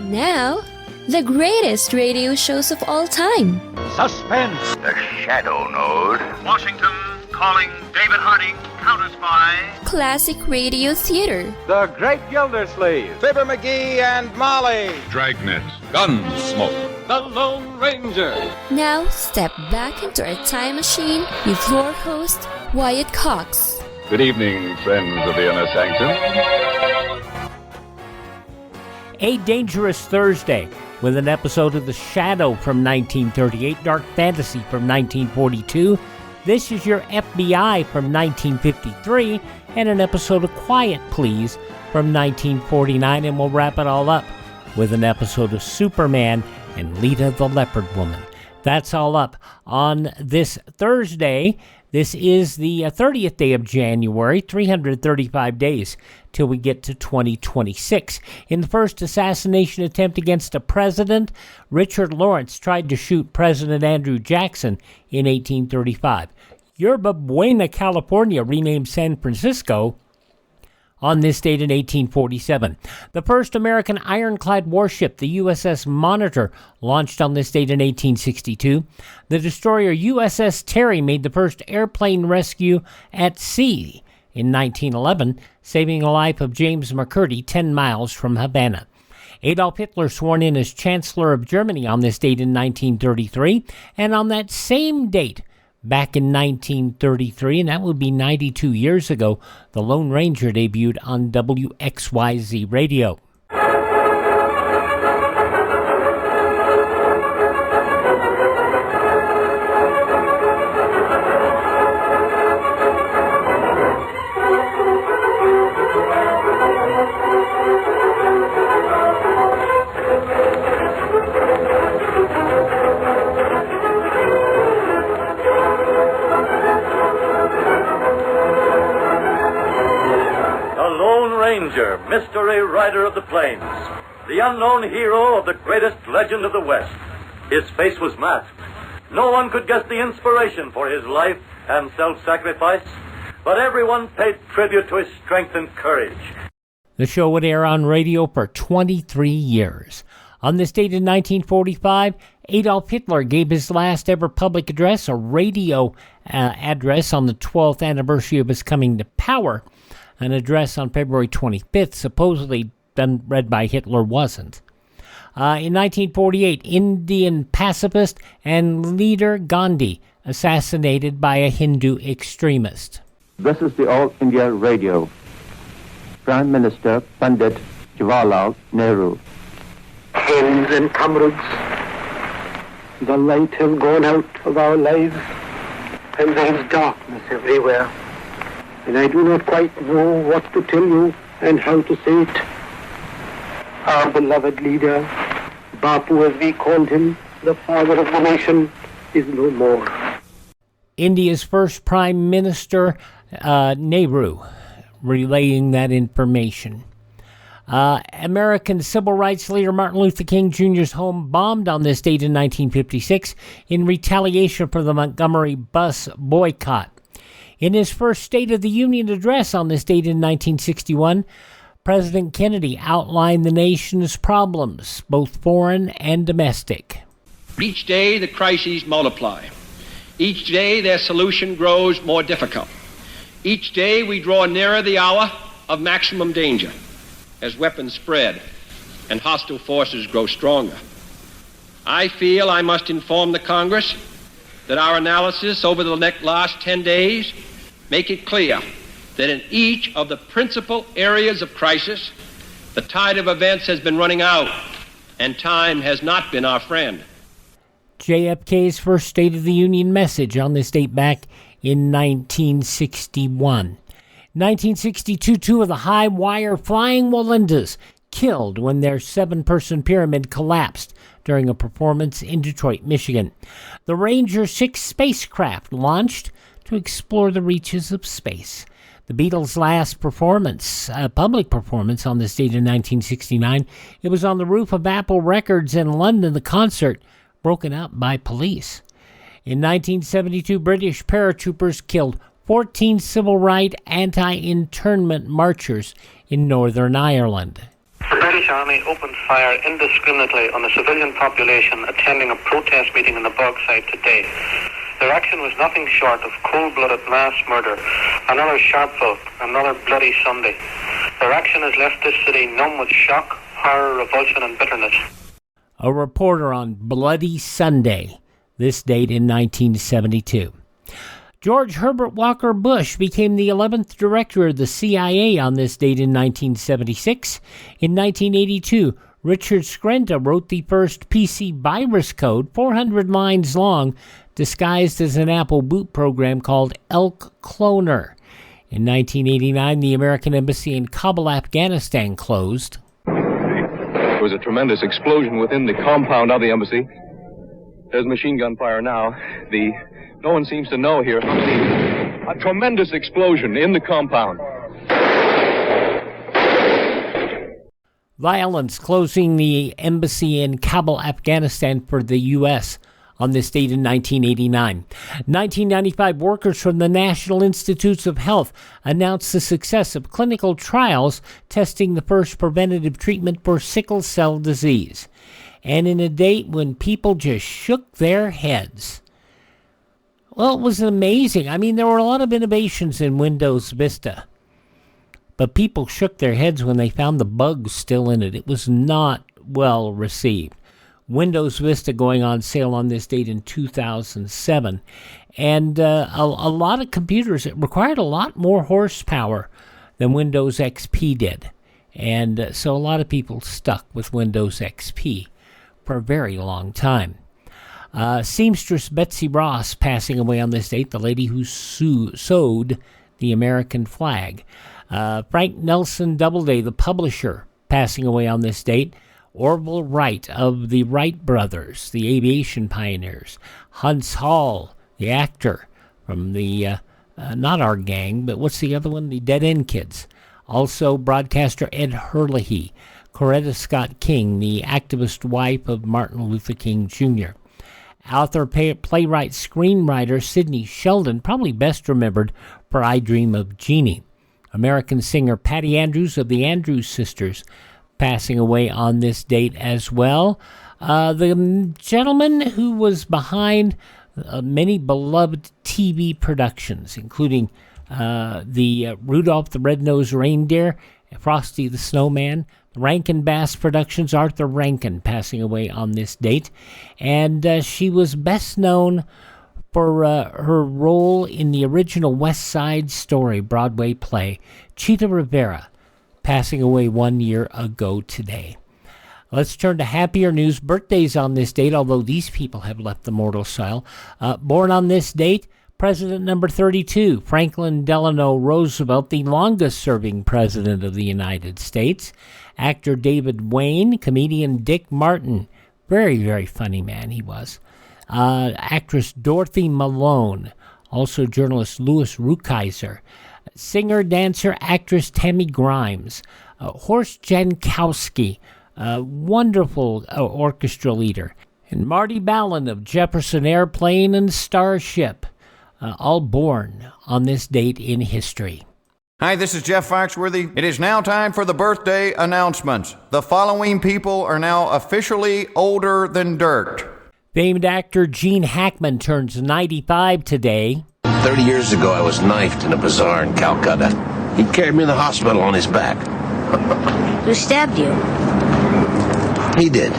Now, the greatest radio shows of all time. Suspense. The Shadow Node. Washington calling David Harding, counter-spy. Classic radio theater. The Great Gildersleeve. Fibber McGee and Molly. Dragnet. Gunsmoke. The Lone Ranger. Now, step back into a time machine with your host, Wyatt Cox. Good evening, friends of the Inner Sanctum. A Dangerous Thursday with an episode of The Shadow from 1938, Dark Fantasy from 1942, This Is Your FBI from 1953, and an episode of Quiet Please from 1949, and we'll wrap it all up with an episode of Superman and Lita the Leopard Woman. That's all up on this Thursday. This is the 30th day of January, 335 days till we get to 2026. In the first assassination attempt against a president, Richard Lawrence tried to shoot President Andrew Jackson in 1835. Yerba Buena, California, renamed San Francisco on this date in 1847. The first American ironclad warship, the USS Monitor, launched on this date in 1862. The destroyer USS Terry made the first airplane rescue at sea in 1911, saving the life of James McCurdy 10 miles from Havana. Adolf Hitler sworn in as Chancellor of Germany on this date in 1933, and on that same date, back in 1933, and that would be 92 years ago, the Lone Ranger debuted on WXYZ Radio. Mystery Rider of the Plains, the unknown hero of the greatest legend of the West. His face was masked. No one could guess the inspiration for his life and self-sacrifice, but everyone paid tribute to his strength and courage. The show would air on radio for 23 years. On this date in 1945, Adolf Hitler gave his last ever public address, a radio address on the 12th anniversary of his coming to power. An address on February 25th, supposedly read by Hitler, wasn't. In 1948, Indian pacifist and leader Gandhi assassinated by a Hindu extremist. This is the All India Radio. Prime Minister Pandit Jawaharlal Nehru. Friends and comrades, the light has gone out of our lives, and there is darkness everywhere. And I do not quite know what to tell you and how to say it. Our beloved leader, Bapu as we called him, the father of the nation, is no more. India's first Prime Minister, Nehru, relaying that information. American civil rights leader Martin Luther King Jr.'s home bombed on this date in 1956 in retaliation for the Montgomery bus boycott. In his first State of the Union address on this date in 1961, President Kennedy outlined the nation's problems, both foreign and domestic. Each day the crises multiply. Each day their solution grows more difficult. Each day we draw nearer the hour of maximum danger as weapons spread and hostile forces grow stronger. I feel I must inform the Congress that our analysis over the last 10 days make it clear that in each of the principal areas of crisis, the tide of events has been running out, and time has not been our friend. JFK's first State of the Union message on this date back in 1961. 1962, two of the high-wire Flying Walendas killed when their 7-person pyramid collapsed during a performance in Detroit, Michigan. The Ranger 6 spacecraft launched to explore the reaches of space. The Beatles' last performance, public performance on this date in 1969, it was on the roof of Apple Records in London, the concert broken up by police. In 1972, British paratroopers killed 14 civil rights anti-internment marchers in Northern Ireland. The British Army opened fire indiscriminately on the civilian population attending a protest meeting in the Bogside today. Their action was nothing short of cold-blooded mass murder, another Sharpeville, another bloody Sunday. Their action has left this city numb with shock, horror, revulsion, and bitterness. A reporter on Bloody Sunday, this date in 1972. George Herbert Walker Bush became the 11th director of the CIA on this date in 1976. In 1982, Richard Skrenta wrote the first PC virus code, 400 lines long, disguised as an Apple boot program called Elk Cloner. In 1989, the American embassy in Kabul, Afghanistan closed. There was a tremendous explosion within the compound of the embassy. There's machine gun fire now. No one seems to know here how many... A tremendous explosion in the compound. Violence closing the embassy in Kabul, Afghanistan for the U.S. on this date in 1989. 1995, workers from the National Institutes of Health announced the success of clinical trials testing the first preventative treatment for sickle cell disease. And in a date when people just shook their heads. Well, it was amazing. I mean, there were a lot of innovations in Windows Vista. But people shook their heads when they found the bugs still in it. It was not well received. Windows Vista going on sale on this date in 2007. And a lot of computers, it required a lot more horsepower than Windows XP did. And so a lot of people stuck with Windows XP for a very long time. Seamstress Betsy Ross passing away on this date, the lady who sewed the American flag. Frank Nelson Doubleday, the publisher, passing away on this date. Orville Wright of the Wright brothers, the aviation pioneers. Hunts Hall, the actor from the, not Our Gang, but what's the other one? The Dead End Kids. Also broadcaster Ed Herlihy. Coretta Scott King, the activist wife of Martin Luther King Jr. Author, playwright, screenwriter Sidney Sheldon, probably best remembered for I Dream of Jeannie. American singer Patty Andrews of the Andrews Sisters, passing away on this date as well. The gentleman who was behind many beloved TV productions, including the Rudolph the Red-Nosed Reindeer, Frosty the Snowman, Rankin Bass Productions, Arthur Rankin, passing away on this date. And she was best known for her role in the original West Side Story Broadway play, Cheetah Rivera, passing away 1 year ago today. Let's turn to happier news. Birthdays on this date, although these people have left the mortal soil. Born on this date, President number 32, Franklin Delano Roosevelt, the longest-serving president of the United States. Actor David Wayne, comedian Dick Martin, very, very funny man he was. Actress Dorothy Malone, also journalist Louis Rukeyser. Singer, dancer, actress Tammy Grimes. Horst Jankowski, wonderful orchestra leader. And Marty Ballin of Jefferson Airplane and Starship, all born on this date in history. Hi, this is Jeff Foxworthy. It is now time for the birthday announcements. The following people are now officially older than dirt. Famed actor Gene Hackman turns 95 today. 30 years ago, I was knifed in a bazaar in Calcutta. He carried me to the hospital on his back. Who stabbed you? He did.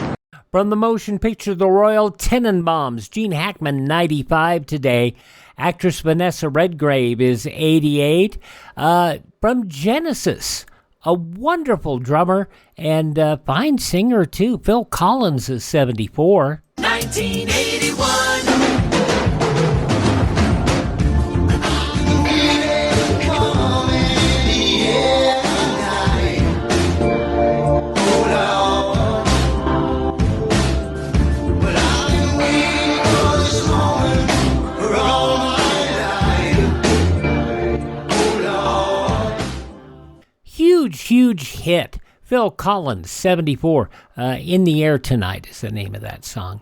From the motion picture The Royal Tenenbaums, Gene Hackman, 95 today. Actress Vanessa Redgrave is 88. From Genesis, a wonderful drummer and fine singer, too. Phil Collins is 74. 1981. Huge hit. Phil Collins, 74. In the Air Tonight is the name of that song.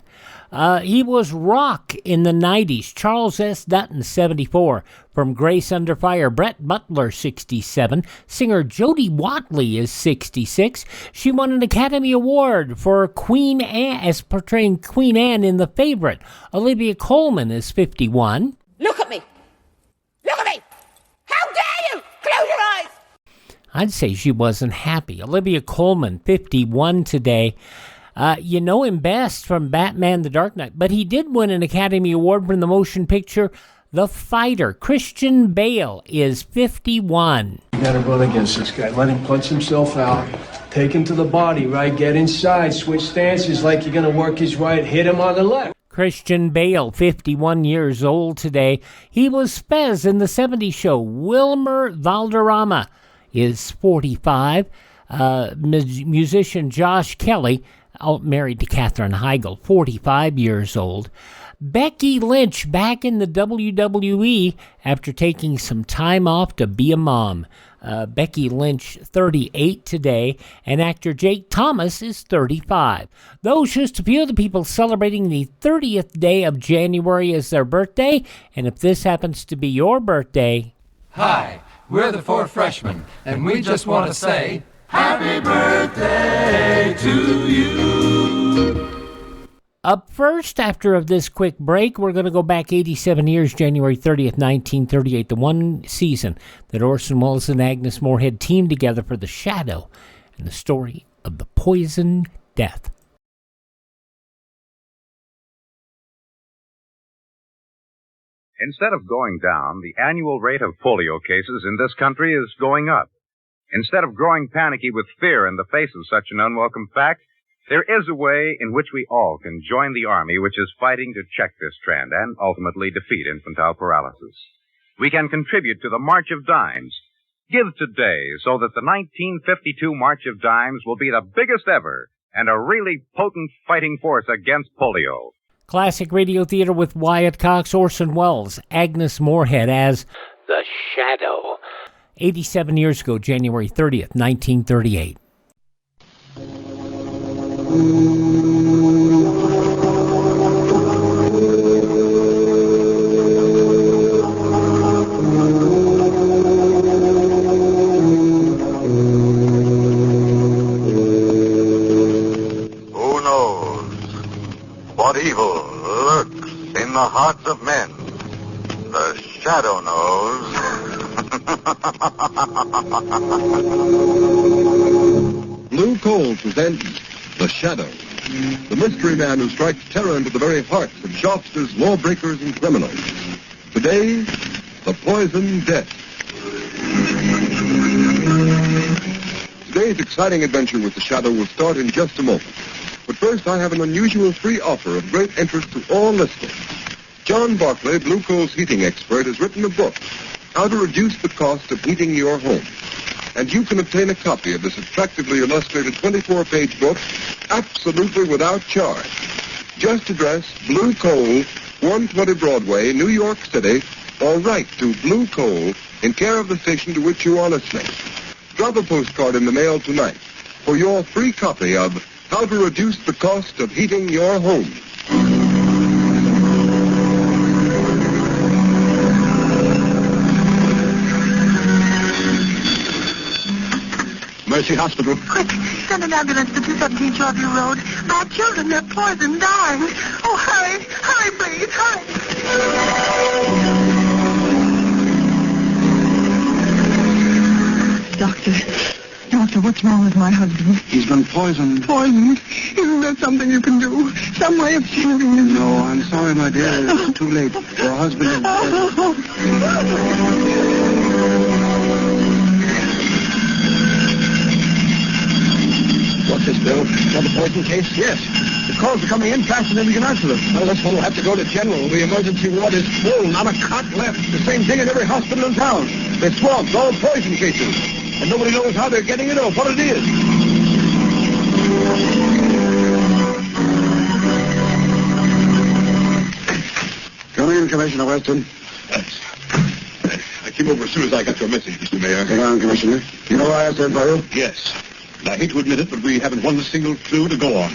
He was rock in the 90s. Charles S. Dutton, 74. From Grace Under Fire, Brett Butler, 67. Singer Jody Watley is 66. She won an Academy Award for Queen Anne, as portraying Queen Anne in The Favorite. Olivia Colman is 51. Look at me! Look at me! How dare you! Close your eyes! I'd say she wasn't happy. Olivia Colman, 51 today. You know him best from Batman the Dark Knight, but he did win an Academy Award for the motion picture The Fighter. Christian Bale is 51. You gotta run against this guy. Let him punch himself out. Take him to the body, right? Get inside. Switch stances like you're gonna work his right. Hit him on the left. Christian Bale, 51 years old today. He was Spez in the 70s show. Wilmer Valderrama is 45. Musician Josh Kelly, married to Katherine Heigl, 45 years old. Becky Lynch back in the WWE after taking some time off to be a mom. Becky Lynch, 38 today, and actor Jake Thomas is 35. Those just a few of the people celebrating the 30th day of January as their birthday, and if this happens to be your birthday... Hi, we're the Four Freshmen, and we just want to say... Happy birthday to you! Up first, after this quick break, we're going to go back 87 years, January 30th, 1938, the one season that Orson Welles and Agnes Moorehead teamed together for The Shadow and the story of the poison death. Instead of going down, the annual rate of polio cases in this country is going up. Instead of growing panicky with fear in the face of such an unwelcome fact, there is a way in which we all can join the Army which is fighting to check this trend and ultimately defeat infantile paralysis. We can contribute to the March of Dimes. Give today so that the 1952 March of Dimes will be the biggest ever and a really potent fighting force against polio. Classic Radio Theater with Wyatt Cox, Orson Welles, Agnes Moorehead as The Shadow. 87 years ago, January 30th, 1938. Who knows what evil lurks in the hearts of men? The Shadow knows. Blue Coal presents The Shadow, the mystery man who strikes terror into the very hearts of shopsters, lawbreakers, and criminals. Today, the poison death. Today's exciting adventure with The Shadow will start in just a moment. But first, I have an unusual free offer of great interest to all listeners. John Barclay, Blue Coal's heating expert, has written a book, How to Reduce the Cost of Heating Your Home. And you can obtain a copy of this attractively illustrated 24-page book absolutely without charge. Just address Blue Coal, 120 Broadway, New York City, or write to Blue Coal in care of the station to which you are listening. Drop a postcard in the mail tonight for your free copy of How to Reduce the Cost of Heating Your Home. Mercy Hospital. Quick, send an ambulance to 217 Shoreview Road. Our children, they're poisoned, dying. Oh, hurry, hurry, please, hurry. Doctor, what's wrong with my husband? He's been poisoned. Poisoned? Isn't there something you can do? Some way of saving him? No, I'm sorry, my dear. It's too late. Your husband is poisoned. What's this, Bill? Another poison case? Yes. The calls are coming in faster than we can answer them. Well, this one will have to go to General. The emergency ward is full. Not a cot left. The same thing in every hospital in town. They're swamped, all poison cases. And nobody knows how they're getting it or what it is. Come in, Commissioner Weston. I came over as soon as I got your message, Mr. Mayor. Come on, Commissioner. You know why I sent for you? Yes. And I hate to admit it, but we haven't one single clue to go on.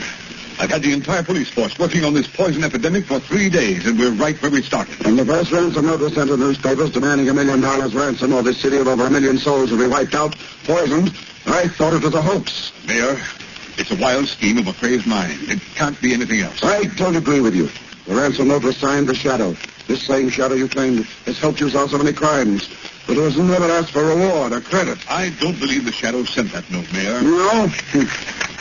I've had the entire police force working on this poison epidemic for 3 days, and we're right where we started. And the first ransom note was sent to the newspapers demanding $1 million ransom, or this city of over 1 million souls will be wiped out, poisoned. I thought it was a hoax. Mayor, it's a wild scheme of a crazed mind. It can't be anything else. I don't agree with you. The ransom note was signed the Shadow. This same Shadow you claimed has helped you solve so many crimes. But it was never asked for reward or credit. I don't believe the Shadow sent that note, Mayor. No?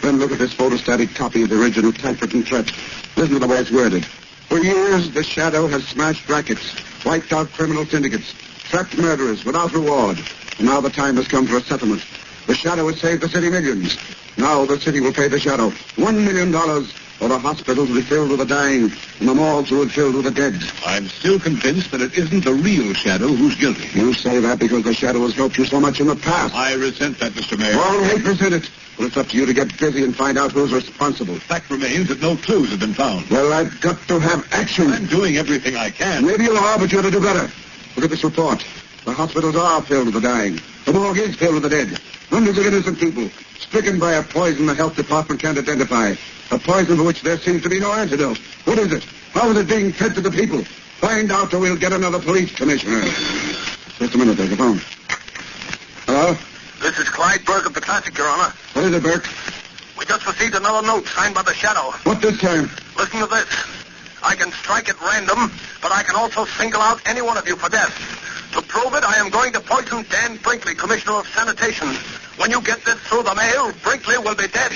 Then look at this photostatic copy of the original typewritten threat. Listen to the way it's worded. For years, the Shadow has smashed rackets, wiped out criminal syndicates, trapped murderers without reward. And now the time has come for a settlement. The Shadow has saved the city millions. Now the city will pay the Shadow $1 million, or the hospitals will be filled with the dying, and the morgues will be filled with the dead. I'm still convinced that it isn't the real Shadow who's guilty. You say that because the Shadow has helped you so much in the past. I resent that, Mr. Mayor. Well, 8% it. Well, it's up to you to get busy and find out who's responsible. Fact remains that no clues have been found. Well, I've got to have action. I'm doing everything I can. Maybe you are, but you ought to do better. Look at this report. The hospitals are filled with the dying. The morgue is filled with the dead. Hundreds of innocent people stricken by a poison the health department can't identify. A poison for which there seems to be no antidote. What is it? How is it being fed to the people? Find out or we'll get another police commissioner. Just a minute, there's a phone. Hello? This is Clyde Burke of the Classic, Your Honor. What is it, Burke? We just received another note signed by the Shadow. What this time? Listen to this. I can strike at random, but I can also single out any one of you for death. To prove it, I am going to poison Dan Brinkley, Commissioner of Sanitation. When you get this through the mail, Brinkley will be dead.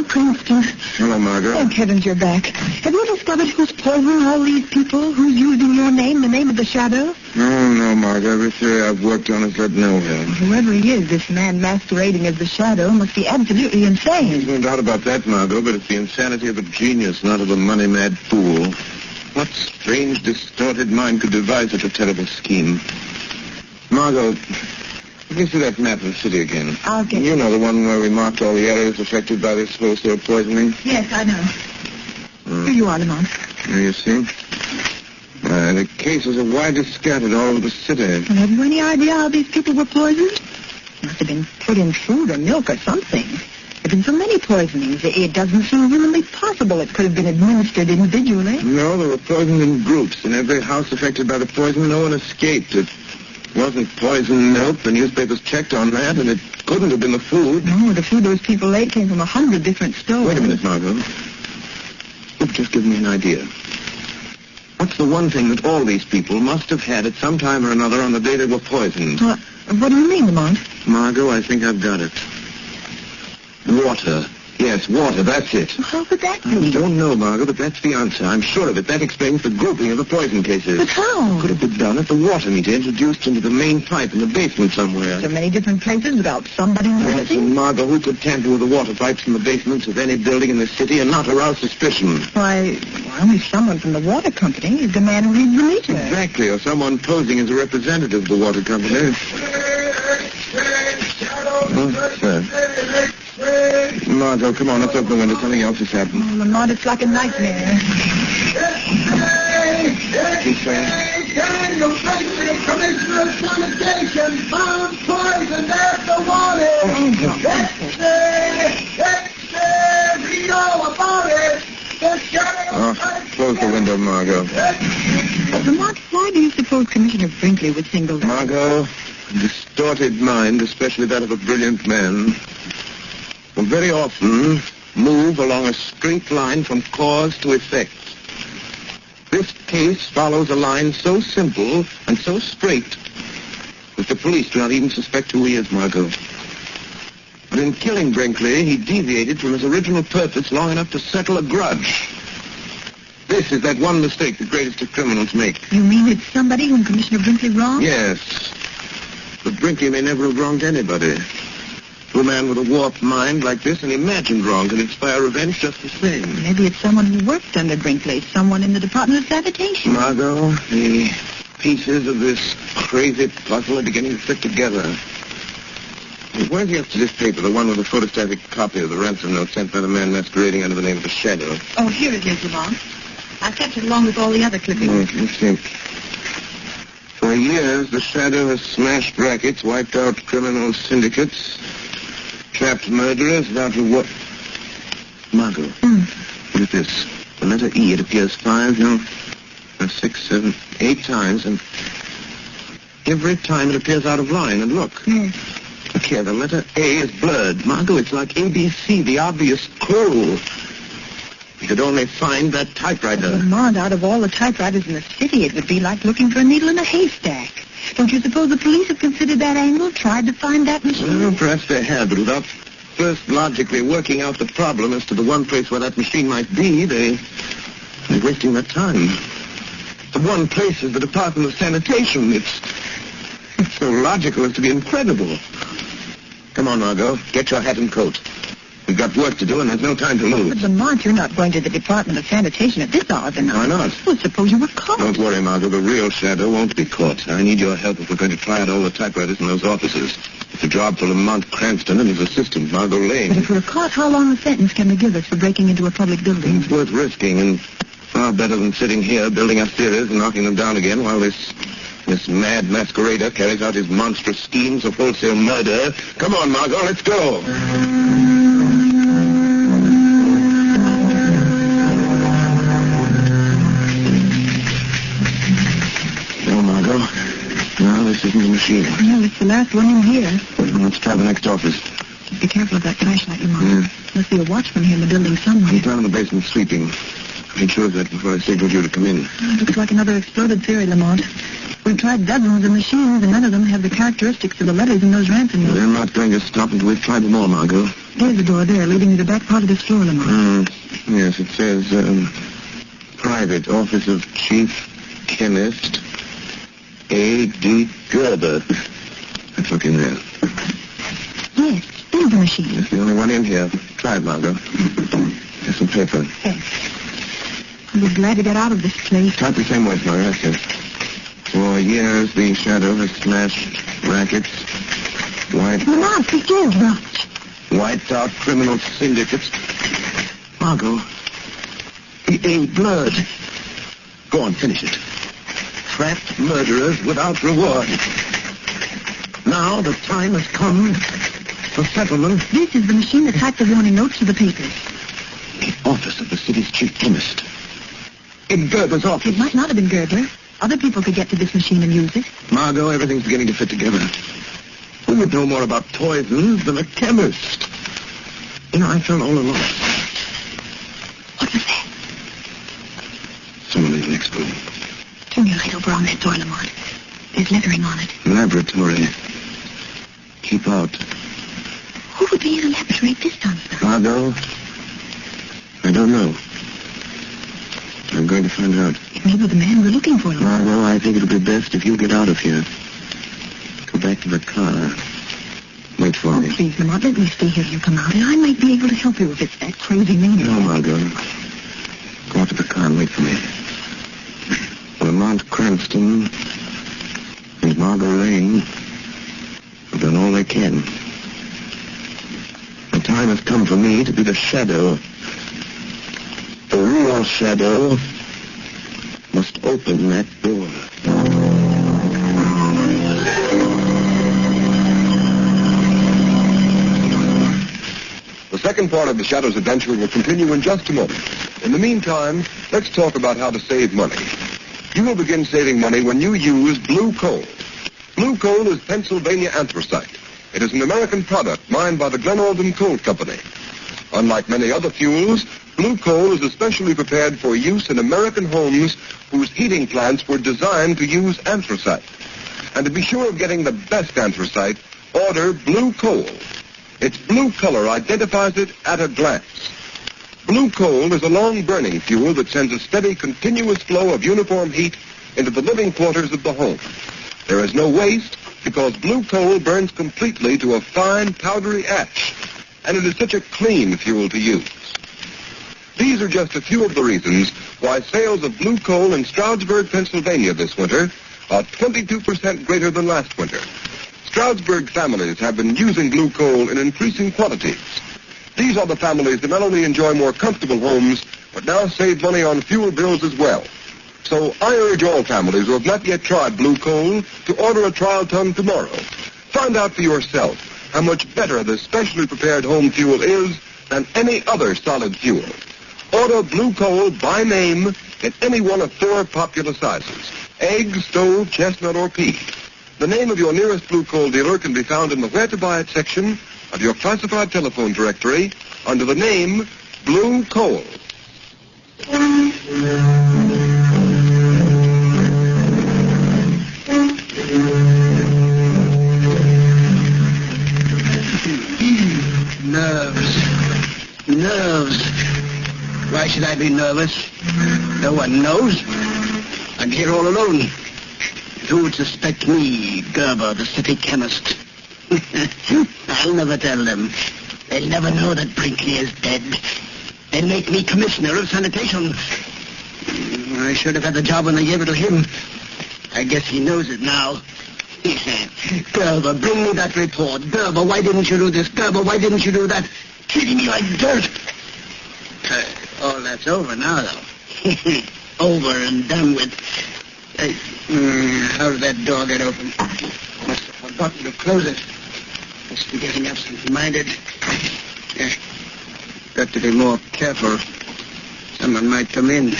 Princeton. Hello, Margot. Thank heavens you're back. Have you discovered who's poisoning all these people? Who's using your name, the name of the Shadow? No, Margot. Every theory I've worked on has led nowhere. Whoever he is, this man masquerading as the Shadow must be absolutely insane. There's no doubt about that, Margot, but it's the insanity of a genius, not of a money-mad fool. What strange, distorted mind could devise such a terrible scheme? Margot, let me see that map of the city again. I'll get You know the one where we marked all the areas affected by this wholesale poisoning? Yes, I know. Here you are, Lamont. There you see. The cases are widely scattered all over the city. Well, have you any idea how these people were poisoned? Must have been put in food or milk or something. There have been so many poisonings. It doesn't seem humanly possible it could have been administered individually. No, they were poisoned in groups. In every house affected by the poison, no one escaped. It wasn't poisoned milk. The newspapers checked on that, and it couldn't have been the food. No, the food those people ate came from 100 different stores. Wait a minute, Margot. You've just given me an idea. What's the one thing that all these people must have had at some time or another on the day they were poisoned? What do you mean, Lamont? Margot, I think I've got it. Water. Yes, water, that's it. How could that be? I don't know, Margot, but that's the answer. I'm sure of it. That explains the grouping of the poison cases. But how? Could have been done at the water meter introduced into the main pipe in the basement somewhere. So many different places without somebody Yes, noticing? and Margot, who could tamper with the water pipes in the basements of any building in the city and not arouse suspicion? Why, only someone from the water company, the man who reads the meter. Exactly, or someone posing as a representative of the water company. Oh, sir. Margot, come on, let's open the window. Something else has happened. Oh, Lamont, it's like a nightmare. He's saying. Daniel Brinkley, Commissioner of Sanitation, found poison after warning. We know about it. The Shadow. Close the window, Margot. Lamont, why do you suppose Commissioner Brinkley was singled out? Margot, a distorted mind, especially that of a brilliant man, will very often move along a straight line from cause to effect. This case follows a line so simple and so straight that the police do not even suspect who he is, Margot. But in killing Brinkley, he deviated from his original purpose long enough to settle a grudge. This is that one mistake the greatest of criminals make. You mean it's somebody whom Commissioner Brinkley wronged? Yes. But Brinkley may never have wronged anybody. To a man with a warped mind like this, an imagined wrong can inspire revenge just the same. Maybe it's someone who worked under Brinkley, someone in the Department of Sanitation. Margot, the pieces of this crazy puzzle are beginning to fit together. Where's yesterday's paper, the one with the photostatic copy of the ransom note sent by the man masquerading under the name of the Shadow? Oh, here it is, Lamont. I kept it along with all the other clippings. Let's see. For years, the Shadow has smashed rackets, wiped out criminal syndicates, trapped murderers without reward. Margot, look at this. The letter E, it appears 6, 7, 8 times, and every time it appears out of line. And look. Look here, the letter A is blurred. Margot, it's like ABC, the obvious clue. We could only find that typewriter. Lamont, out of all the typewriters in the city, it would be like looking for a needle in a haystack. Don't you suppose the police have considered that angle, tried to find that machine? Well, perhaps they have, but without first logically working out the problem as to the one place where that machine might be, they're wasting their time. The one place is the Department of Sanitation. It's so logical as to be incredible. Come on, Margot. Get your hat and coat. We've got work to do, and there's no time to lose. But, Lamont, you're not going to the Department of Sanitation at this hour of the night. Why not? Well, suppose you were caught. Don't worry, Margot. The real Shadow won't be caught. I need your help if we're going to try out all the typewriters in those offices. It's a job for Lamont Cranston and his assistant, Margot Lane. But if we're caught, how long a sentence can they give us for breaking into a public building? It's worth risking, and far better than sitting here building up theories and knocking them down again while this mad masquerader carries out his monstrous schemes of wholesale murder. Come on, Margot, let's go. No, Margot. No, this isn't the machine. No, it's the last one in here. Let's try the next office. Be careful of that flashlight, Lamont. Must be a watchman here in the building somewhere. I'm down in the basement sweeping. Made sure of that before I signaled you to come in. It looks like another exploded theory, Lamont. We've tried dozens of machines, and none of them have the characteristics of the letters in those ransom notes. They're not going to stop until we've tried them all, Margot. There's a door there, leading to the back part of this floor, Lamont. Yes, it says, Private Office of Chief Chemist A.D. Gerber. Let's look in there. Yes, there's the machine. It's the only one in here. Try it, Margot. Here's some paper. Yes. We're glad to get out of this place. Type the same words, Margot. That's it. For years, the Shadow has smashed rackets, Lamont, forgive us. wiped out criminal syndicates. Margot, the A blurred. Go on, finish it. Trapped murderers without reward. Now the time has come for settlement. This is the machine that typed the warning notes to the papers. The office of the city's chief chemist. In Gerber's office. It might not have been Gerber. Other people could get to this machine and use it. Margot, everything's beginning to fit together. Who would know more about poisons than a chemist? You know, I felt all alone. What was that? Someone in the next room. Turn your light over on that door, Lamont. There's lettering on it. Laboratory. Keep out. Who would be in a laboratory at this time? Margot, I don't know. I'm going to find out. It may be the man we're looking for, Lamont. Margot, I think it'll be best if you get out of here. Go back to the car. Wait for me. Please, Lamont, let me stay here till you come out, and I might be able to help you if it's that crazy maniac. No, Margot. Go out to the car and wait for me. Lamont Cranston and Margot Lane have done all they can. The time has come for me to be the Shadow. The real Shadow must open that door. The second part of the Shadow's adventure will continue in just a moment. In the meantime, let's talk about how to save money. You will begin saving money when you use blue coal. Blue coal is Pennsylvania anthracite. It is an American product mined by the Glen Alden Coal Company. Unlike many other fuels, blue coal is especially prepared for use in American homes whose heating plants were designed to use anthracite. And to be sure of getting the best anthracite, order blue coal. Its blue color identifies it at a glance. Blue coal is a long-burning fuel that sends a steady, continuous flow of uniform heat into the living quarters of the home. There is no waste because blue coal burns completely to a fine, powdery ash, and it is such a clean fuel to use. These are just a few of the reasons why sales of blue coal in Stroudsburg, Pennsylvania this winter are 22% greater than last winter. Stroudsburg families have been using blue coal in increasing quantities. These are the families that not only enjoy more comfortable homes, but now save money on fuel bills as well. So I urge all families who have not yet tried Blue Coal to order a trial ton tomorrow. Find out for yourself how much better this specially prepared home fuel is than any other solid fuel. Order Blue Coal by name in any one of 4 popular sizes: egg, stove, chestnut, or pea. The name of your nearest Blue Coal dealer can be found in the Where to Buy It section of your classified telephone directory under the name Blue Coal. Nerves. Why should I be nervous? No one knows. I'm here all alone. Who would suspect me, Gerber, the city chemist? I'll never tell them. They'll never know that Brinkley is dead. They'll make me commissioner of sanitation. I should have had the job when I gave it to him. I guess he knows it now. Gerber, bring me that report. Gerber, why didn't you do this? Gerber, why didn't you do that? Treating me like dirt. All that's over now, though. Over and done with. How did that door get open? Must have forgotten to close it. Must be getting absent-minded. Got to be more careful. Someone might come in.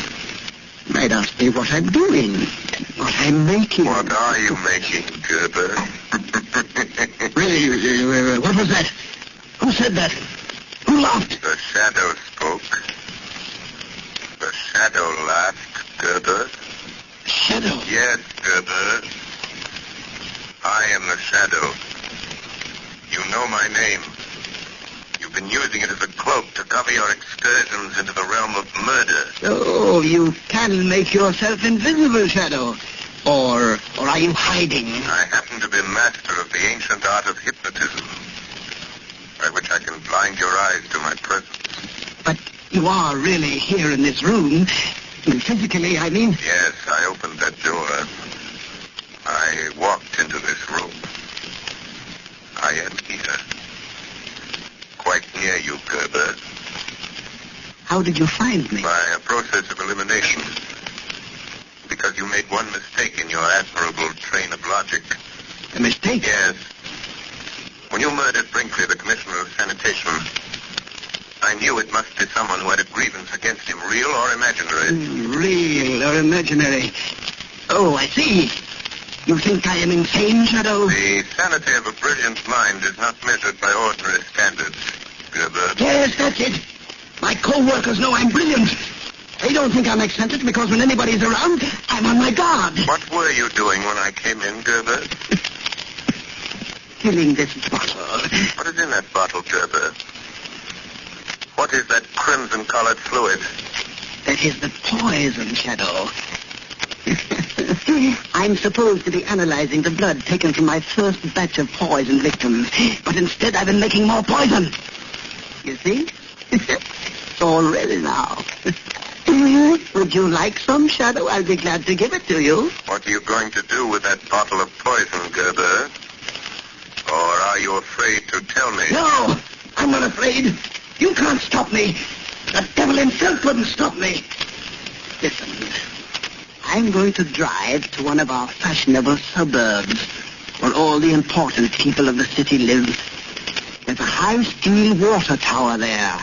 Might ask me what I'm doing. What I'm making. What are you making, Gerber? Really? What was that? Who said that? Who laughed? The shadow spoke. The shadow laughed, Gerber. Shadow? Yes, Gerber. I am the shadow. You know my name. You've been using it as a cloak to cover your excursions into the realm of murder. Oh, you can make yourself invisible, Shadow. Or are you hiding? I happen to be master of the ancient art of hypnotism, by which I can blind your eyes to my presence. But you are really here in this room. Physically, I mean. Yes, I opened that door. I walked into this room. I am here. Quite near you, Gerber. How did you find me? By a process of elimination. Because you made one mistake in your admirable train of logic. A mistake? Yes. When you murdered Brinkley, the commissioner of sanitation, I knew it must be someone who had a grievance against him, real or imaginary. Real or imaginary? Oh, I see. You think I am insane, Shadow? The sanity of a brilliant mind is not measured by ordinary standards, Gerber. Yes, that's it. My co-workers know I'm brilliant. They don't think I'm eccentric because when anybody's around, I'm on my guard. What were you doing when I came in, Gerber? Filling this bottle. What is in that bottle, Gerber? What is that crimson-colored fluid? That is the poison, Shadow. I'm supposed to be analyzing the blood taken from my first batch of poison victims, but instead I've been making more poison. You see? It's all ready now. Would you like some, Shadow? I'll be glad to give it to you. What are you going to do with that bottle of poison, Gerber? Or are you afraid to tell me? No, I'm not afraid. You can't stop me. The devil himself couldn't stop me. Listen, I'm going to drive to one of our fashionable suburbs where all the important people of the city live. There's a high steel water tower there.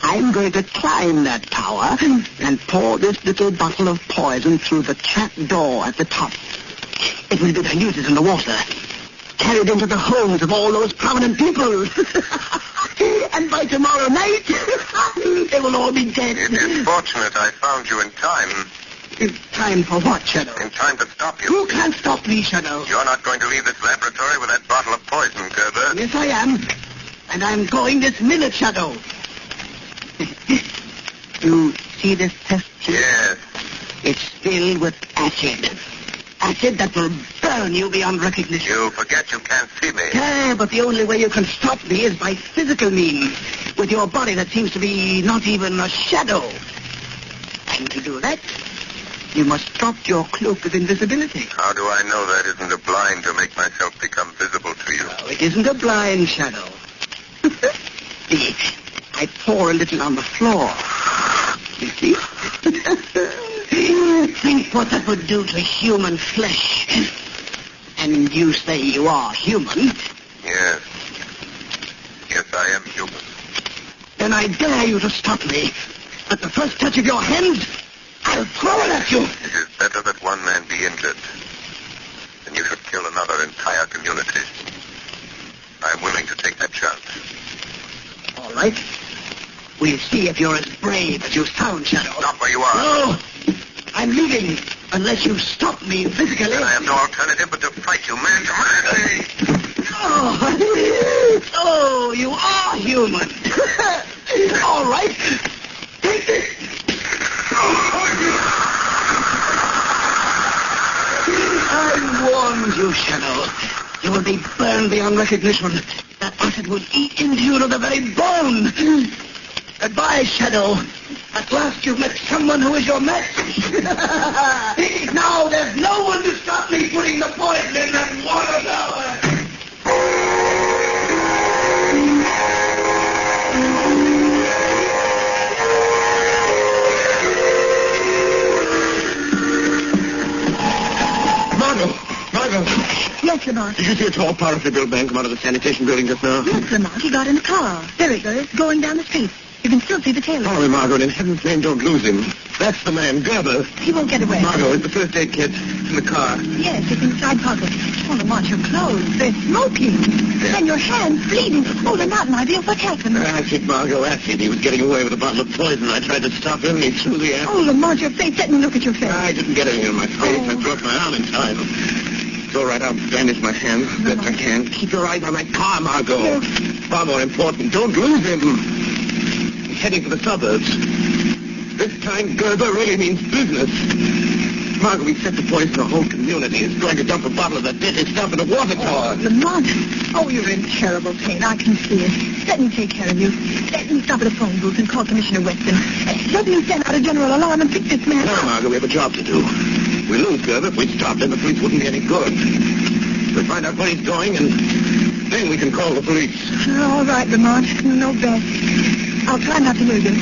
I'm going to climb that tower and pour this little bottle of poison through the trap door at the top. It will be diluted in the water, carried into the homes of all those prominent people. And by tomorrow night, they will all be dead. It is fortunate I found you in time. In time for what, Shadow? In time to stop you. You can't stop me, Shadow. You're not going to leave this laboratory with that bottle of poison, Gerber. Yes, I am. And I'm going this minute, Shadow. You see this test tube? Yes. It's filled with acid. Acid that will burn you beyond recognition. You forget you can't see me. Yeah, but the only way you can stop me is by physical means, with your body that seems to be not even a shadow. And to do that, you must drop your cloak of invisibility. How do I know that isn't a blind to make myself become visible to you? No, it isn't a blind, Shadow. See, I thaw a little on the floor. You see? Think what that would do to human flesh. And you say you are human? Yes. Yes, I am human. Then I dare you to stop me. At the first touch of your hands, I'll throw it at you. It is better that one man be injured than you should kill another entire community. I am willing to take that chance. All right. We'll see if you're as brave as you sound, Shadow. Stop where you are. No. I'm leaving unless you stop me physically. And I have no alternative but to fight you man to man. Oh, you are human. All right. Take this. I warned you, Shadow. You will be burned beyond recognition. That acid will eat into you to the very bone. Goodbye, Shadow. At last you've met someone who is your match. Now there's no one to stop me putting the poison in that water tower. Margot. Yes, Lamont. Did you see a tall, powerfully built man come out of the sanitation building just now? Yes, Lamont. He got in a car. There he goes, going down the street. You can still see the tail. Follow me, Margot. In heaven's name, don't lose him. That's the man, Gerber. He won't get away. Margot, it's the first aid kit in the car. Yes, it's inside pocket. Oh, Lamont, your clothes. They're smoking. Yeah. And your hands bleeding. Oh, Lamont, my dear, what happened? Acid, Margot, acid. He was getting away with a bottle of poison. I tried to stop him, and he threw the acid. Oh, Lamont, your face. Let me look at your face. I didn't get anything on my face. Oh. I broke my arm in time. It's all right. I'll bandage my hands as best I can. Keep your eyes on that car, Margot. Yes. Far more important, don't lose him. He's heading for the suburbs. This time, Gerber really means business. Margot, we set the poison the whole community. He's going to dump a bottle of that deadly stuff in a water tower. Lamont. Oh, you're in terrible pain. I can see it. Let me take care of you. Let me stop at a phone booth and call Commissioner Weston. Let me send out a general alarm and pick this man No, up. Margot, we have a job to do. We lose Gerber. If we stop him, the police wouldn't be any good. We'll find out where he's going, and then we can call the police. All right, Lamont. No bet. I'll try not to lose him.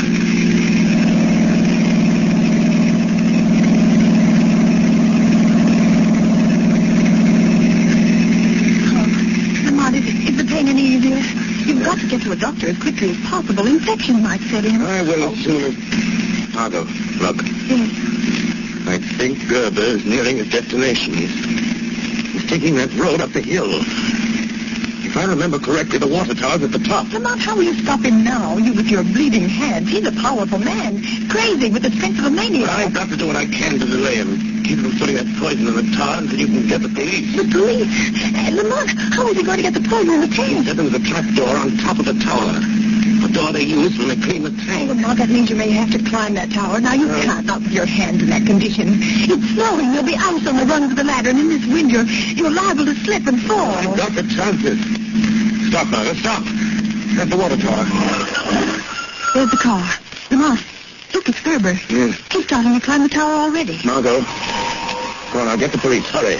Is the pain any easier? You've got to get to a doctor as quickly as possible. Infection might set in. I will as soon as... Margot, look. Yes. I think Gerber is nearing his destination. He's taking that road up the hill. If I remember correctly, the water tower's at the top. Lamont, how will you stop him now? You with your bleeding hands. He's a powerful man. Crazy with the strength of a maniac. I've got to do what I can to delay him. Keep him from putting that poison in the tower until you can get the police. The police? Lamont, how is he going to get the poison in the tank? There was a trap door on top of the tower. A door they use when they clean the tank. Oh, Lamont, that means you may have to climb that tower. Now, you can't not with your hands in that condition. It's snowing. There'll be ice on the rungs of the ladder, and in this wind, you're liable to slip and fall. I've got the chances. Stop, Margaret, stop. That's the water tower. There's the car. Lamont, look, it's Gerber. Yes. He's starting to climb the tower already. Margot, go on, I'll get the police. Hurry.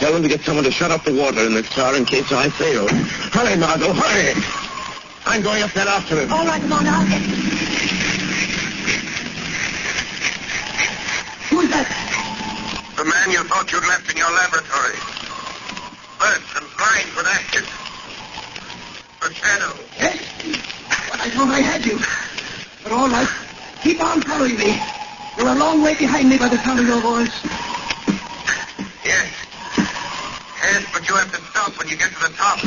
Tell them to get someone to shut off the water in this tower in case I fail. Hurry, Margot, hurry. I'm going up there after him. All right, Lamont, I'll get... Who's that? The man you thought you'd left in your laboratory. Burnt and blind with acid. The shadow. Yes? But I thought I had you. But all right. Keep on following me. You're a long way behind me by the sound of your voice. Yes. Yes, but you have to stop when you get to the top.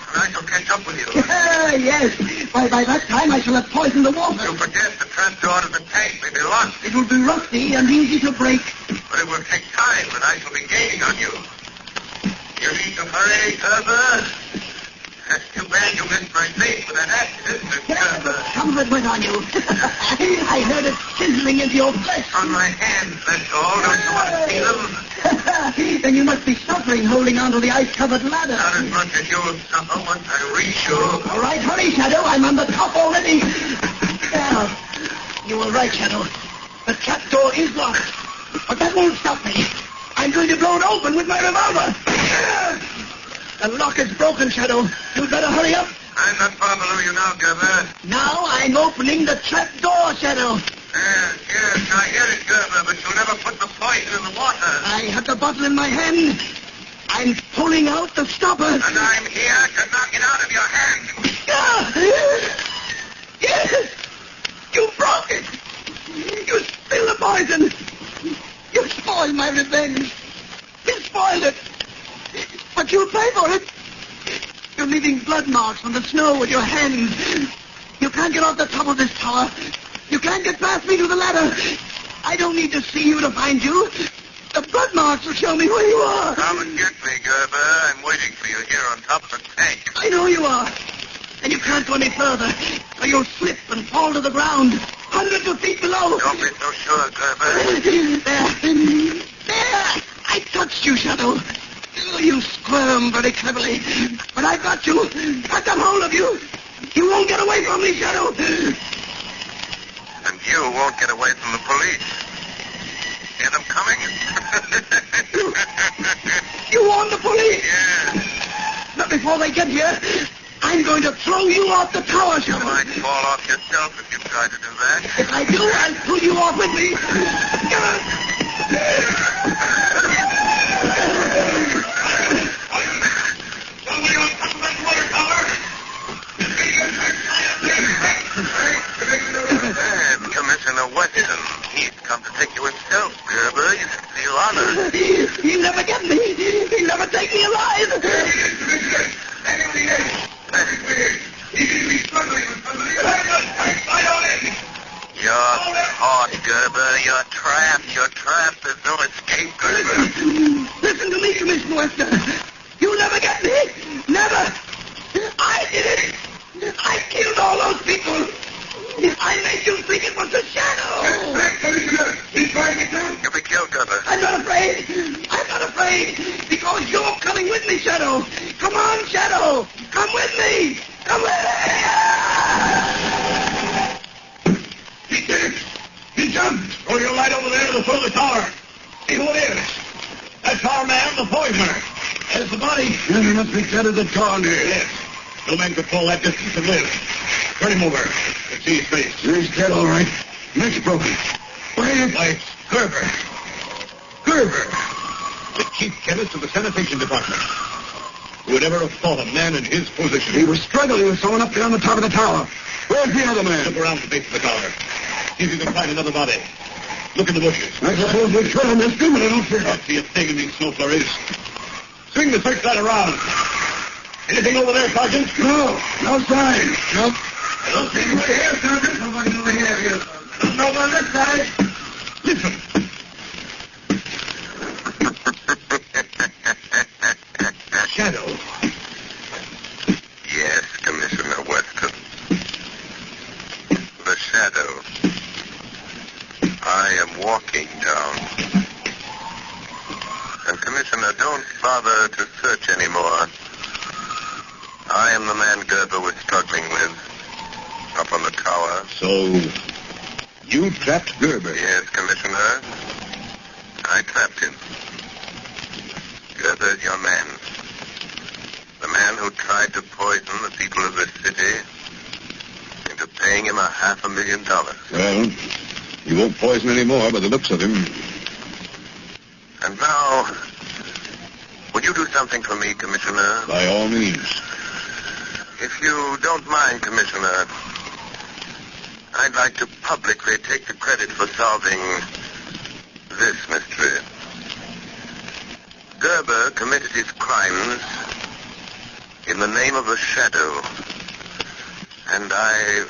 And I shall catch up with you. Yes. By that time, I shall have poisoned the water. You forget the trapdoor to the tank may be locked. It will be rusty and easy to break. But it will take time, and I shall be gaining on you. You need to hurry, Gerber. That's too bad you missed my face with that accident, Gerber. Some of it went on you. I heard it sizzling into your flesh. On my hands, that's all. Don't you want to see them? Then you must be suffering holding onto the ice-covered ladder. Not as much as you'll suffer once I reach you. All right, hurry, Shadow. I'm on the top already. Now, you were right, Shadow. The trapdoor is locked. But that won't stop me. I'm going to blow it open with my revolver. The lock is broken, Shadow. You'd better hurry up, I'm not far below you now, Gerber. Now I'm opening the trap door, Shadow. Yes, I hear it, Gerber, but you'll never put the poison in the water. I have the bottle in my hand. I'm pulling out the stopper. And I'm here to knock it out of your hand. Yes! You broke it! You spilled the poison! You spoiled my revenge! You spoiled it! But you'll pay for it! You're leaving blood marks on the snow with your hands. You can't get off the top of this tower. You can't get past me to the ladder. I don't need to see you to find you. The blood marks will show me where you are. Come and get me, Gerber. I'm waiting for you here on top of the tank. I know you are. And you can't go any further, or you'll slip and fall to the ground, hundreds of feet below. Don't be so sure, Gerber. There! I touched you, Shadow. Oh, you squirm very cleverly. But I've got you. I've got hold of you. You won't get away from me, Shadow. And you won't get away from the police. Hear them coming? You warned the police? Yeah. But before they get here, I'm going to throw you off the tower, Shadow. You might fall off yourself if you try to do that. If I do, I'll pull you off with me. Somebody on top of that water tower. Commissioner Weston. He's come to take you himself, Gerber. You should feel honored. He'll never get me. He'll never take me alive. You're caught, Gerber. You're trapped. You're trapped. There's no escape, Gerber. Listen to me, Commissioner Weston. You'll never get me. Never. I did it. I killed all those people. I made you think it was a shadow. He's trying to do. You'll be killed, Gerber. I'm not afraid. I'm not afraid. Because you're coming with me, Shadow. Come on, Shadow. Come with me. Come with me. He did it. He jumped. Throw your light over there to the foot of the tower. See who it is. That's our man, the poisoner. There's the body. Yes, he must be dead as a corn here. Yes. No man could fall that distance and live. Turn him over. Let's see his face. He's dead, all right. Neck's broken. Why, it's Gerber. Gerber. The chief chemist of the sanitation department. Who would ever have thought a man in his position? He was struggling with someone up there on the top of the tower. Where's the other man? Look around the base of the tower. See if you can find another body. Look in the bushes. I suppose we could have missed him, but I don't see Can't see a thing in these snow flurries. Swing the searchlight around. Anything over there, Sergeant? No sign. Nope. I don't see anybody here, Sergeant. Nobody over here. Nothing over on this side. Listen. Shadow. Yes, Commissioner Weston. The shadow. I am walking down. And Commissioner, don't bother to search anymore. I am the man Gerber was struggling with up on the tower. So, you trapped Gerber? Yes, Commissioner. I trapped him. Gerber's your man. The man who tried to poison the people of this city into paying him $500,000. Well, he won't poison any more by the looks of him. And now, would you do something for me, Commissioner? By all means. If you don't mind, Commissioner, I'd like to publicly take the credit for solving this mystery. Gerber committed his crimes in the name of a shadow. And I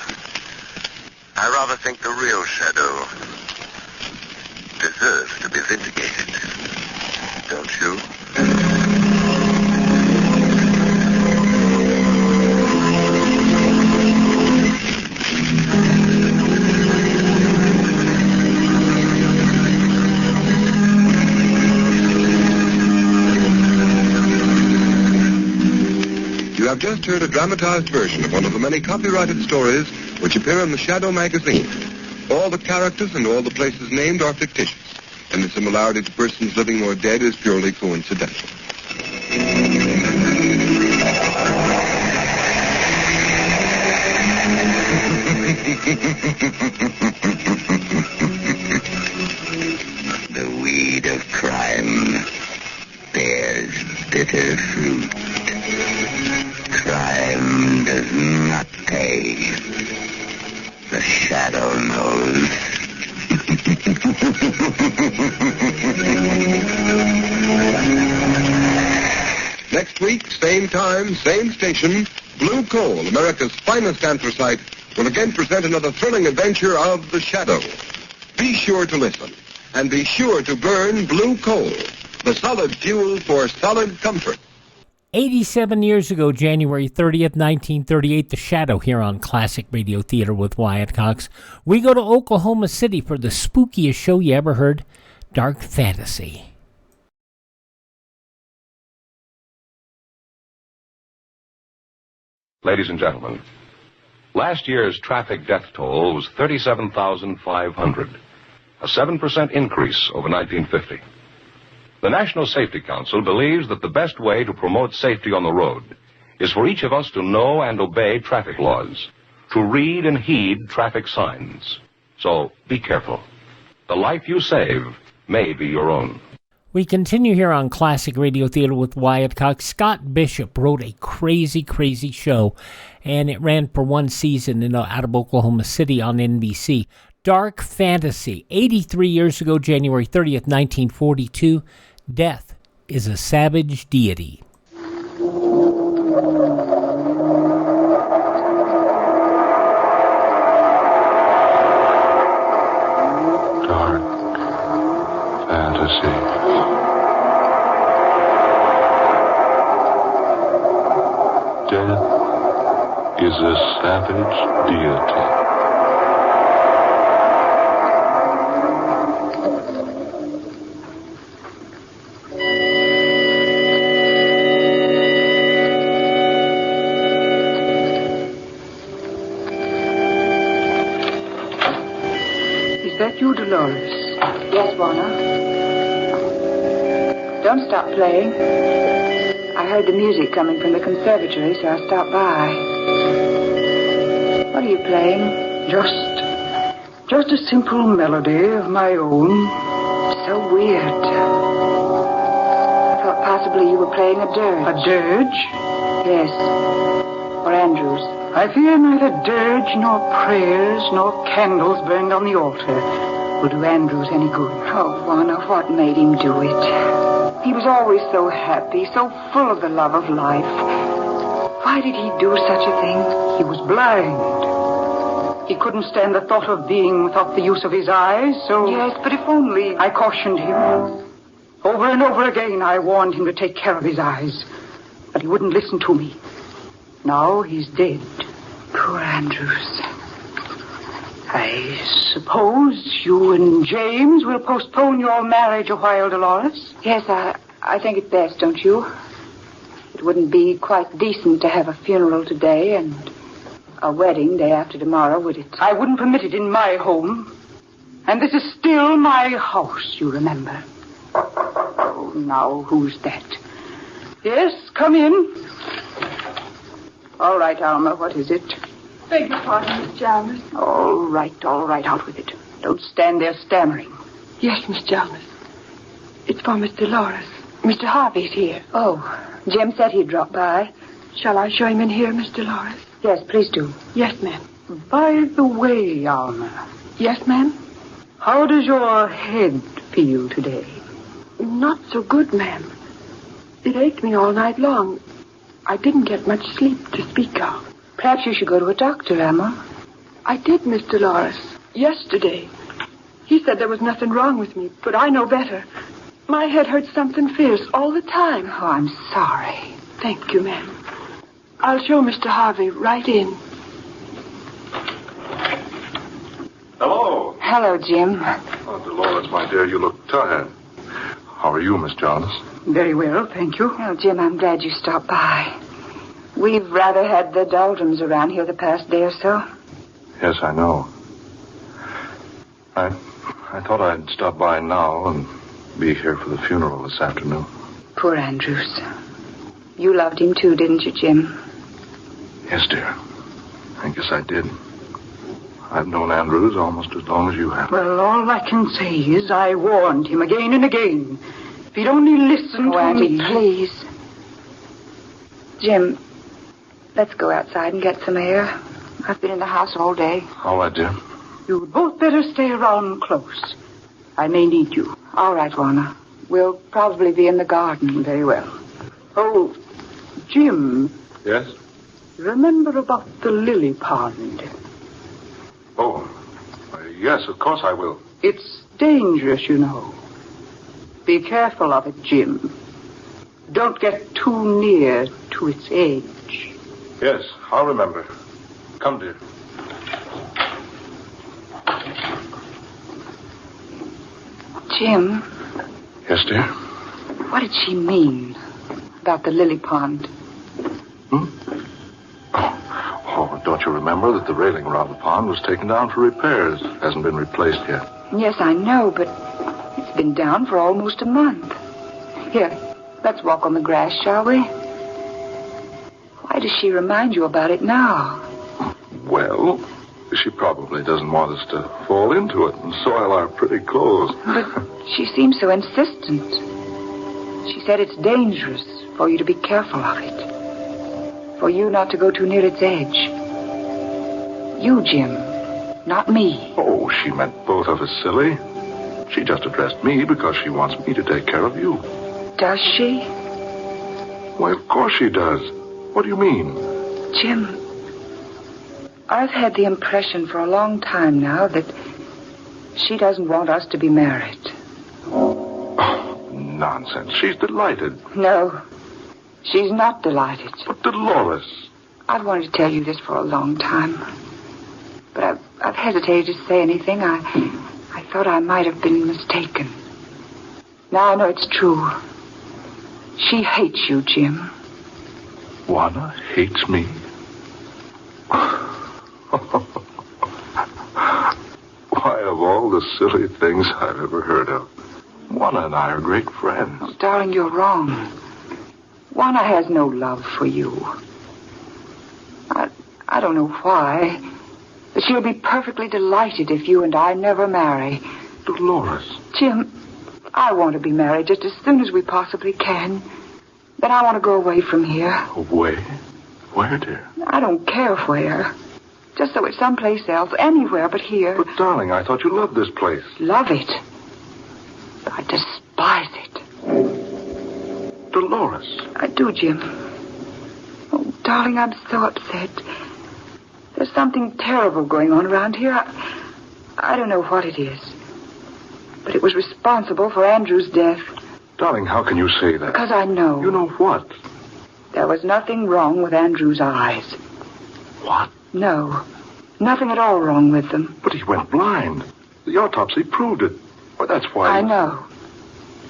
rather think the real shadow deserves to be vindicated. Don't you? You have just heard a dramatized version of one of the many copyrighted stories which appear in the Shadow magazine. All the characters and all the places named are fictitious, and the similarity to persons living or dead is purely coincidental. The weed of crime bears bitter fruit. Crime does not pay. The shadow knows. Next week, same time, same station, Blue Coal, America's finest anthracite, will again present another thrilling adventure of The Shadow. Be sure to listen, and be sure to burn Blue Coal, the solid fuel for solid comfort. 87 years ago, January 30th, 1938, The Shadow here on Classic Radio Theater with Wyatt Cox. We go to Oklahoma City for the spookiest show you ever heard, Dark Fantasy. Ladies and gentlemen, last year's traffic death toll was 37,500, a 7% increase over 1950. The National Safety Council believes that the best way to promote safety on the road is for each of us to know and obey traffic laws, to read and heed traffic signs. So be careful. The life you save may be your own. We continue here on Classic Radio Theater with Wyatt Cox. Scott Bishop wrote a crazy, crazy show, and it ran for one season out of Oklahoma City on NBC. Dark Fantasy, 83 years ago, January 30th, 1942. Death is a savage deity. Dark Fantasy. Death is a savage deity. Is that you, Dolores? Yes, Warner. Don't stop playing. I heard the music coming from the conservatory, so I stopped by. What are you playing? Just a simple melody of my own. So weird. I thought possibly you were playing a dirge. A dirge? Yes. Or Andrews. I fear neither dirge nor prayers nor candles burned on the altar will do Andrews any good. Oh, Warner, what made him do it? He was always so happy, so full of the love of life. Why did he do such a thing? He was blind. He couldn't stand the thought of being without the use of his eyes, so... Yes, but if only... I cautioned him. Over and over again, I warned him to take care of his eyes. But he wouldn't listen to me. Now he's dead. Poor Andrews. I suppose you and James will postpone your marriage a while, Dolores? Yes, I think it's best, don't you? It wouldn't be quite decent to have a funeral today and a wedding day after tomorrow, would it? I wouldn't permit it in my home. And this is still my house, you remember. Oh, now, who's that? Yes, come in. All right, Alma, what is it? Beg your pardon, Miss Chalmers. All right, out with it. Don't stand there stammering. Yes, Miss Chalmers. It's for Miss Dolores. Mr. Harvey's here. Oh, Jim said he'd drop by. Shall I show him in here, Miss Dolores? Yes, please do. Yes, ma'am. By the way, Alma. Yes, ma'am? How does your head feel today? Not so good, ma'am. It ached me all night long. I didn't get much sleep to speak of. Perhaps you should go to a doctor, Emma. I did, Miss Dolores. Yesterday. He said there was nothing wrong with me, but I know better. My head hurts something fierce all the time. Oh, I'm sorry. Thank you, ma'am. I'll show Mr. Harvey right in. Hello. Hello, Jim. Oh, Dolores, my dear, you look tired. How are you, Miss Jarvis? Very well, thank you. Oh, Jim, I'm glad you stopped by. We've rather had the doldrums around here the past day or so. Yes, I know. I thought I'd stop by now and be here for the funeral this afternoon. Poor Andrews. You loved him too, didn't you, Jim? Yes, dear. I guess I did. I've known Andrews almost as long as you have. Well, all I can say is I warned him again and again. If he'd only listened to Auntie, me... please. Jim, let's go outside and get some air. I've been in the house all day. All right, dear. You'd both better stay around close. I may need you. All right, Warner. We'll probably be in the garden. Very well. Oh, Jim, Yes? remember about the lily pond? Oh, yes, of course I will. It's dangerous, you know. Be careful of it, Jim. Don't get too near to its edge. Yes, I'll remember. Come, dear. Jim, Yes, dear? what did she mean about the lily pond? Oh, don't you remember that the railing around the pond was taken down for repairs? Hasn't been replaced yet. Yes, I know, but it's been down for almost a month. Here, let's walk on the grass, shall we? Why does she remind you about it now? Well, she probably doesn't want us to fall into it and soil our pretty clothes. But she seems so insistent. She said it's dangerous for you to be careful of it. For you not to go too near its edge. You, Jim, not me. Oh, she meant both of us, silly. She just addressed me because she wants me to take care of you. Does she? Why, of course she does. What do you mean? Jim, I've had the impression for a long time now that she doesn't want us to be married. Oh, nonsense. She's delighted. No, she's not delighted. But Dolores... I've wanted to tell you this for a long time. But I've hesitated to say anything. I thought I might have been mistaken. Now I know it's true. She hates you, Jim. Juana hates me? Why, of all the silly things I've ever heard of, Juana and I are great friends. Oh, darling, you're wrong. Juana has no love for you. I don't know why, but she'll be perfectly delighted if you and I never marry. Dolores. Jim, I want to be married just as soon as we possibly can. Then I want to go away from here. Away? Where, dear? I don't care where. Just so it's someplace else, anywhere but here. But, darling, I thought you loved this place. Love it. But I despise it. Dolores. I do, Jim. Oh, darling, I'm so upset. There's something terrible going on around here. I don't know what it is. But it was responsible for Andrew's death. Darling, how can you say that? Because I know. You know what? There was nothing wrong with Andrew's eyes. What? No. Nothing at all wrong with them. But he went blind. The autopsy proved it. Well, that's why... I know.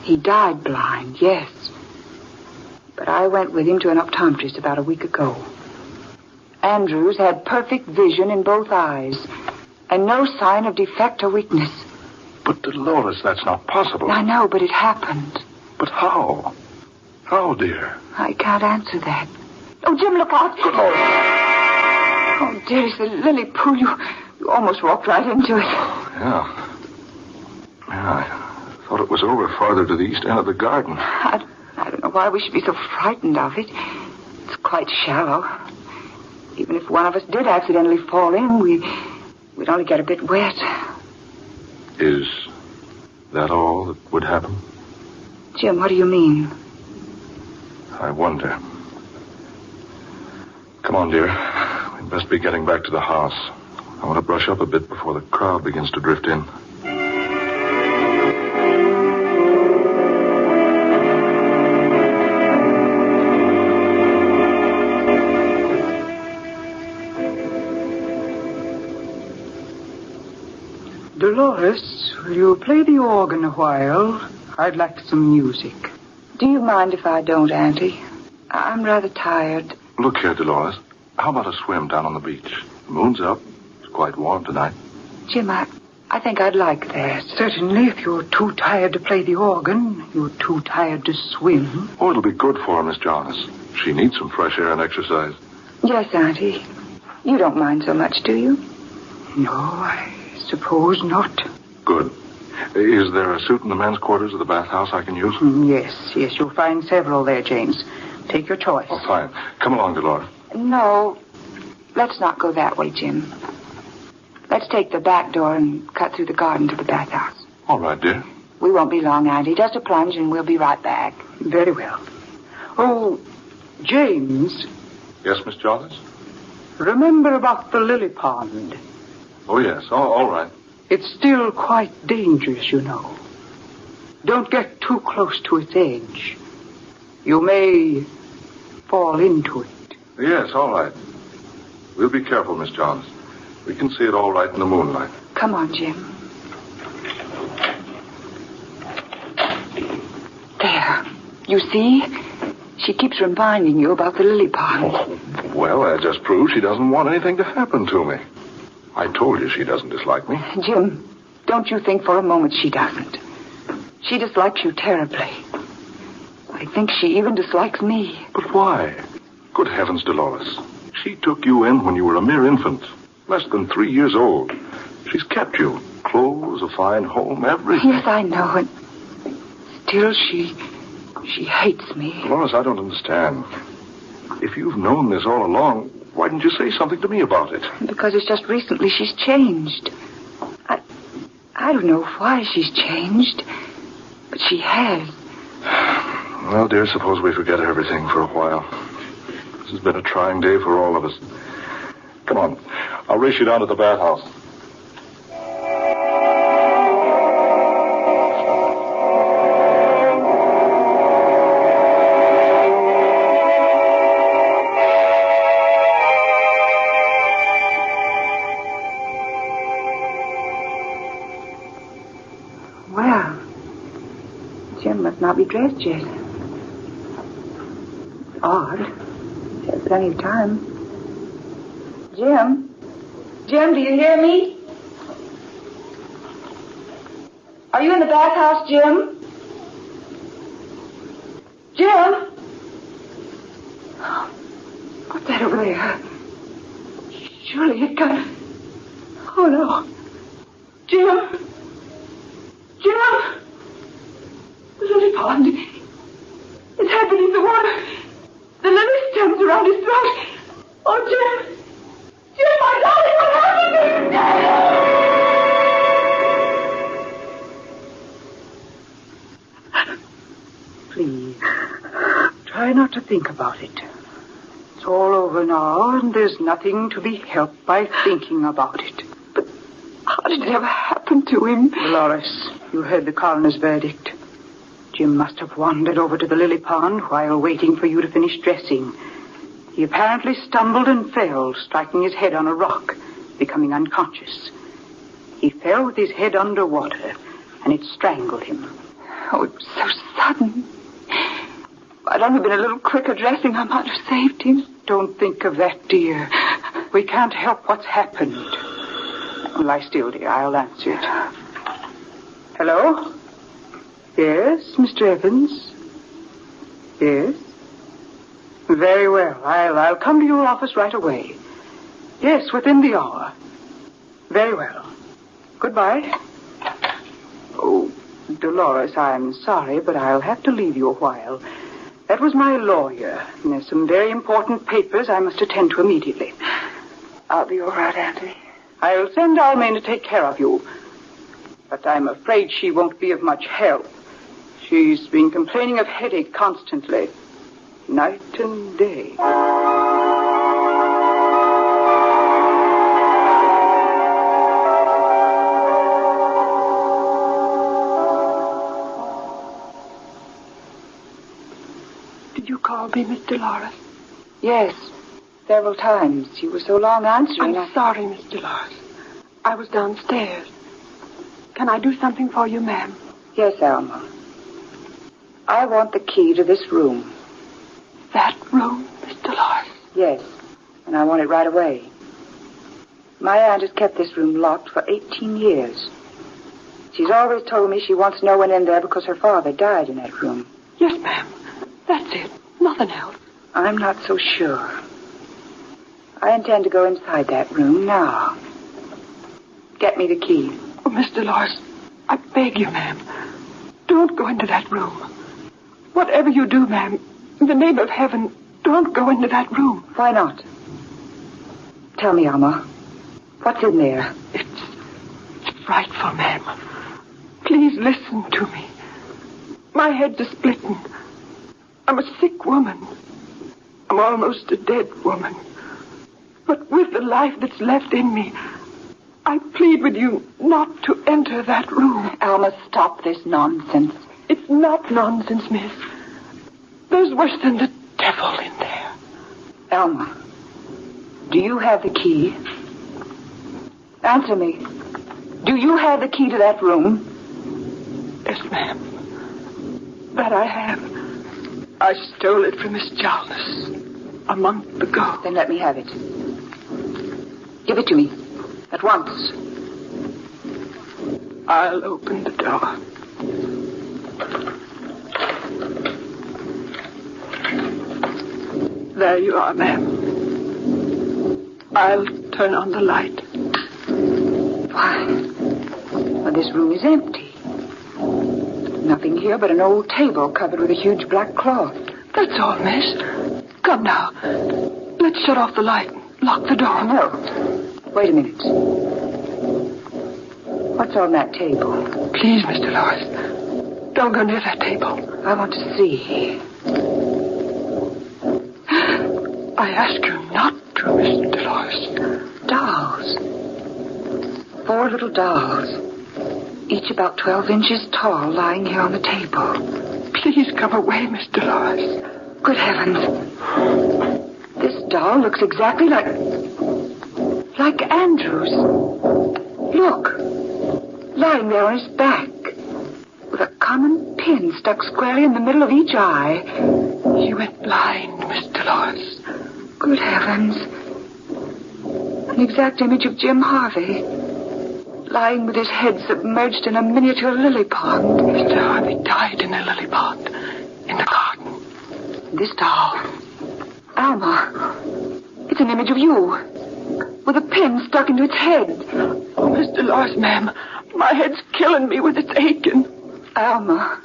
He died blind, yes. But I went with him to an optometrist about a week ago. Andrews had perfect vision in both eyes. And no sign of defect or weakness. But, Dolores, that's not possible. I know, but it happened. But how? How, dear? I can't answer that. Oh, Jim, look out. Good Lord. Oh, dearest, the lily pool. You almost walked right into it. Yeah, I thought it was over farther to the east end of the garden. I don't know why we should be so frightened of it. It's quite shallow. Even if one of us did accidentally fall in, we'd only get a bit wet. Is that all that would happen? Jim, what do you mean? I wonder. Come on, dear. We best be getting back to the house. I want to brush up a bit before the crowd begins to drift in. Dolores, will you play the organ a while? I'd like some music. Do you mind if I don't, Auntie? I'm rather tired. Look here, Dolores. How about a swim down on the beach? The moon's up. It's quite warm tonight. Jim, I think I'd like that. Certainly, if you're too tired to play the organ, you're too tired to swim. Oh, it'll be good for her, Miss Jonas. She needs some fresh air and exercise. Yes, Auntie. You don't mind so much, do you? No, I suppose not. Good. Is there a suit in the men's quarters of the bathhouse I can use? Yes, you'll find several there, James. Take your choice. Oh, fine. Come along, Dolores. No, let's not go that way, Jim. Let's take the back door and cut through the garden to the bathhouse. All right, dear. We won't be long, Auntie. Just a plunge and we'll be right back. Very well. Oh, James. Yes, Miss Jarvis? Remember about the lily pond? Oh, yes. All right. It's still quite dangerous, you know. Don't get too close to its edge. You may fall into it. Yes, all right. We'll be careful, Miss Jarvis. We can see it all right in the moonlight. Come on, Jim. There. You see? She keeps reminding you about the lily pond. Oh, well, that just proves she doesn't want anything to happen to me. I told you she doesn't dislike me. Jim, don't you think for a moment she doesn't. She dislikes you terribly. I think she even dislikes me. But why? Good heavens, Dolores. She took you in when you were a mere infant, less than 3 years old. She's kept you. Clothes, a fine home, everything. Yes, I know it. Still, she hates me. Dolores, I don't understand. If you've known this all along, why didn't you say something to me about it? Because it's just recently she's changed. I don't know why she's changed, but she has. Well, dear, suppose we forget everything for a while. This has been a trying day for all of us. Come on. I'll race you down to the bathhouse. Well, Jim must not be dressed yet. Odd. He has plenty of time. Jim? Jim, do you hear me? Are you in the bathhouse, Jim? Jim? What's that over there? Surely it got... Oh, no. Jim? Jim? The lily pond. His head beneath the water. The lily stems around his throat. Oh, Jim! Jim, my darling, what happened? Please, try not to think about it. It's all over now, and there's nothing to be helped by thinking about it. But how did it ever happen to him? Dolores, you heard the coroner's verdict. Jim must have wandered over to the lily pond while waiting for you to finish dressing. He apparently stumbled and fell, striking his head on a rock, becoming unconscious. He fell with his head underwater, and it strangled him. Oh, it was so sudden. If I'd only been a little quicker dressing, I might have saved him. Don't think of that, dear. We can't help what's happened. Lie still, dear. I'll answer it. Hello? Yes, Mr. Evans? Yes? Very well. I'll come to your office right away. Yes, within the hour. Very well. Goodbye. Oh, Dolores, I'm sorry, but I'll have to leave you a while. That was my lawyer. And there's some very important papers I must attend to immediately. I'll be all right, Auntie. I'll send Almain to take care of you. But I'm afraid she won't be of much help. She's been complaining of headache constantly. Night and day. Did you call me, Miss Dolores? Yes, several times. You were so long answering. I'm sorry, Miss Dolores. I was downstairs. Can I do something for you, ma'am? Yes, Alma. I want the key to this room. That room, Miss Dolores? Yes, and I want it right away. My aunt has kept this room locked for 18 years. She's always told me she wants no one in there because her father died in that room. Yes, ma'am. That's it. Nothing else. I'm not so sure. I intend to go inside that room now. Get me the key. Oh, Mr. Lars, I beg you, ma'am. Don't go into that room. Whatever you do, ma'am, in the name of heaven, don't go into that room. Why not? Tell me, Alma. What's in there? It's frightful, ma'am. Please listen to me. My head's a splitting. I'm a sick woman. I'm almost a dead woman. But with the life that's left in me, I plead with you not to enter that room. Alma, stop this nonsense. It's not nonsense, miss. There's worse than the devil in there. Alma, do you have the key? Answer me. Do you have the key to that room? Yes, ma'am. That I have. I stole it from Miss Jarvis a month ago. Then let me have it. Give it to me. At once. I'll open the door. There you are, ma'am. I'll turn on the light. Why? Well, this room is empty. Nothing here but an old table covered with a huge black cloth. That's all, miss. Come now. Let's shut off the light and lock the door. No. Wait a minute. What's on that table? Please, Mr. Lars. Don't go near that table. I want to see. I ask you not to, Mr. Lars. Dolls. 4 little dolls. Each about 12 inches tall, lying here on the table. Please come away, Mr. Lars. Good heavens. This doll looks exactly like Andrew's. Look. Lying there on his back. With a common pin stuck squarely in the middle of each eye. He went blind, Mr. Lars. Good heavens. An exact image of Jim Harvey. Lying with his head submerged in a miniature lily pond. Mr. Harvey died in a lily pond. In the garden. This doll. Alma. It's an image of you. With a pin stuck into its head. Oh, Mr. Lars, ma'am. My head's killing me with its aching. Alma.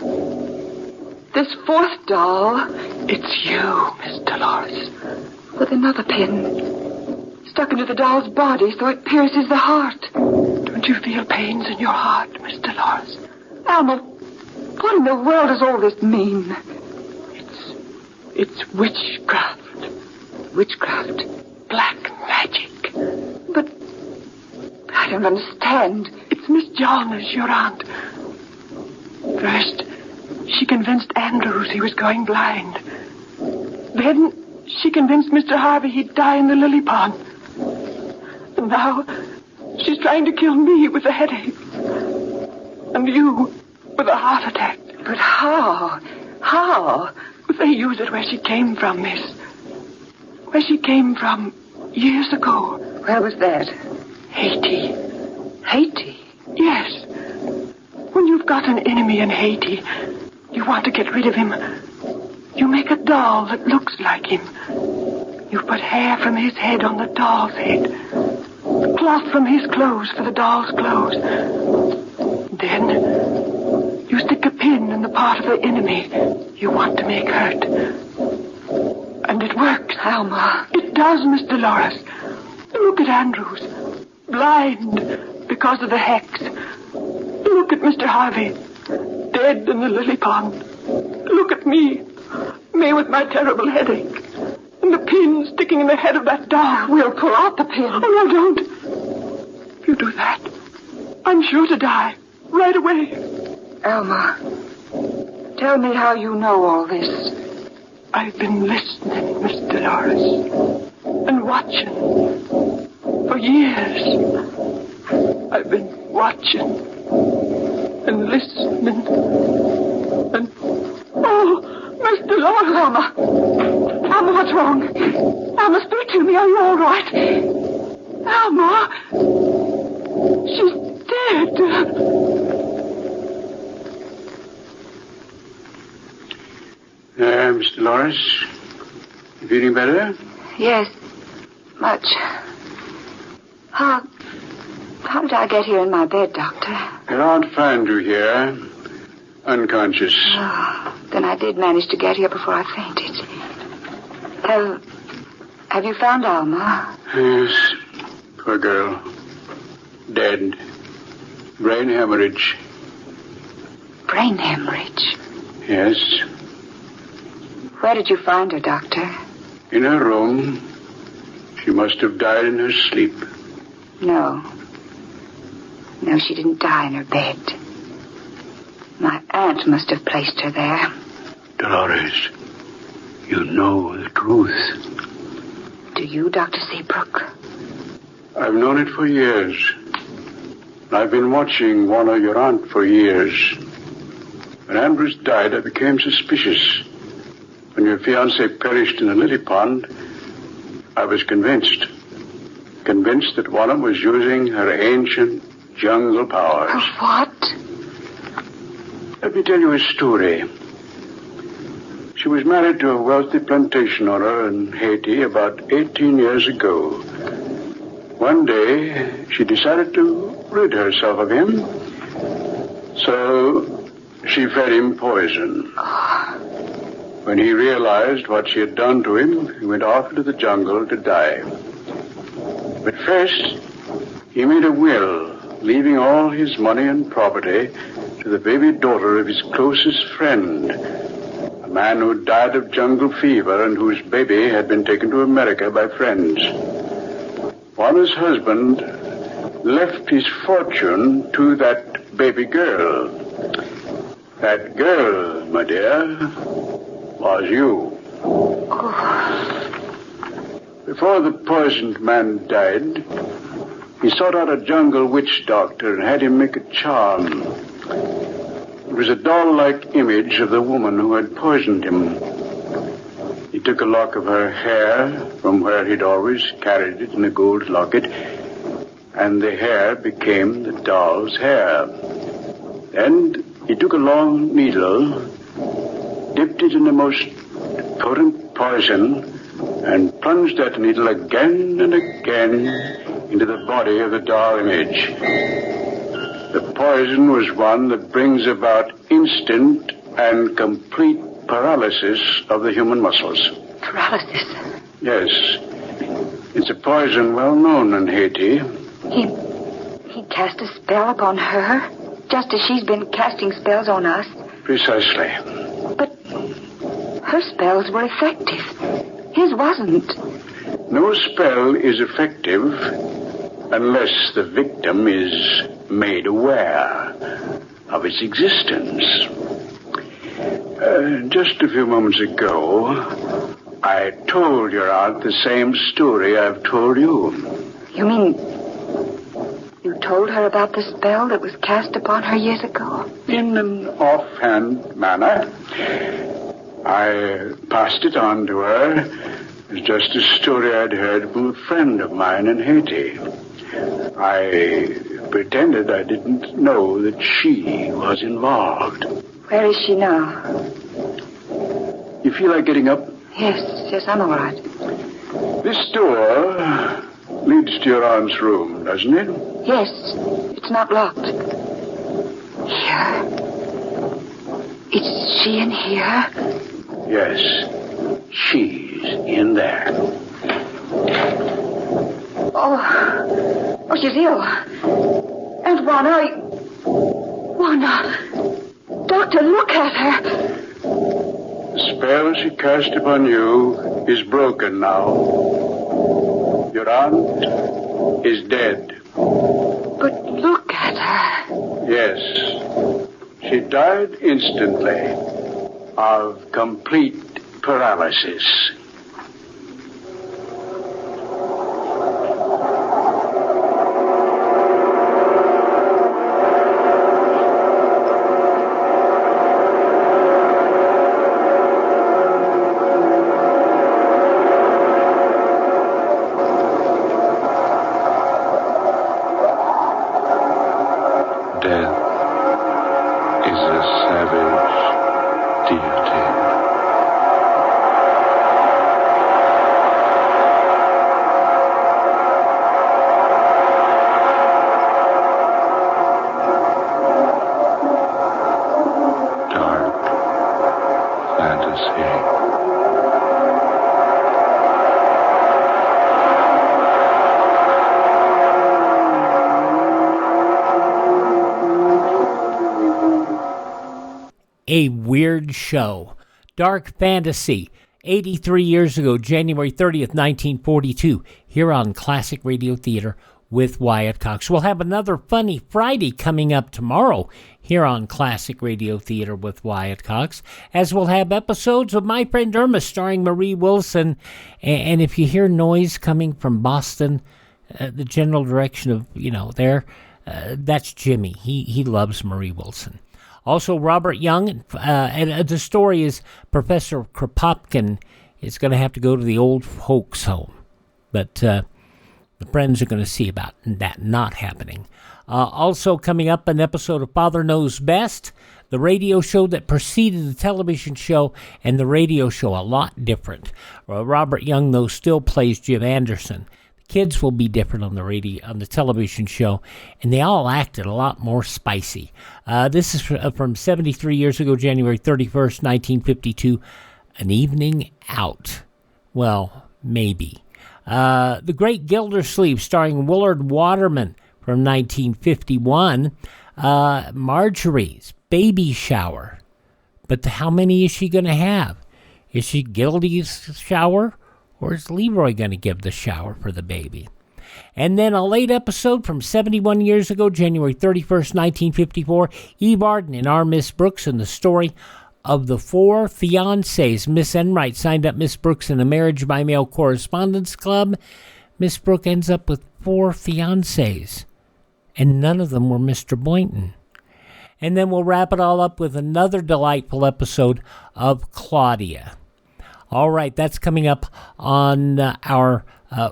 This 4th doll. It's you, Mr. Lars. With another pin. Stuck into the doll's body so it pierces the heart. Don't you feel pains in your heart, Mr. Lars? Alma, what in the world does all this mean? It's witchcraft. Witchcraft? Black magic. But I don't understand. It's Miss Jarvis, your aunt. First, she convinced Andrews he was going blind. Then she convinced Mr. Harvey he'd die in the lily pond. And now she's trying to kill me with a headache. And you with a heart attack. But how? How? They use it where she came from, miss. Where she came from years ago. Where was that? Haiti. Haiti? Yes. When you've got an enemy in Haiti, you want to get rid of him. You make a doll that looks like him. You put hair from his head on the doll's head. Cloth from his clothes for the doll's clothes. Then you stick a pin in the part of the enemy you want to make hurt. And it works. Alma. It does, Mr. Lawrence. Look at Andrews. Blind because of the hex. Look at Mr. Harvey. Dead in the lily pond. Look at me. Me with my terrible headache. And the pin sticking in the head of that doll. We'll pull out the pin. Oh, no, don't. If you do that, I'm sure to die. Right away. Alma, tell me how you know all this. I've been listening, Mr. Norris, and watching. For years, I've been watching and listening and... Oh, Mr. Norris! Alma! Alma, what's wrong? Alma, speak to me. Are you all right? Alma! She's dead. Mr. Lawrence, you feeling better? Yes, much. How How did I get here in my bed, Doctor? Your aunt found you here, unconscious. Oh, then I did manage to get here before I fainted. Have you found Alma? Yes, poor girl. Dead. Brain hemorrhage. Brain hemorrhage? Yes. Where did you find her, Doctor? In her room. She must have died in her sleep. No. No, she didn't die in her bed. My aunt must have placed her there. Dolores, you know the truth. Do you, Dr. Seabrook? I've known it for years. I've been watching one of your aunt for years. When Ambrose died, I became suspicious. When your fiancé perished in a lily pond, I was convinced. Convinced that one of them was using her ancient jungle powers. What? Let me tell you a story. She was married to a wealthy plantation owner in Haiti about 18 years ago. One day, she decided to rid herself of him. So, she fed him poison. When he realized what she had done to him, he went off into the jungle to die. But first, he made a will, leaving all his money and property to the baby daughter of his closest friend, a man who died of jungle fever and whose baby had been taken to America by friends. Juana's husband left his fortune to that baby girl. That girl, my dear, was you. Before the poisoned man died, he sought out a jungle witch doctor and had him make a charm. It was a doll-like image of the woman who had poisoned him. He took a lock of her hair from where he'd always carried it in a gold locket, and the hair became the doll's hair. Then he took a long needle, dipped it in the most potent poison, and plunged that needle again and again into the body of the doll image. The poison was one that brings about instant and complete paralysis of the human muscles. Paralysis? Yes. It's a poison well known in Haiti. He cast a spell upon her, just as she's been casting spells on us. Precisely. But her spells were effective. His wasn't. No spell is effective unless the victim is made aware of its existence. Just a few moments ago, I told your aunt the same story I've told you. You mean you told her about the spell that was cast upon her years ago? In an offhand manner. I passed it on to her. It's just a story I'd heard from a friend of mine in Haiti. I pretended I didn't know that she was involved. Where is she now? You feel like getting up? Yes, I'm all right. This door leads to your aunt's room, doesn't it? Yes, it's not locked. Here? Is she in here? Yes, she's in there. Oh, she's ill. And Juana, Doctor, look at her. The spell she cast upon you is broken now. Your aunt is dead. But look at her. Yes. She died instantly of complete paralysis. a weird show. Dark Fantasy, 83 years ago, January 30th, 1942, here on Classic Radio Theater with Wyatt Cox. We'll have another Funny Friday coming up tomorrow here on Classic Radio Theater with Wyatt Cox, as we'll have episodes of My Friend Irma starring Marie Wilson. And if you hear noise coming from Boston, the general direction of, there, that's Jimmy. He loves Marie Wilson. Also, Robert Young, and the story is Professor Kropotkin is going to have to go to the old folks' home. But the friends are going to see about that not happening. Also coming up, an episode of Father Knows Best, the radio show that preceded the television show, and the radio show a lot different. Robert Young, though, still plays Jim Anderson. Kids will be different on the television show, and they all acted a lot more spicy. This is from 73 years ago, January 31st, 1952, An Evening Out. Well, maybe. The Great Gildersleeve, starring Willard Waterman, from 1951. Marjorie's Baby Shower. But how many is she going to have? Is she Gildy's shower? Or is Leroy going to give the shower for the baby? And then a late episode from 71 years ago, January 31st, 1954, Eve Arden and our Miss Brooks, and the story of the 4 fiancés. Miss Enright signed up Miss Brooks in a marriage by mail correspondence club. Miss Brooks ends up with 4 fiancés, and none of them were Mr. Boynton. And then we'll wrap it all up with another delightful episode of Claudia. All right, that's coming up on our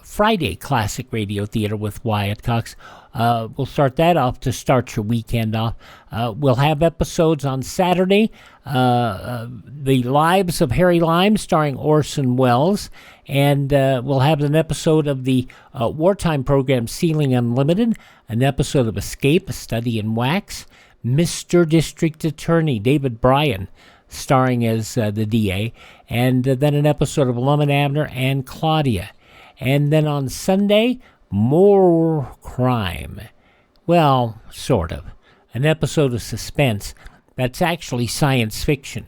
Friday Classic Radio Theater with Wyatt Cox. We'll start that off to start your weekend off. We'll have episodes on Saturday, The Lives of Harry Lime, starring Orson Welles, and we'll have an episode of the wartime program Ceiling Unlimited, an episode of Escape, A Study in Wax, Mr. District Attorney David Bryan, starring as the DA, and then an episode of Lum and Abner and Claudia. And then on Sunday, more crime. Well, sort of. An episode of Suspense that's actually science fiction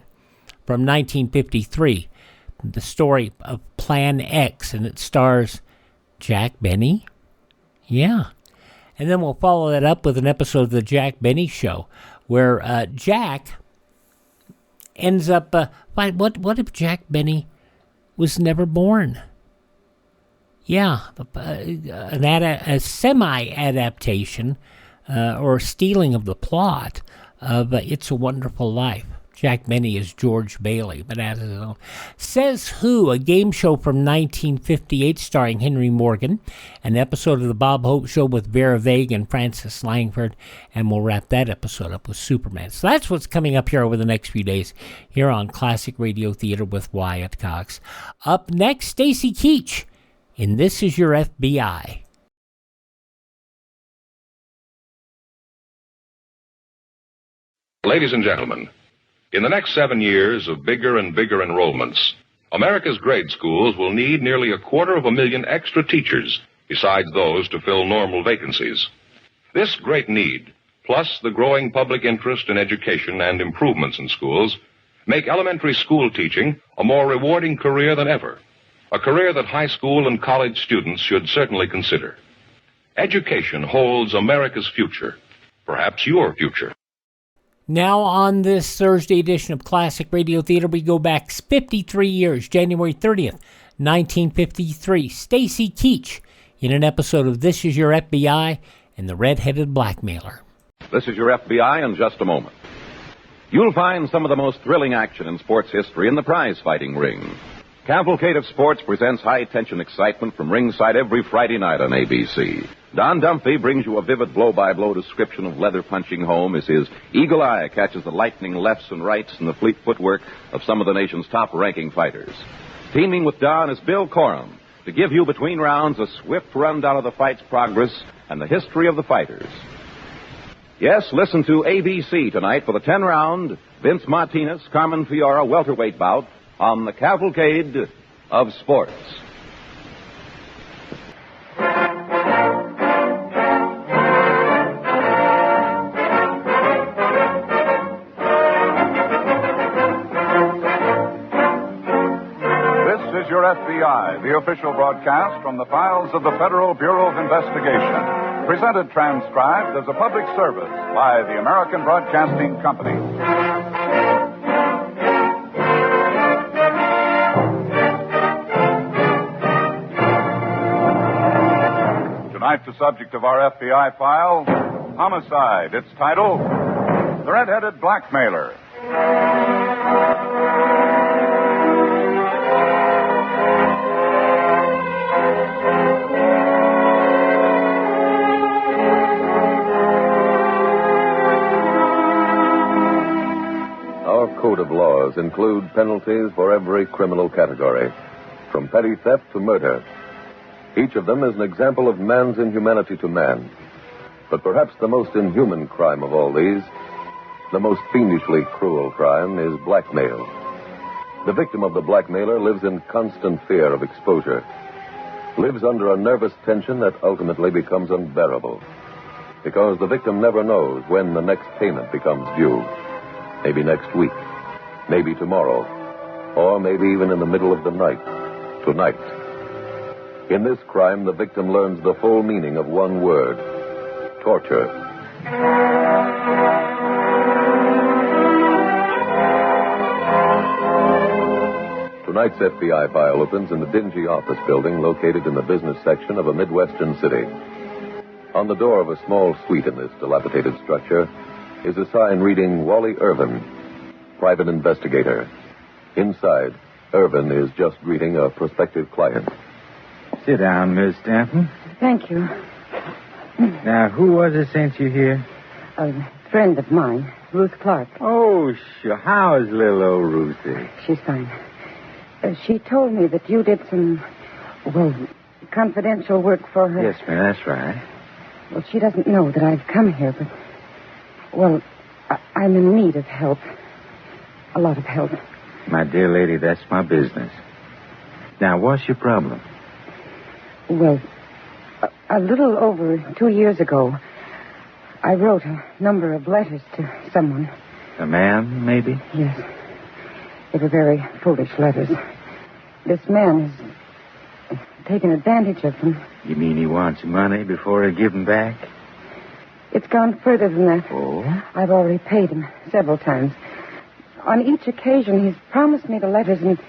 from 1953. The story of Plan X, and it stars Jack Benny. Yeah. And then we'll follow that up with an episode of The Jack Benny Show, where Jack ends up, what if Jack Benny was never born? Yeah, a semi-adaptation or stealing of the plot of It's a Wonderful Life. Jack Benny is George Bailey, but as his own. Says Who, a game show from 1958 starring Henry Morgan, an episode of The Bob Hope Show with Vera Vague and Francis Langford, and we'll wrap that episode up with Superman. So that's what's coming up here over the next few days here on Classic Radio Theater with Wyatt Cox. Up next, Stacy Keach in This Is Your FBI. Ladies and gentlemen, in the next 7 years of bigger and bigger enrollments, America's grade schools will need nearly 250,000 extra teachers, besides those to fill normal vacancies. This great need, plus the growing public interest in education and improvements in schools, make elementary school teaching a more rewarding career than ever, a career that high school and college students should certainly consider. Education holds America's future, perhaps your future. Now on this Thursday edition of Classic Radio Theater, we go back 53 years, January 30th, 1953. Stacy Keach in an episode of This Is Your FBI and the Red Headed Blackmailer. This is your FBI in just a moment. You'll find some of the most thrilling action in sports history in the prize-fighting ring. Cavalcade of Sports presents high-tension excitement from ringside every Friday night on ABC. Don Dumphy brings you a vivid blow-by-blow description of leather-punching home as his eagle eye catches the lightning lefts and rights and the fleet footwork of some of the nation's top-ranking fighters. Teaming with Don is Bill Corum to give you between rounds a swift rundown of the fight's progress and the history of the fighters. Yes, listen to ABC tonight for the 10-round Vince Martinez, Carmen Fiora welterweight bout on the Cavalcade of Sports. is your FBI, the official broadcast from the files of the Federal Bureau of Investigation. Presented transcribed as a public service by the American Broadcasting Company. Tonight, the subject of our FBI file, homicide. Its title, The Red Headed Blackmailer. Our code of laws include penalties for every criminal category, from petty theft to murder. Each of them is an example of man's inhumanity to man. But perhaps the most inhuman crime of all these, the most fiendishly cruel crime, is blackmail. The victim of the blackmailer lives in constant fear of exposure, lives under a nervous tension that ultimately becomes unbearable, because the victim never knows when the next payment becomes due. Maybe next week, maybe tomorrow, or maybe even in the middle of the night, tonight. In this crime, the victim learns the full meaning of one word: torture. Tonight's FBI file opens in the dingy office building located in the business section of a Midwestern city. On the door of a small suite in this dilapidated structure is a sign reading Wally Irvin, private investigator. Inside, Irvin is just greeting a prospective client. Sit down, Miss Stanton. Thank you. Now, who was it sent you here? A friend of mine, Ruth Clark. Oh, sure. How is little old Ruthie? She's fine. She told me that you did some, confidential work for her. Yes, ma'am, that's right. Well, she doesn't know that I've come here, but, I'm in need of help. A lot of help. My dear lady, that's my business. Now, what's your problem? Well, a little over 2 years ago, I wrote a number of letters to someone. A man, maybe? Yes. They were very foolish letters. This man has taken advantage of them. You mean he wants money before he give them back? It's gone further than that. Oh? I've already paid him several times. On each occasion, he's promised me the letters, and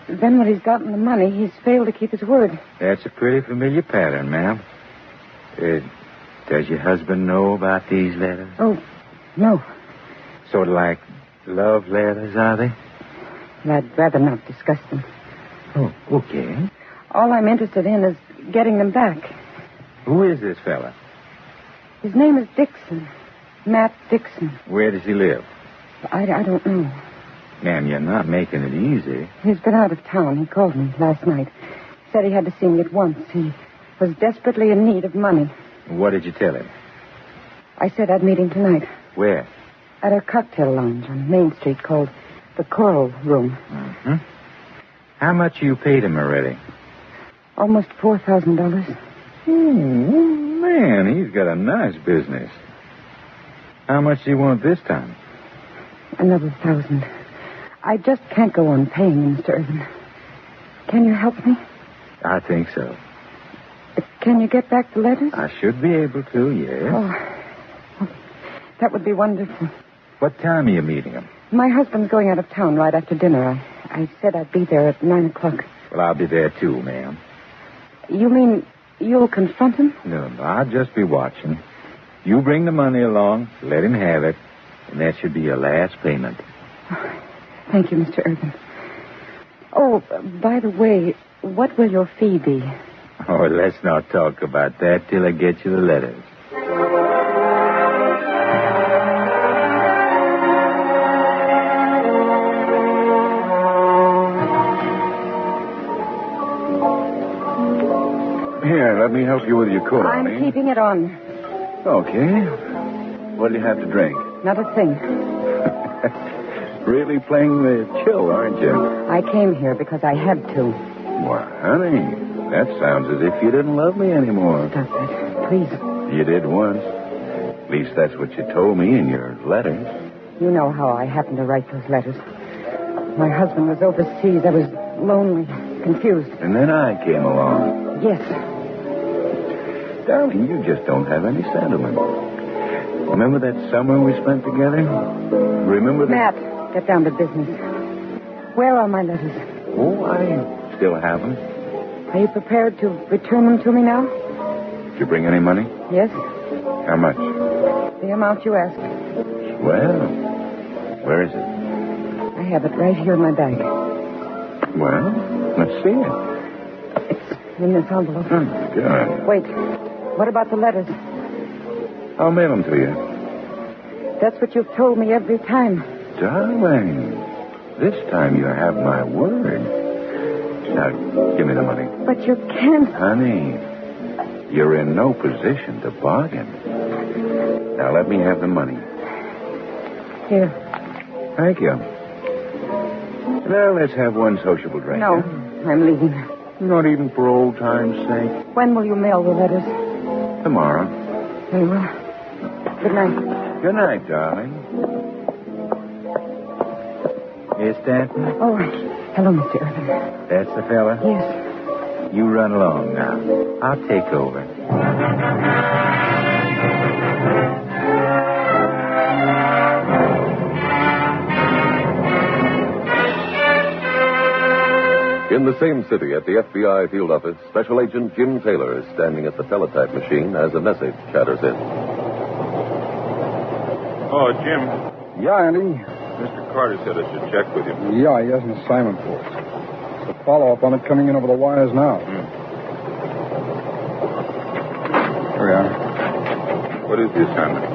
then when he's gotten the money, he's failed to keep his word. That's a pretty familiar pattern, ma'am. Does your husband know about these letters? Oh, no. Sort of like love letters, are they? I'd rather not discuss them. Oh, okay. All I'm interested in is getting them back. Who is this fella? His name is Dixon. Matt Dixon. Where does he live? I don't know. Ma'am, you're not making it easy. He's been out of town. He called me last night. Said he had to see me at once. He was desperately in need of money. What did you tell him? I said I'd meet him tonight. Where? At a cocktail lounge on Main Street called the Coral Room. Mm-hmm. How much you paid him already? Almost $4,000. Oh, man, he's got a nice business. How much do you want this time? Another 1,000. I just can't go on paying him, Mr. Irvin. Can you help me? I think so. Can you get back the letters? I should be able to, yes. Oh, that would be wonderful. What time are you meeting him? My husband's going out of town right after dinner. I said I'd be there at 9 o'clock. Well, I'll be there too, ma'am. You mean you'll confront him? No, I'll just be watching. You bring the money along, let him have it, and that should be your last payment. Oh, thank you, Mr. Irvin. Oh, by the way, what will your fee be? Oh, let's not talk about that till I get you the letters. Here, let me help you with your coat, I'm honey. keeping it on. Okay. What do you have to drink? Not a thing. Really playing the chill, aren't you? I came here because I had to. Well, honey, that sounds as if you didn't love me anymore. Stop that, please. You did once. At least that's what you told me in your letters. You know how I happened to write those letters. My husband was overseas. I was lonely, confused. And then I came along. Yes. Darling, you just don't have any sentiment. Remember that summer we spent together? Remember that? Matt, get down to business. Where are my letters? Oh, I still have them. Are you prepared to return them to me now? Did you bring any money? Yes. How much? The amount you asked. Well, where is it? I have it right here in my bag. Well, let's see it. It's in this envelope. Oh, good. Wait. What about the letters? I'll mail them to you. That's what you've told me every time. Darling, this time you have my word. Now, give me the money. But you can't. Honey, you're in no position to bargain. Now, let me have the money. Here. Thank you. Now, let's have one sociable drink. No, I'm leaving. Not even for old time's sake. When will you mail the letters? Tomorrow. Very well. Good night. Good night, darling. Yes, Stanton? Oh, hello, Mr. Irvin. That's the fella? Yes. You run along now. I'll take over. In the same city, at the FBI field office, Special Agent Jim Taylor is standing at the teletype machine as a message chatters in. Oh, Jim. Yeah, Andy. Mr. Carter said I should check with you. Yeah, he has an assignment for us. The follow-up on it coming in over the wires now. Here we are. What is the assignment?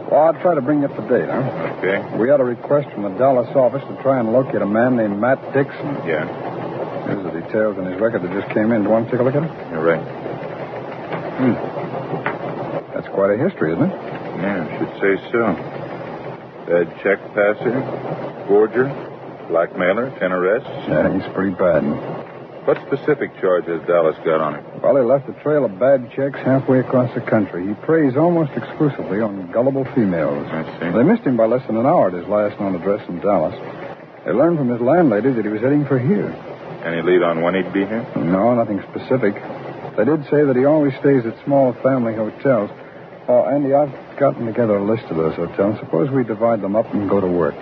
Well, I'll try to bring you up to date, huh? Okay. We had a request from the Dallas office to try and locate a man named Matt Dixon. Yeah. Here's the details in his record that just came in. Do you want to take a look at it? You're right. That's quite a history, isn't it? Yeah, I should say so. Bad check passer, forger, blackmailer, 10 arrests. Yeah, he's pretty bad. What specific charge has Dallas got on him? Well, he left a trail of bad checks halfway across the country. He preys almost exclusively on gullible females. I see. They missed him by less than an hour at his last known address in Dallas. They learned from his landlady that he was heading for here. Any lead on when he'd be here? No, nothing specific. They did say that he always stays at small family hotels. Oh, Andy, I've gotten together a list of those hotels. Suppose we divide them up and go to work.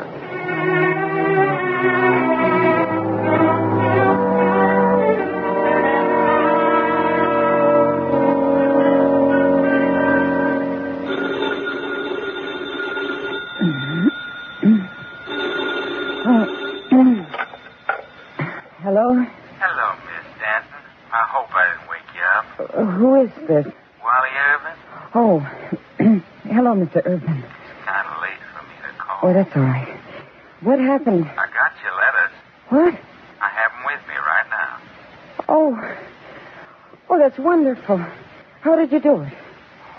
Hello? Hello, Miss Stanton. I hope I didn't wake you up. Who is this? Wally Irvin? Oh, hello, Mr. Irvin. It's kind of late for me to call. Oh, that's all right. What happened? I got your letters. What? I have them with me right now. Oh, that's wonderful. How did you do it?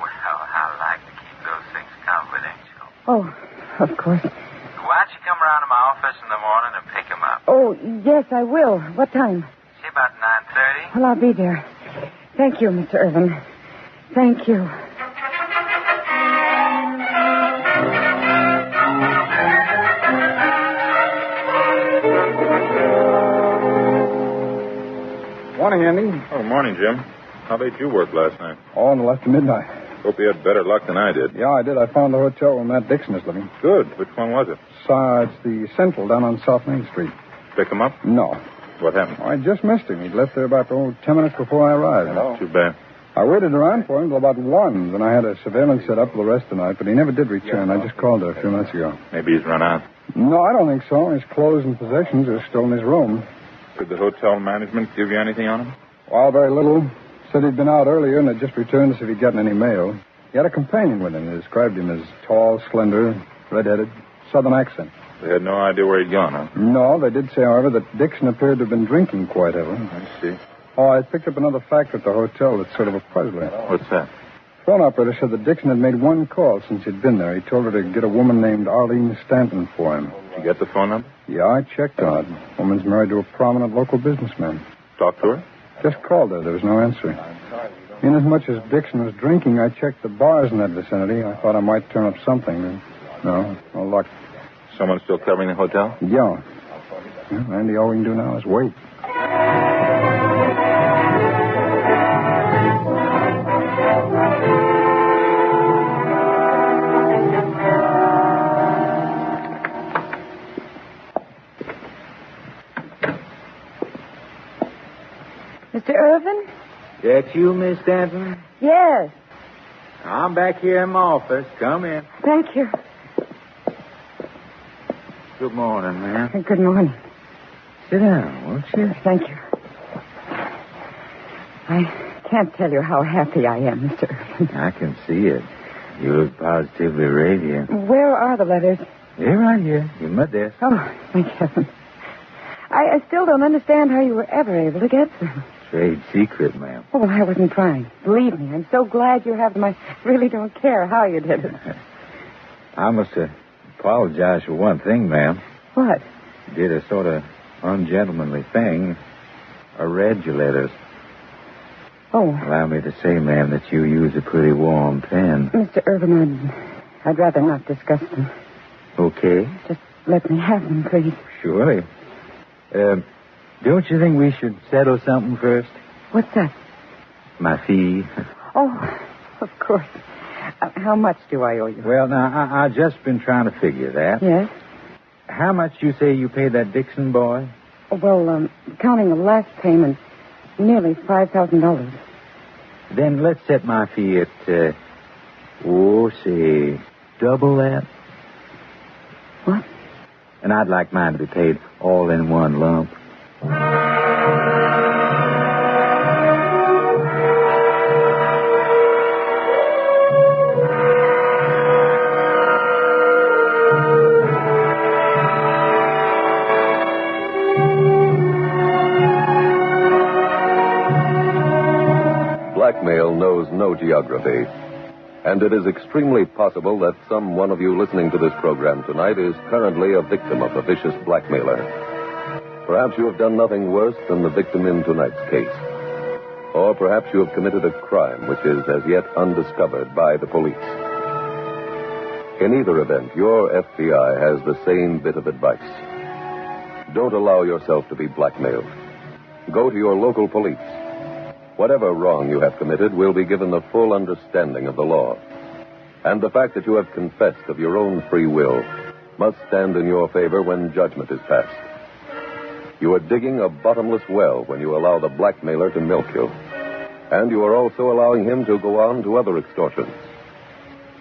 Well, I like to keep those things confidential. Oh, of course. Why don't you come around to my office in the morning and pick them up? Oh, yes, I will. What time? See, about 9:30. Well, I'll be there. Thank you, Mr. Irvin. Thank you. Morning, Andy. Oh, morning, Jim. How late you work last night? Oh, until after midnight. Hope you had better luck than I did. Yeah, I did. I found the hotel where Matt Dixon is living. Good. Which one was it? It's the Central down on South Main Street. Pick him up? No. What happened? I just missed him. He'd left there about 10 minutes before I arrived. Oh. Too bad. I waited around for him till about 1. Then I had a surveillance set up for the rest of the night, but he never did return. I just called there a few minutes ago. Maybe he's run out. No, I don't think so. His clothes and possessions are still in his room. Did the hotel management give you anything on him? Well, very little. Said he'd been out earlier and had just returned to see if he'd gotten any mail. He had a companion with him. They described him as tall, slender, red-headed, southern accent. They had no idea where he'd gone, huh? No, they did say, however, that Dixon appeared to have been drinking quite heavily. I see. Oh, I picked up another fact at the hotel that's sort of a puzzler. What's that? Phone operator said that Dixon had made one call since he'd been there. He told her to get a woman named Arlene Stanton for him. Did you get the phone number? Yeah, I checked on it. Woman's married to a prominent local businessman. Talked to her? Just called her. There was no answer. Inasmuch as Dixon was drinking, I checked the bars in that vicinity. I thought I might turn up something. No luck. Someone still covering the hotel? Yeah. Well, Andy, all we can do now is wait. Mr. Irvin? That you, Miss Stanton? Yes. I'm back here in my office. Come in. Thank you. Good morning, ma'am. Good morning. Sit down, won't you? Thank you. I can't tell you how happy I am, Mr. Irvin. I can see it. You look positively radiant. Where are the letters? They're right here, in my desk. Oh, thank heaven. I still don't understand how you were ever able to get them. Trade secret, ma'am. Oh, well, I wasn't trying. Believe me, I'm so glad you have them. I really don't care how you did it. I must apologize for one thing, ma'am. What? You did a sort of ungentlemanly thing. I read your letters. Oh. Allow me to say, ma'am, that you use a pretty warm pen. Mr. Irvin, I'd rather not discuss them. Okay. Just let me have them, please. Surely. Don't you think we should settle something first? What's that? My fee. Oh, of course. How much do I owe you? Well, now, I've just been trying to figure that. Yes? How much you say you paid that Dixon boy? Well, counting the last payment, nearly $5,000. Then let's set my fee at, say, double that. What? And I'd like mine to be paid all in one lump. Blackmail knows no geography. And it is extremely possible that some one of you listening to this program tonight is currently a victim of a vicious blackmailer. Perhaps you have done nothing worse than the victim in tonight's case. Or perhaps you have committed a crime which is as yet undiscovered by the police. In either event, your FBI has the same bit of advice. Don't allow yourself to be blackmailed. Go to your local police. Whatever wrong you have committed will be given the full understanding of the law. And the fact that you have confessed of your own free will must stand in your favor when judgment is passed. You are digging a bottomless well when you allow the blackmailer to milk you. And you are also allowing him to go on to other extortions.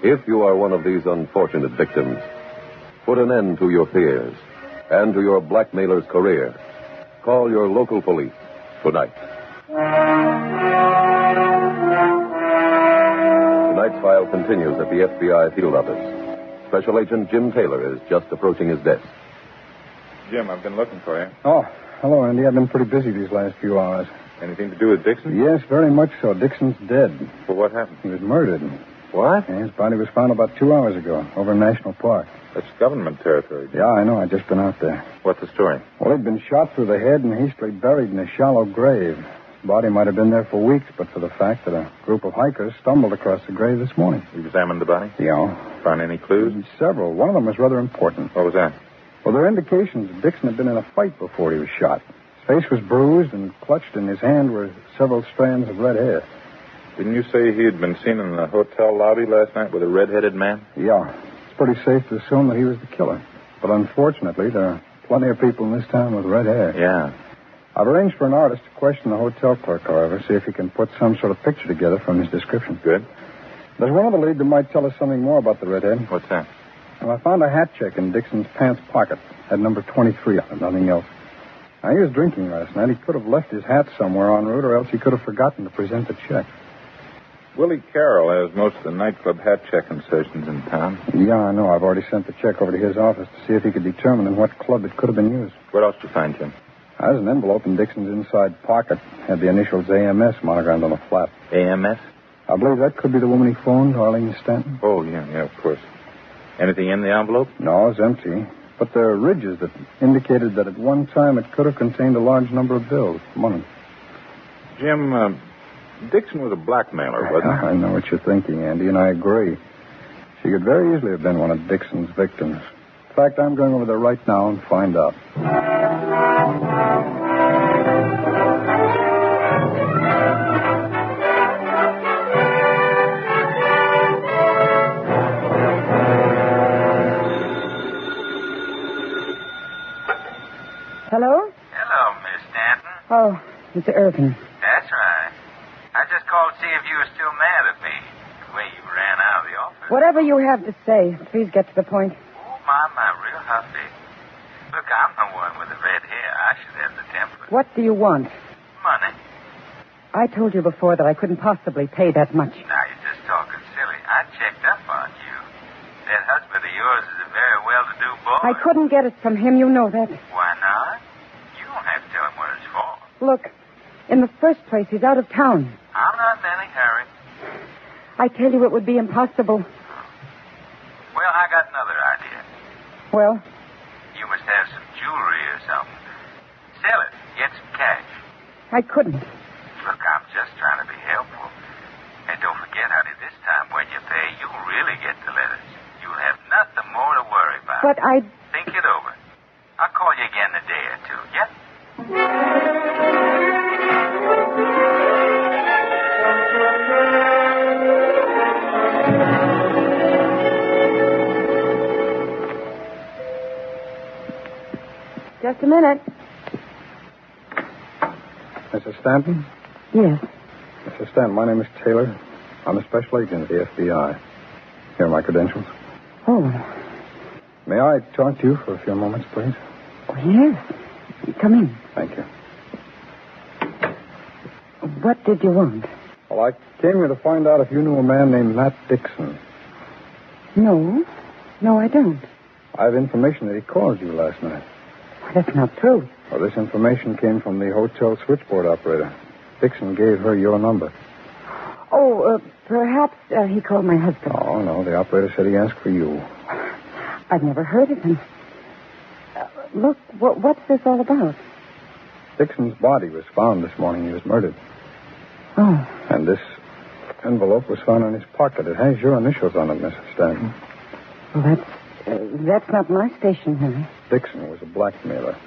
If you are one of these unfortunate victims, put an end to your fears and to your blackmailer's career. Call your local police tonight. Tonight's file continues at the FBI field office. Special Agent Jim Taylor is just approaching his desk. Jim, I've been looking for you. Oh, hello, Andy. I've been pretty busy these last few hours. Anything to do with Dixon? Yes, very much so. Dixon's dead. Well, what happened? He was murdered. What? And his body was found about 2 hours ago over in National Park. That's government territory. Yeah, I know. I've just been out there. What's the story? Well, he'd been shot through the head and hastily buried in a shallow grave. His body might have been there for weeks, but for the fact that a group of hikers stumbled across the grave this morning. You examined the body? Yeah. Found any clues? Several. One of them was rather important. What was that? Well, there are indications that Dixon had been in a fight before he was shot. His face was bruised, and clutched in his hand were several strands of red hair. Didn't you say he had been seen in the hotel lobby last night with a red-headed man? Yeah. It's pretty safe to assume that he was the killer. But unfortunately, there are plenty of people in this town with red hair. Yeah. I've arranged for an artist to question the hotel clerk, however, see if he can put some sort of picture together from his description. Good. There's one other lead that might tell us something more about the redhead. What's that? Well, I found a hat check in Dixon's pants pocket. Had number 23 on it, nothing else. Now, he was drinking last night. He could have left his hat somewhere en route, or else he could have forgotten to present the check. Willie Carroll has most of the nightclub hat checking sessions in town. Yeah, I know. I've already sent the check over to his office to see if he could determine in what club it could have been used. What else did you find, Jim? There's an envelope in Dixon's inside pocket. Had the initials AMS monogrammed on the flap. AMS? I believe that could be the woman he phoned, Arlene Stanton. Oh, yeah, of course. Anything in the envelope? No, it's empty. But there are ridges that indicated that at one time it could have contained a large number of bills, money. Jim, Dixon was a blackmailer, wasn't he? I know what you're thinking, Andy, and I agree. She could very easily have been one of Dixon's victims. In fact, I'm going over there right now and find out. Hello? Hello, Miss Stanton. Oh, Mr. Irvin. called to see if you were still mad at me. The way you ran out of the office. Whatever you have to say, please get to the point. Oh, my, real huffy. Look, I'm the one with the red hair. I should have the temper. What do you want? Money. I told you before that I couldn't possibly pay that much. Now, you're just talking silly. I checked up on you. That husband of yours is a very well-to-do boy. I couldn't get it from him, you know that. Why not? You don't have to tell him what it's for. Look, in the first place, he's out of town. I'm not in any hurry. I tell you it would be impossible. Well, I got another idea. Well? You must have some jewelry or something. Sell it. Get some cash. I couldn't. Look, I'm just trying to be helpful. And don't forget, honey, this time when you pay, you'll really get the letters. You'll have nothing more to worry about. But I... Think it over. I'll call you again in a day or two, yeah? Just a minute. Mrs. Stanton? Yes. Mrs. Stanton, my name is Taylor. I'm a special agent of the FBI. Here are my credentials. Oh. May I talk to you for a few moments, please? Oh, yes. Come in. Thank you. What did you want? Well, I came here to find out if you knew a man named Matt Dixon. No. No, I don't. I have information that he called you last night. That's not true. Well, this information came from the hotel switchboard operator. Dixon gave her your number. Oh, perhaps he called my husband. Oh, no. The operator said he asked for you. I've never heard of him. Look, what's this all about? Dixon's body was found this morning. He was murdered. Oh. And this envelope was found in his pocket. It has your initials on it, Mrs. Stanton. Well, that's not my station, Henry. Dixon was a blackmailer.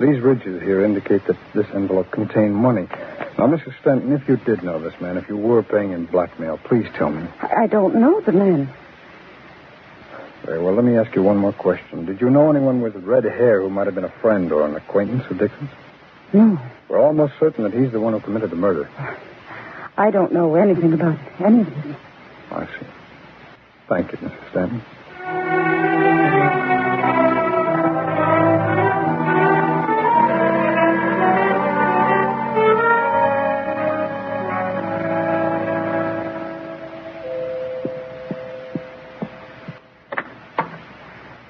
These ridges here indicate that this envelope contained money. Now, Mrs. Stanton, if you did know this man, if you were paying in blackmail, please tell me. I don't know the man. Very well, let me ask you one more question. Did you know anyone with red hair who might have been a friend or an acquaintance of Dixon's? No. We're almost certain that he's the one who committed the murder. I don't know anything about any of this. I see. Thank you, Mrs. Stanton.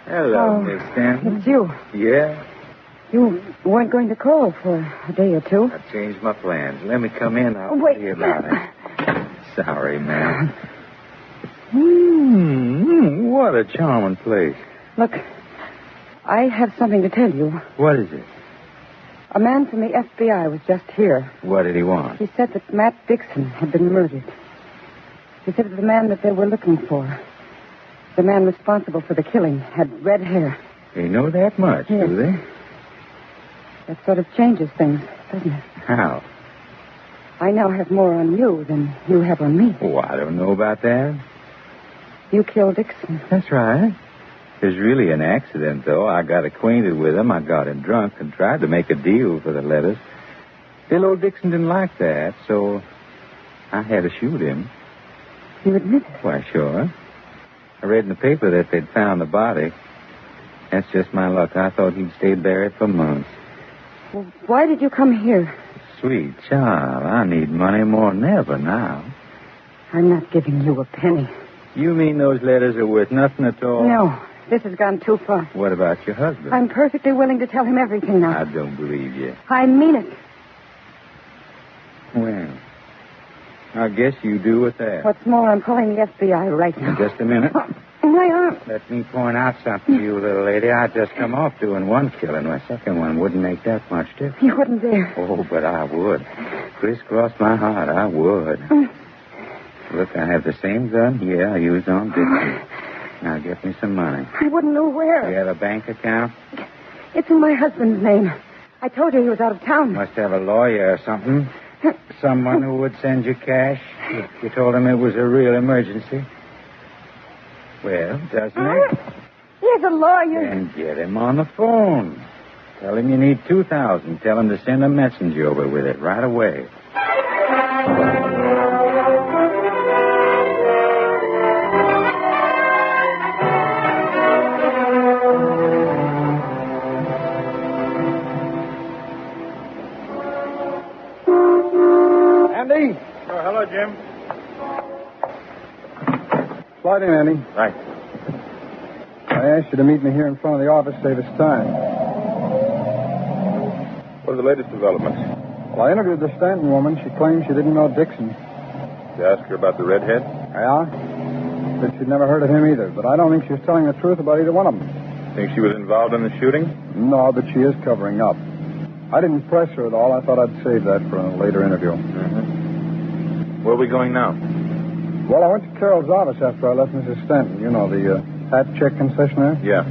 Hello, Miss Stanton. It's you. Yeah? You weren't going to call for a day or two. I changed my plans. Let me come in. I'll Wait. tell you about it. Sorry, ma'am. What a charming place. Look, I have something to tell you. What is it? A man from the FBI was just here. What did he want? He said that Matt Dixon had been murdered. He said that the man that they were looking for, the man responsible for the killing, had red hair. They know that much, Yes. do they? That sort of changes things, doesn't it? How? I now have more on you than you have on me. Oh, I don't know about that. You killed Dixon. That's right. It was really an accident, though. I got acquainted with him. I got him drunk and tried to make a deal for the letters. Still, old Dixon didn't like that, so I had to shoot him. You admit it? Why, sure. I read in the paper that they'd found the body. That's just my luck. I thought he'd stayed buried for months. Well, why did you come here? Sweet child, I need money more than ever now. I'm not giving you a penny. You mean those letters are worth nothing at all? No, this has gone too far. What about your husband? I'm perfectly willing to tell him everything now. I don't believe you. I mean it. Well, I guess you do with that. What's more, I'm calling the FBI right now. Just a minute. My arm. Let me point out something to you, little lady. I just come off doing one killing. My second one wouldn't make that much difference. You wouldn't dare. Oh, but I would. Crisscross my heart, I would. Look, I have the same gun here I used on Dixon. Now, get me some money. I wouldn't know where. You have a bank account? It's in my husband's name. I told you he was out of town. Must have a lawyer or something. Someone who would send you cash if you told him it was a real emergency. Well, doesn't it? He's a lawyer. Then get him on the phone. Tell him you need $2,000. Tell him to send a messenger over with it right away. Andy? Oh, hello, Jim. Slide in, Andy. Right. I asked you to meet me here in front of the office, save us time. What are the latest developments? Well, I interviewed the Stanton woman. She claims she didn't know Dixon. You asked her about the redhead? Yeah? Said she'd never heard of him either, but I don't think she was telling the truth about either one of them. Think she was involved in the shooting? No, but she is covering up. I didn't press her at all. I thought I'd save that for a later interview. Mm-hmm. Where are we going now? Well, I went to Carroll's office after I left Mrs. Stanton. You know, the hat check concessionaire? Yeah.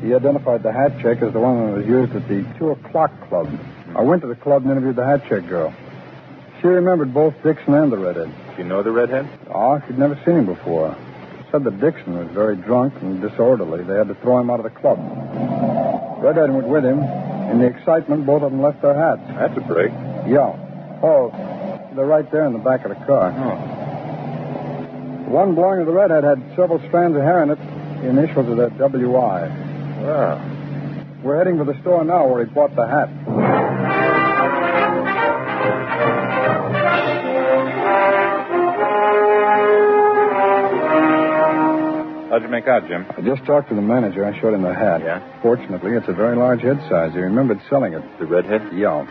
He identified the hat check as the one that was used at the 2 o'clock club. I went to the club and interviewed the hat check girl. She remembered both Dixon and the redhead. Do you know the redhead? Oh, she'd never seen him before. She said that Dixon was very drunk and disorderly. They had to throw him out of the club. Redhead went with him. In the excitement, both of them left their hats. That's a break. Yeah. Oh, they're right there in the back of the car. Oh. The one belonging to the redhead had several strands of hair in it. The initials are that W.I. Wow. We're heading to the store now where he bought the hat. How'd you make out, Jim? I just talked to the manager. I showed him the hat. Yeah? Fortunately, it's a very large head size. He remembered selling it. The redhead? Yeah.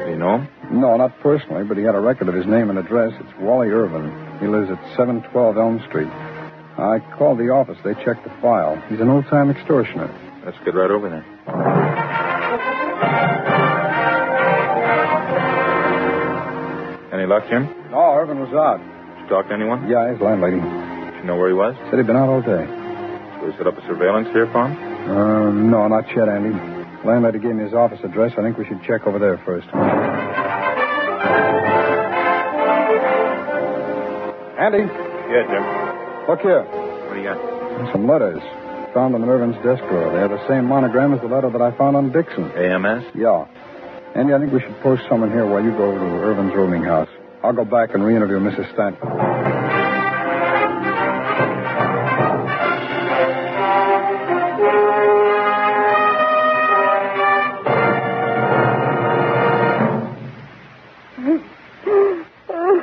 Do you know him? No, not personally, but he had a record of his name and address. It's Wally Irvin. He lives at 712 Elm Street. I called the office. They checked the file. He's an old-time extortioner. Let's get right over there. Any luck, Jim? No, Irvin was out. Did you talk to anyone? Yeah, his landlady. Did you know where he was? Said he'd been out all day. So we set up a surveillance here for him? No, not yet, Andy. Landlady gave me his office address. I think we should check over there first. Andy? Yeah, Jim. Look here. What do you got? Some letters. Found in Irvin's desk drawer. They have the same monogram as the letter that I found on Dixon. AMS? Yeah. Andy, I think we should post someone here while you go to Irvin's rooming house. I'll go back and re-interview Mrs. Stanton.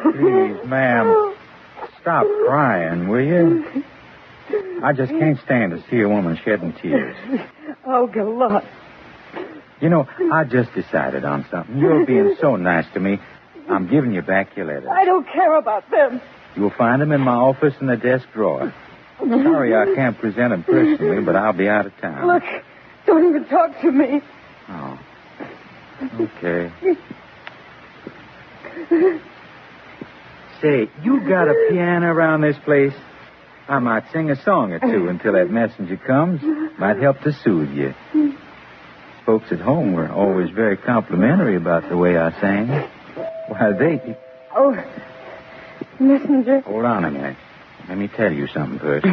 Please, ma'am, stop crying, will you? I just can't stand to see a woman shedding tears. Oh, God. You know, I just decided on something. You're being so nice to me. I'm giving you back your letters. I don't care about them. You'll find them in my office in the desk drawer. Sorry I can't present them personally, but I'll be out of town. Look, don't even talk to me. Oh. Okay. Say, you got a piano around this place? I might sing a song or two until that messenger comes. Might help to soothe you. Folks at home were always very complimentary about the way I sang. Why, they... Oh, messenger. Hold on a minute. Let me tell you something first.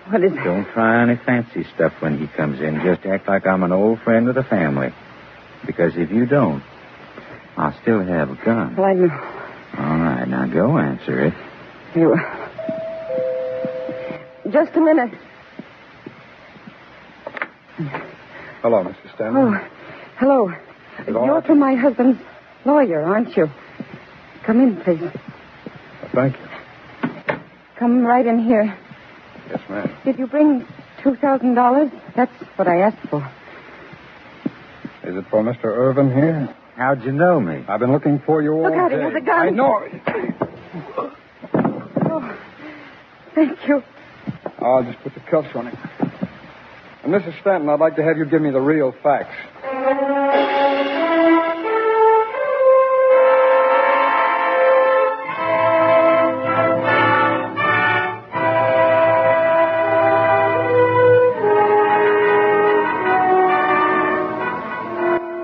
What is it? Don't try any fancy stuff when he comes in. Just act like I'm an old friend of the family. Because if you don't, I'll still have a gun. Well, I know. All right, now go answer it. You... Just a minute. Hello, Mrs. Stanton. Oh, hello. You're from my husband's lawyer, aren't you? Come in, please. Thank you. Come right in here. Yes, ma'am. Did you bring $2,000? That's what I asked for. Is it for Mr. Irvin here? How'd you know me? I've been looking for you all Look out, day. he has a gun. I know. Oh, thank you. I'll just put the cuffs on him. And Mrs. Stanton, I'd like to have you give me the real facts.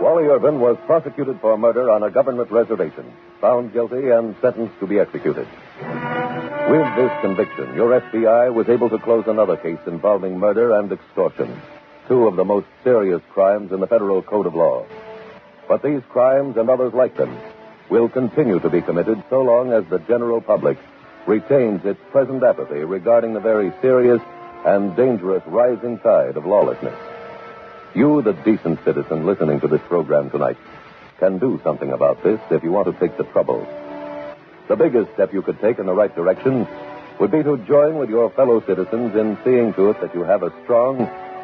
Wally Irvin was prosecuted for murder on a government reservation, found guilty and sentenced to be executed. With this conviction, your FBI was able to close another case involving murder and extortion, two of the most serious crimes in the federal code of law. But these crimes and others like them will continue to be committed so long as the general public retains its present apathy regarding the very serious and dangerous rising tide of lawlessness. You, the decent citizen listening to this program tonight, can do something about this if you want to take the trouble. The biggest step you could take in the right direction would be to join with your fellow citizens in seeing to it that you have a strong,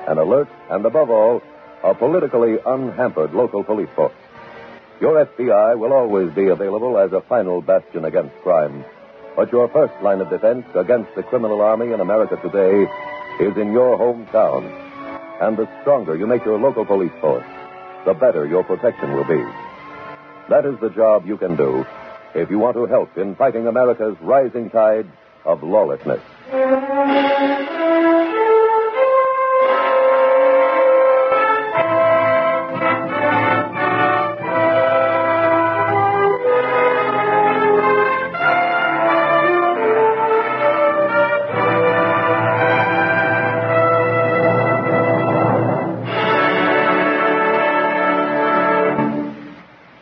an alert, and above all, a politically unhampered local police force. Your FBI will always be available as a final bastion against crime. But your first line of defense against the criminal army in America today is in your hometown. And the stronger you make your local police force, the better your protection will be. That is the job you can do if you want to help in fighting America's rising tide of lawlessness.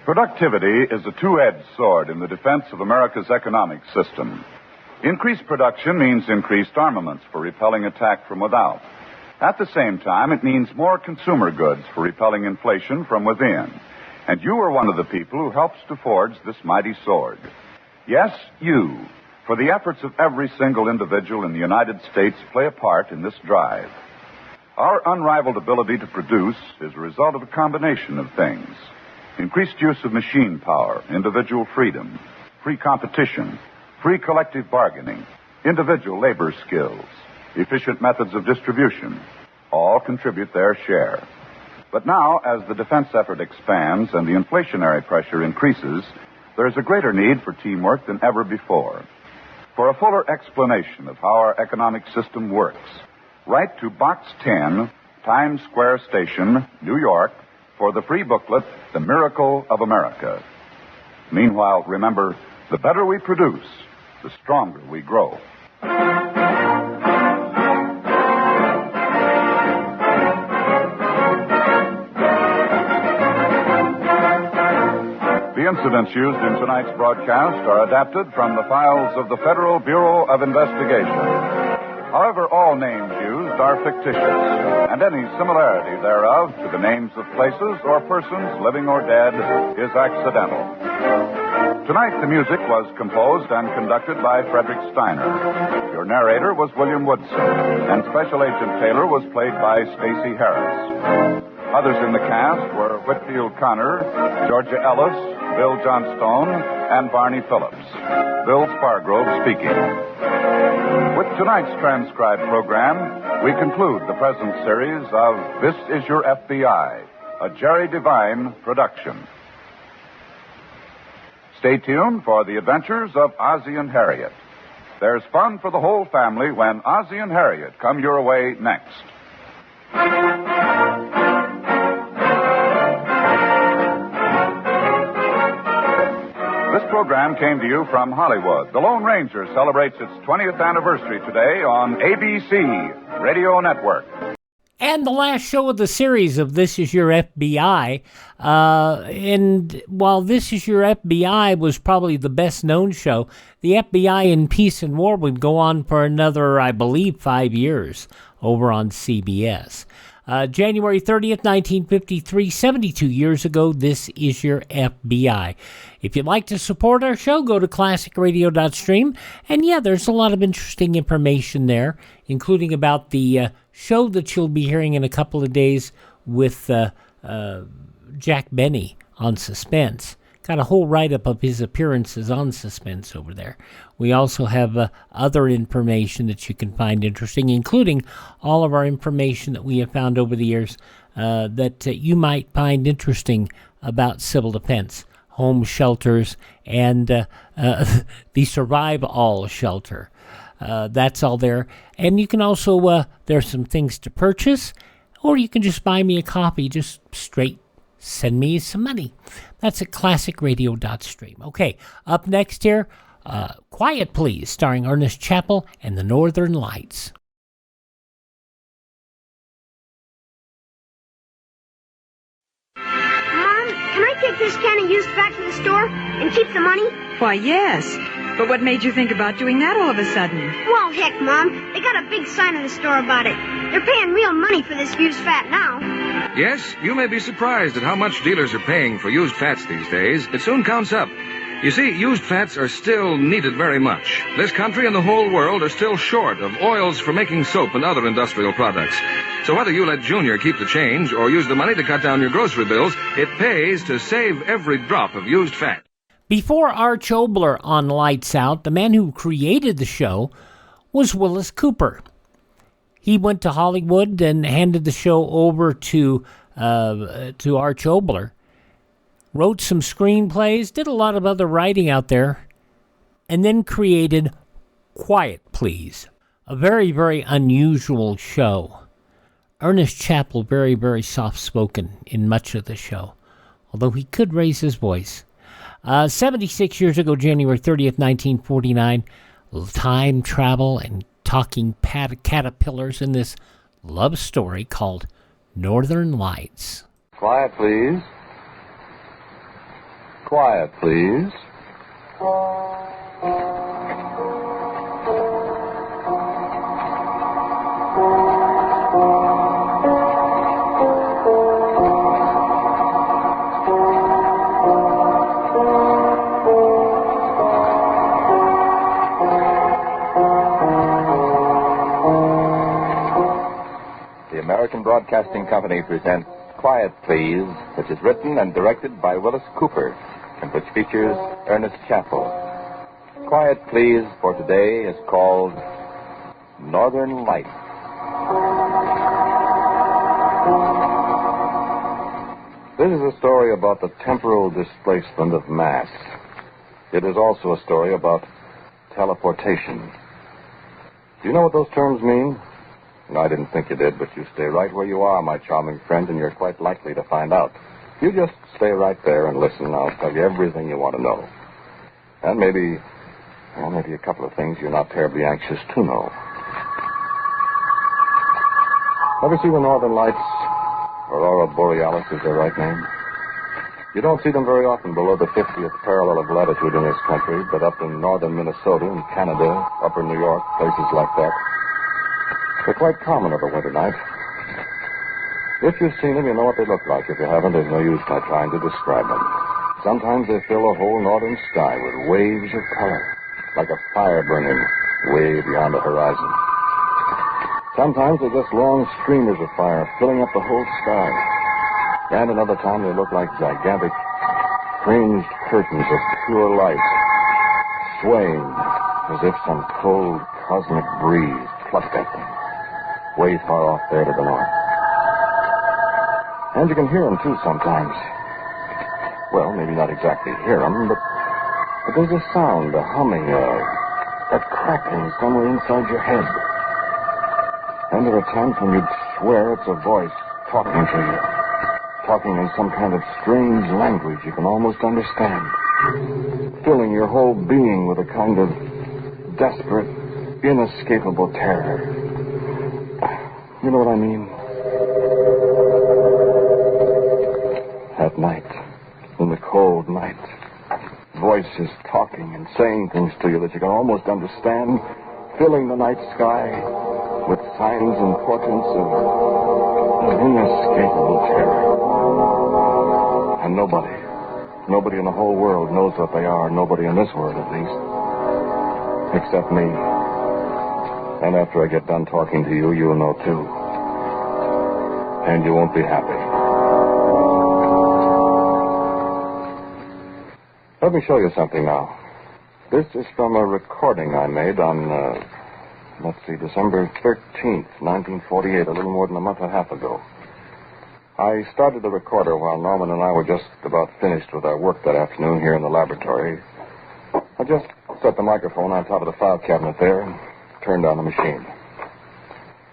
Productivity is a two-edged sword in the defense of America's economic system. Increased production means increased armaments for repelling attack from without. At the same time, it means more consumer goods for repelling inflation from within. And you are one of the people who helps to forge this mighty sword. Yes, you. For the efforts of every single individual in the United States play a part in this drive. Our unrivaled ability to produce is a result of a combination of things. Increased use of machine power, individual freedom, free competition, free collective bargaining, individual labor skills, efficient methods of distribution, all contribute their share. But now, as the defense effort expands and the inflationary pressure increases, there is a greater need for teamwork than ever before. For a fuller explanation of how our economic system works, write to Box 10, Times Square Station, New York, for the free booklet, The Miracle of America. Meanwhile, remember, the better we produce, the stronger we grow. The incidents used in tonight's broadcast are adapted from the files of the Federal Bureau of Investigation. However, all names used are fictitious, and any similarity thereof to the names of places or persons, living or dead, is accidental. Tonight, the music was composed and conducted by Frederick Steiner. Your narrator was William Woodson, and Special Agent Taylor was played by Stacy Harris. Others in the cast were Whitfield Connor, Georgia Ellis, Bill Johnstone, and Barney Phillips. Bill Spargrove speaking. With tonight's transcribed program, we conclude the present series of This Is Your FBI, a Jerry Devine production. Stay tuned for the adventures of Ozzie and Harriet. There's fun for the whole family when Ozzie and Harriet come your way next. This program came to you from Hollywood. The Lone Ranger celebrates its 20th anniversary today on ABC Radio Network. And the last show of the series of This Is Your FBI. And while This Is Your FBI was probably the best known show, the FBI in Peace and War would go on for another, I believe, 5 years over on CBS. January 30th, 1953, 72 years ago, This Is Your FBI. If you'd like to support our show, go to classicradio.stream. And yeah, there's a lot of interesting information there, including about the show that you'll be hearing in a couple of days with Jack Benny on Suspense. Got a whole write-up of his appearances on Suspense over there. We also have other information that you can find interesting, including all of our information that we have found over the years that you might find interesting about civil defense, home shelters, and the Survive All shelter. That's all there. And you can also, there's some things to purchase, or you can just buy me a copy, just straight send me some money. That's at classicradio.stream. Okay, up next here, Quiet Please, starring Ernest Chappell and the Northern Lights. Mom, can I take this can of used fat to the store and keep the money? Why, yes. But what made you think about doing that all of a sudden? Well, heck, Mom. They got a big sign in the store about it. They're paying real money for this used fat now. Yes, you may be surprised at how much dealers are paying for used fats these days. It soon counts up. You see, used fats are still needed very much. This country and the whole world are still short of oils for making soap and other industrial products. So whether you let Junior keep the change or use the money to cut down your grocery bills, it pays to save every drop of used fat. Before Arch Oboler on Lights Out, the man who created the show was Willis Cooper. He went to Hollywood and handed the show over to Arch Oboler, wrote some screenplays, did a lot of other writing out there, and then created Quiet Please, a very, very unusual show. Ernest Chappell, very, very soft-spoken in much of the show, although he could raise his voice. 76 years ago, January 30th, 1949, time travel and talking caterpillars in this love story called Northern Lights. Quiet, please. Quiet, please. American Broadcasting Company presents Quiet Please, which is written and directed by Willis Cooper, and which features Ernest Chappell. Quiet Please for today is called Northern Lights. This is a story about the temporal displacement of mass. It is also a story about teleportation. Do you know what those terms mean? No, I didn't think you did, but you stay right where you are, my charming friend, and you're quite likely to find out. You just stay right there and listen. I'll tell you everything you want to know. And maybe a couple of things you're not terribly anxious to know. Ever see the Northern Lights? Aurora Borealis is their right name. You don't see them very often below the 50th parallel of latitude in this country, but up in northern Minnesota and Canada, upper New York, places like that, they're quite common of a winter night. If you've seen them, you know what they look like. If you haven't, there's no use my trying to describe them. Sometimes they fill a whole northern sky with waves of color, like a fire burning way beyond the horizon. Sometimes they're just long streamers of fire filling up the whole sky. And another time they look like gigantic, fringed curtains of pure light, swaying as if some cold cosmic breeze plucked at them, way far off there to the north. And you can hear them, too, sometimes. Well, maybe not exactly hear them, but there's a sound, a humming, a crackling somewhere inside your head. And there are times when you'd swear it's a voice talking to you, talking in some kind of strange language you can almost understand, filling your whole being with a kind of desperate, inescapable terror. You know what I mean? At night, in the cold night, voices talking and saying things to you that you can almost understand, filling the night sky with signs and portents of inescapable terror. And nobody in the whole world knows what they are, nobody in this world at least, except me. And after I get done talking to you, you'll know too. And you won't be happy. Let me show you something now. This is from a recording I made on, December 13th, 1948, a little more than a month and a half ago. I started the recorder while Norman and I were just about finished with our work that afternoon here in the laboratory. I just set the microphone on top of the file cabinet there and turned on the machine.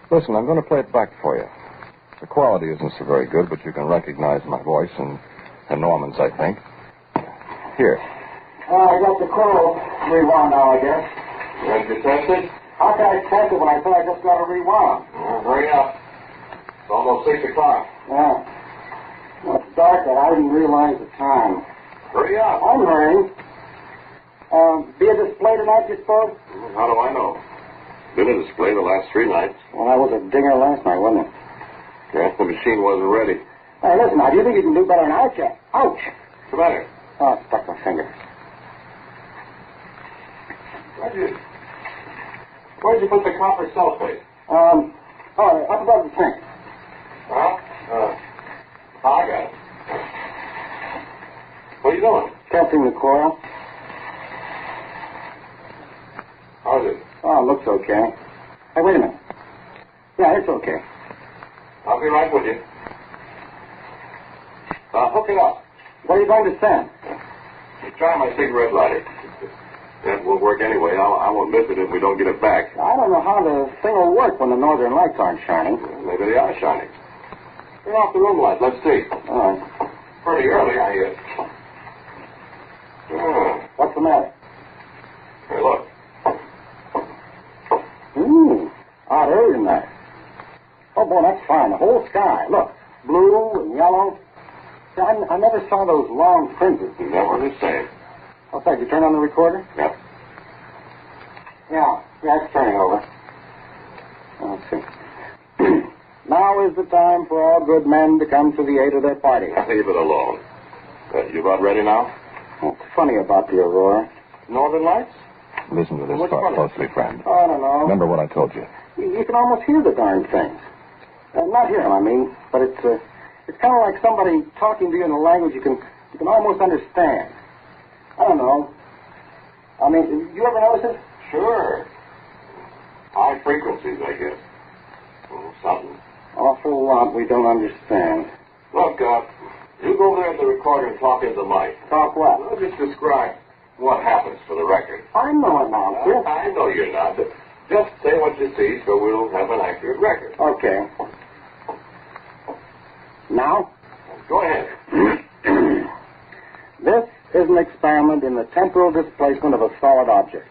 Listen, I'm going to play it back for you. The quality isn't so very good, but you can recognize my voice and Norman's, I think. Here. I got the call rewound now, I guess. Ready to test it? How can I test it when I thought I just got it rewound? Hurry up. It's almost 6 o'clock. Yeah. Well, it's dark and I didn't realize the time. Hurry up. I'm hurrying. Be a display tonight, you suppose? How do I know? Been a display the last 3 nights. Well, I was a dinger last night, wasn't it? Yes, the machine wasn't ready. Hey, listen now, do you think you can do better than I can? Ouch! What's the matter? Oh, I stuck my finger. Where'd you put the copper sulfate? Up above the sink. Huh? I got it. What are you doing? Testing the coil. How's it? Oh, it looks okay. Hey, wait a minute. Yeah, it's okay. I'll be right with you. Hook it up. What are you going to send? You try my cigarette lighter. That will work anyway. I won't miss it if we don't get it back. I don't know how the thing will work when the northern lights aren't shining. Maybe they are shining. Turn off the room light. Let's see. All right. Pretty early, I guess. What's the matter? Hey, look. Early tonight. Oh, boy, that's fine. The whole sky. Look, blue and yellow. See, I never saw those long fringes. Is that what it's saying? What's that? You turn on the recorder? Yep. Yeah, it's turning over. Let's see. Now is the time for all good men to come to the aid of their party. Leave it alone. You about ready now? What's funny about the aurora? Northern Lights? Listen to this What's thought funny? closely, friend. Oh, I don't know. Remember what I told you. You can almost hear the darn things. Not hear them, I mean, but it's kind of like somebody talking to you in a language you can almost understand. I don't know. I mean, you ever notice it? Sure. High frequencies, I guess. Something. Awful lot we don't understand. Look, you go over there at the recorder and talk into the mic. Talk what? Well, just describe what happens for the record. I'm no announcer. I know you're not, but just say what you see so we'll have an accurate record. Okay. Now? Go ahead. This is an experiment in the temporal displacement of a solid object.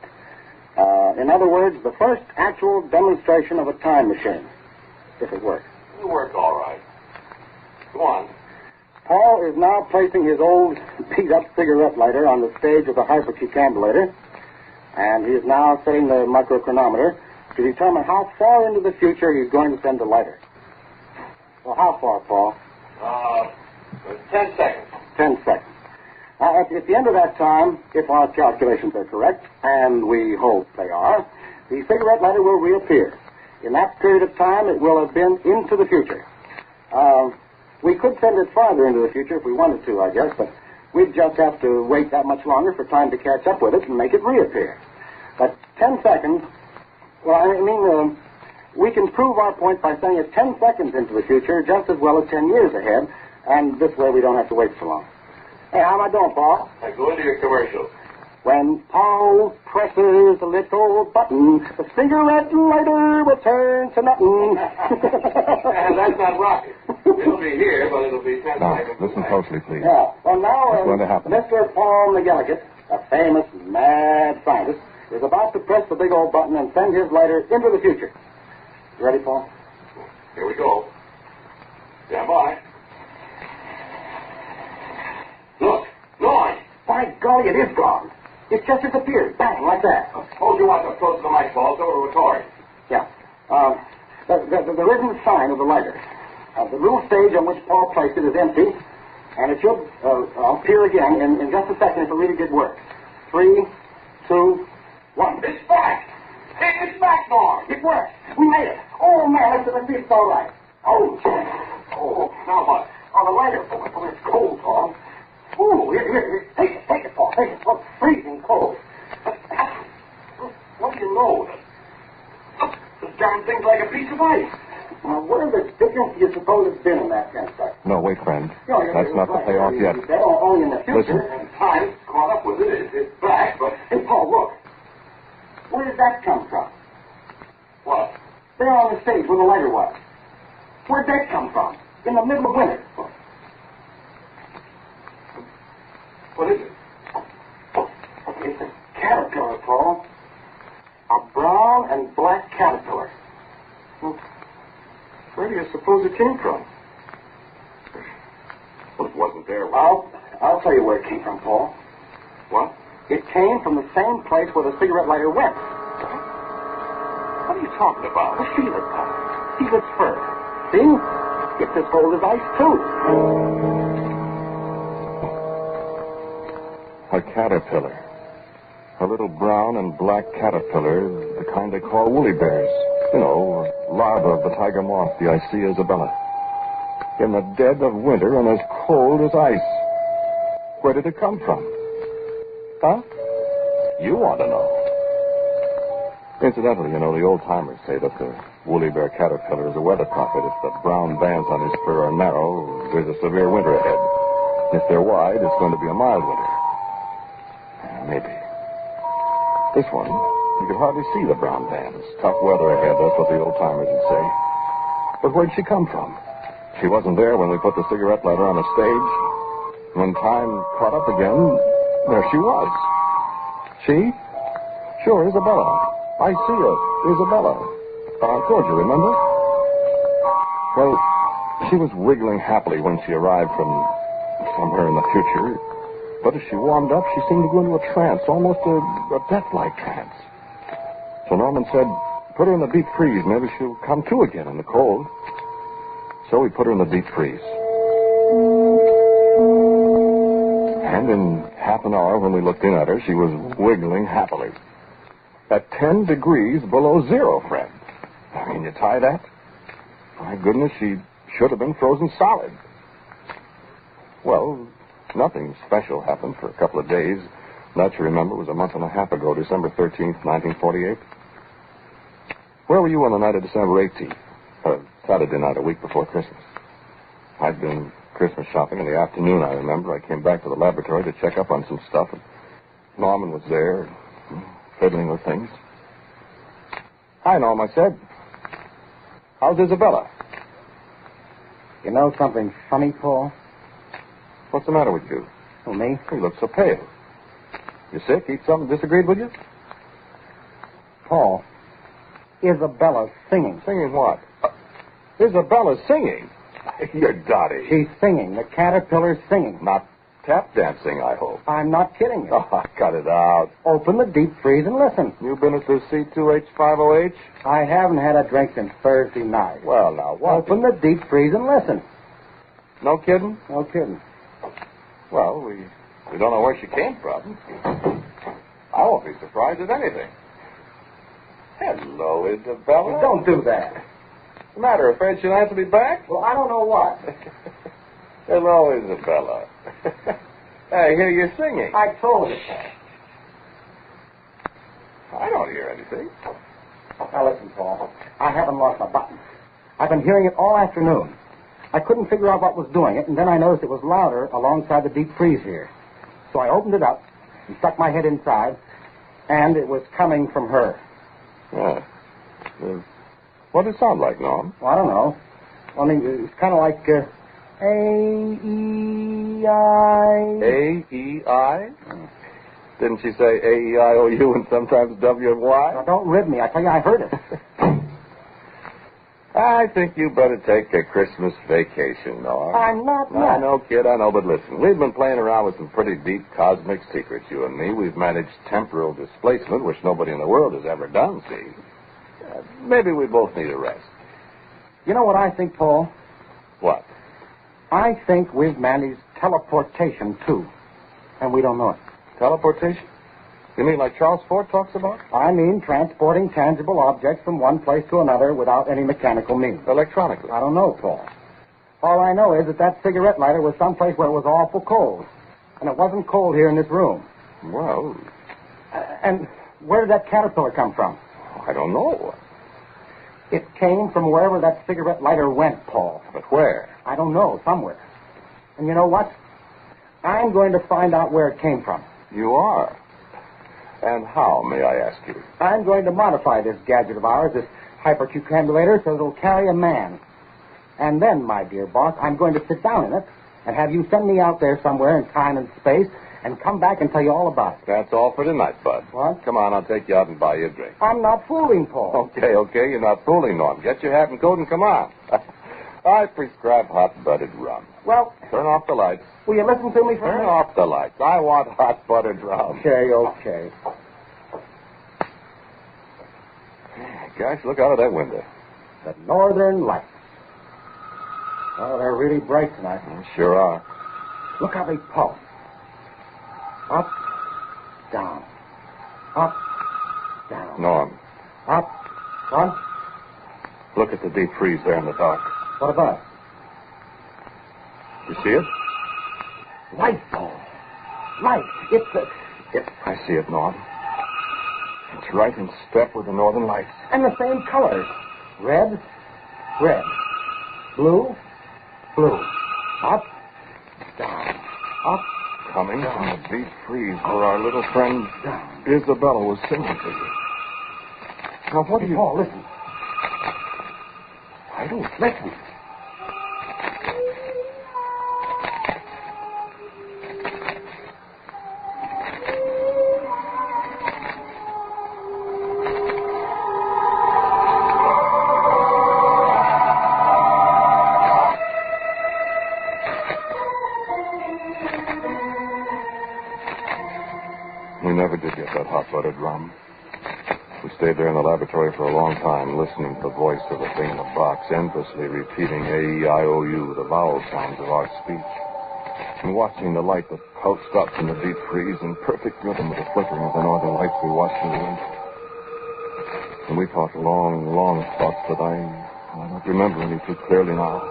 In other words, the first actual demonstration of a time machine, if it works. It'll work all right. Go on. Paul is now placing his old beat-up cigarette lighter on the stage of the hyperkey candelator, and he is now setting the microchronometer to determine how far into the future he's going to send the lighter. Well, how far, Paul? 10 seconds. 10 seconds. At the end of that time, if our calculations are correct, and we hope they are, the cigarette lighter will reappear. In that period of time, it will have been into the future. We could send it farther into the future if we wanted to, I guess, but we'd just have to wait that much longer for time to catch up with it and make it reappear. But 10 seconds, well, I mean, we can prove our point by sending it 10 seconds into the future just as well as 10 years ahead, and this way we don't have to wait so long. Hey, how am I doing, Paul? Now go into your commercial. When Paul presses a little button, the cigarette lighter will turn to nothing. That's not rocket. It'll be here, but it'll be 10 Now, seconds. listen closely, please. Yeah. Well, now, What's going to happen? Mr. Paul McGillicuddy, a famous mad scientist, is about to press the big old button and send his lighter into the future. You ready, Paul? Here we go. Stand by. Look, noise. By golly, it is gone. It just disappeared. Bang, like that. Suppose you want to close the mic balls over to record. Yeah. There isn't a sign of the lighter. The little stage on which Paul placed it is empty, and it should appear again in just a second if it really did work. 3, 2, 1. It's back! Hey, it's back, Norm! It worked. We made it. Oh, man, let's see if it's all right. Oh, now what? Oh, the lighter. Oh, it's cold, Paul. Ooh, here. Take it, Paul. Take it. Oh, it's freezing cold. What do you know? This darn thing's like a piece of ice. Now, where the dickens do you suppose it's been in that campsite? No, wait, friend. No, That's not the payoff yet. Only in the future. Listen. Time's caught up with it. It's back, but... Hey, Paul, look. Where did that come from? What? There on the stage where the lighter was. Where'd that come from? In the middle of winter. What is it? It's a caterpillar, Paul. A brown and black caterpillar. Well, where do you suppose it came from? Well, it wasn't there. I'll tell you where it came from, Paul. What? It came from the same place where the cigarette lighter went. What are you talking about? Well, feel it, Paul. Feel its fur. See? It's as cold as ice, too. A caterpillar. A little brown and black caterpillar, the kind they call woolly bears. You know, larva of the tiger moth, the Icea Isabella. In the dead of winter and as cold as ice. Where did it come from? Huh? You want to know. Incidentally, you know, the old-timers say that the woolly bear caterpillar is a weather prophet. If the brown bands on his fur are narrow, there's a severe winter ahead. If they're wide, it's going to be a mild winter. Maybe. This one, you could hardly see the brown bands. Tough weather ahead, that's what the old-timers would say. But where'd she come from? She wasn't there when we put the cigarette lighter on the stage. When time caught up again, there she was. She? Sure, Isabella. I see her. Isabella. George, you remember? Well, she was wiggling happily when she arrived from somewhere in the future. But as she warmed up, she seemed to go into a trance, almost a death-like trance. So Norman said, put her in the deep freeze. Maybe she'll come to again in the cold. So we put her in the deep freeze. And in half an hour, when we looked in at her, she was wiggling happily. At 10 degrees below zero, friend. Can you tie that? My goodness, she should have been frozen solid. Well, nothing special happened for a couple of days. That, you remember, was a month and a half ago, December 13th, 1948. Where were you on the night of December 18th? Saturday night, a week before Christmas. I'd been Christmas shopping in the afternoon, I remember. I came back to the laboratory to check up on some stuff, and Norman was there, fiddling with things. Hi, Norm, I said. How's Isabella? You know something funny, Paul? What's the matter with you? Oh, me? You look so pale. You sick? Eat something disagreed with you? Paul, Isabella's singing. Singing what? Isabella's singing? You're dotty. She's singing. The caterpillar's singing. Not tap dancing, I hope. I'm not kidding you. Oh, cut it out. Open the deep freeze and listen. You been at the C2H50H? I haven't had a drink since Thursday night. Well, now, what? Open the deep freeze and listen. No kidding? No kidding. Well, we don't know where she came from. I won't be surprised at anything. Hello, Isabella. Don't do that. What's the matter? Afraid she'll answer me back? Well, I don't know what. Hello, Isabella. I hear you singing. I told you. I don't hear anything. Now, listen, Paul. I haven't lost my button. I've been hearing it all afternoon. I couldn't figure out what was doing it, and then I noticed it was louder alongside the deep freeze here. So I opened it up and stuck my head inside, and it was coming from her. Yeah. What does it sound like, Norm? Well, I don't know. I mean, it's kind of like A-E-I. A-E-I? Didn't she say A-E-I-O-U and sometimes W and Y? Now, don't rib me. I tell you, I heard it. I think you better take a Christmas vacation, Norm. I'm not. I know, kid, I know, but listen, we've been playing around with some pretty deep cosmic secrets, you and me. We've managed temporal displacement, which nobody in the world has ever done, see? Maybe we both need a rest. You know what I think, Paul? What? I think we've managed teleportation, too, and we don't know it. Teleportation? You mean like Charles Fort talks about? I mean transporting tangible objects from one place to another without any mechanical means. Electronically? I don't know, Paul. All I know is that cigarette lighter was someplace where it was awful cold. And it wasn't cold here in this room. Well... And where did that caterpillar come from? I don't know. It came from wherever that cigarette lighter went, Paul. But where? I don't know, somewhere. And you know what? I'm going to find out where it came from. You are? And how, may I ask you? I'm going to modify this gadget of ours, this hypercucambulator, so it'll carry a man. And then, my dear boss, I'm going to sit down in it and have you send me out there somewhere in time and space and come back and tell you all about it. That's all for tonight, Bud. What? Come on, I'll take you out and buy you a drink. I'm not fooling, Paul. Okay, you're not fooling, Norm. Get your hat and coat and come on. I prescribe hot-buttered rum. Well... Turn off the lights. Will you listen to me for a minute? Turn off the lights. I want hot-buttered rum. Okay. Gosh, look out of that window. The northern lights. Oh, they're really bright tonight. Sure are. Look how they pulse. Up, down, Up. Down. Norm, Up. What? look at the deep freeze there in the dark. What about? You see it? Light bulb. Light. I see it, Norm. It's right in step with the northern lights. And the same colors. Red. Red. Blue. Blue. Up. Down. Up. Coming from the deep freeze where our little friend Isabella was singing to you. Now, what do you... Paul, listen. I don't... Listen. We never did get that hot-blooded rum. We stayed there in the laboratory for a long time, listening to the voice of the thing in the box, endlessly repeating A-E-I-O-U, the vowel sounds of our speech, and watching the light that pulsed up from the deep freeze in perfect rhythm with the flickering of the northern lights we watched in the wind. And we thought long, long thoughts that I don't remember any too clearly now.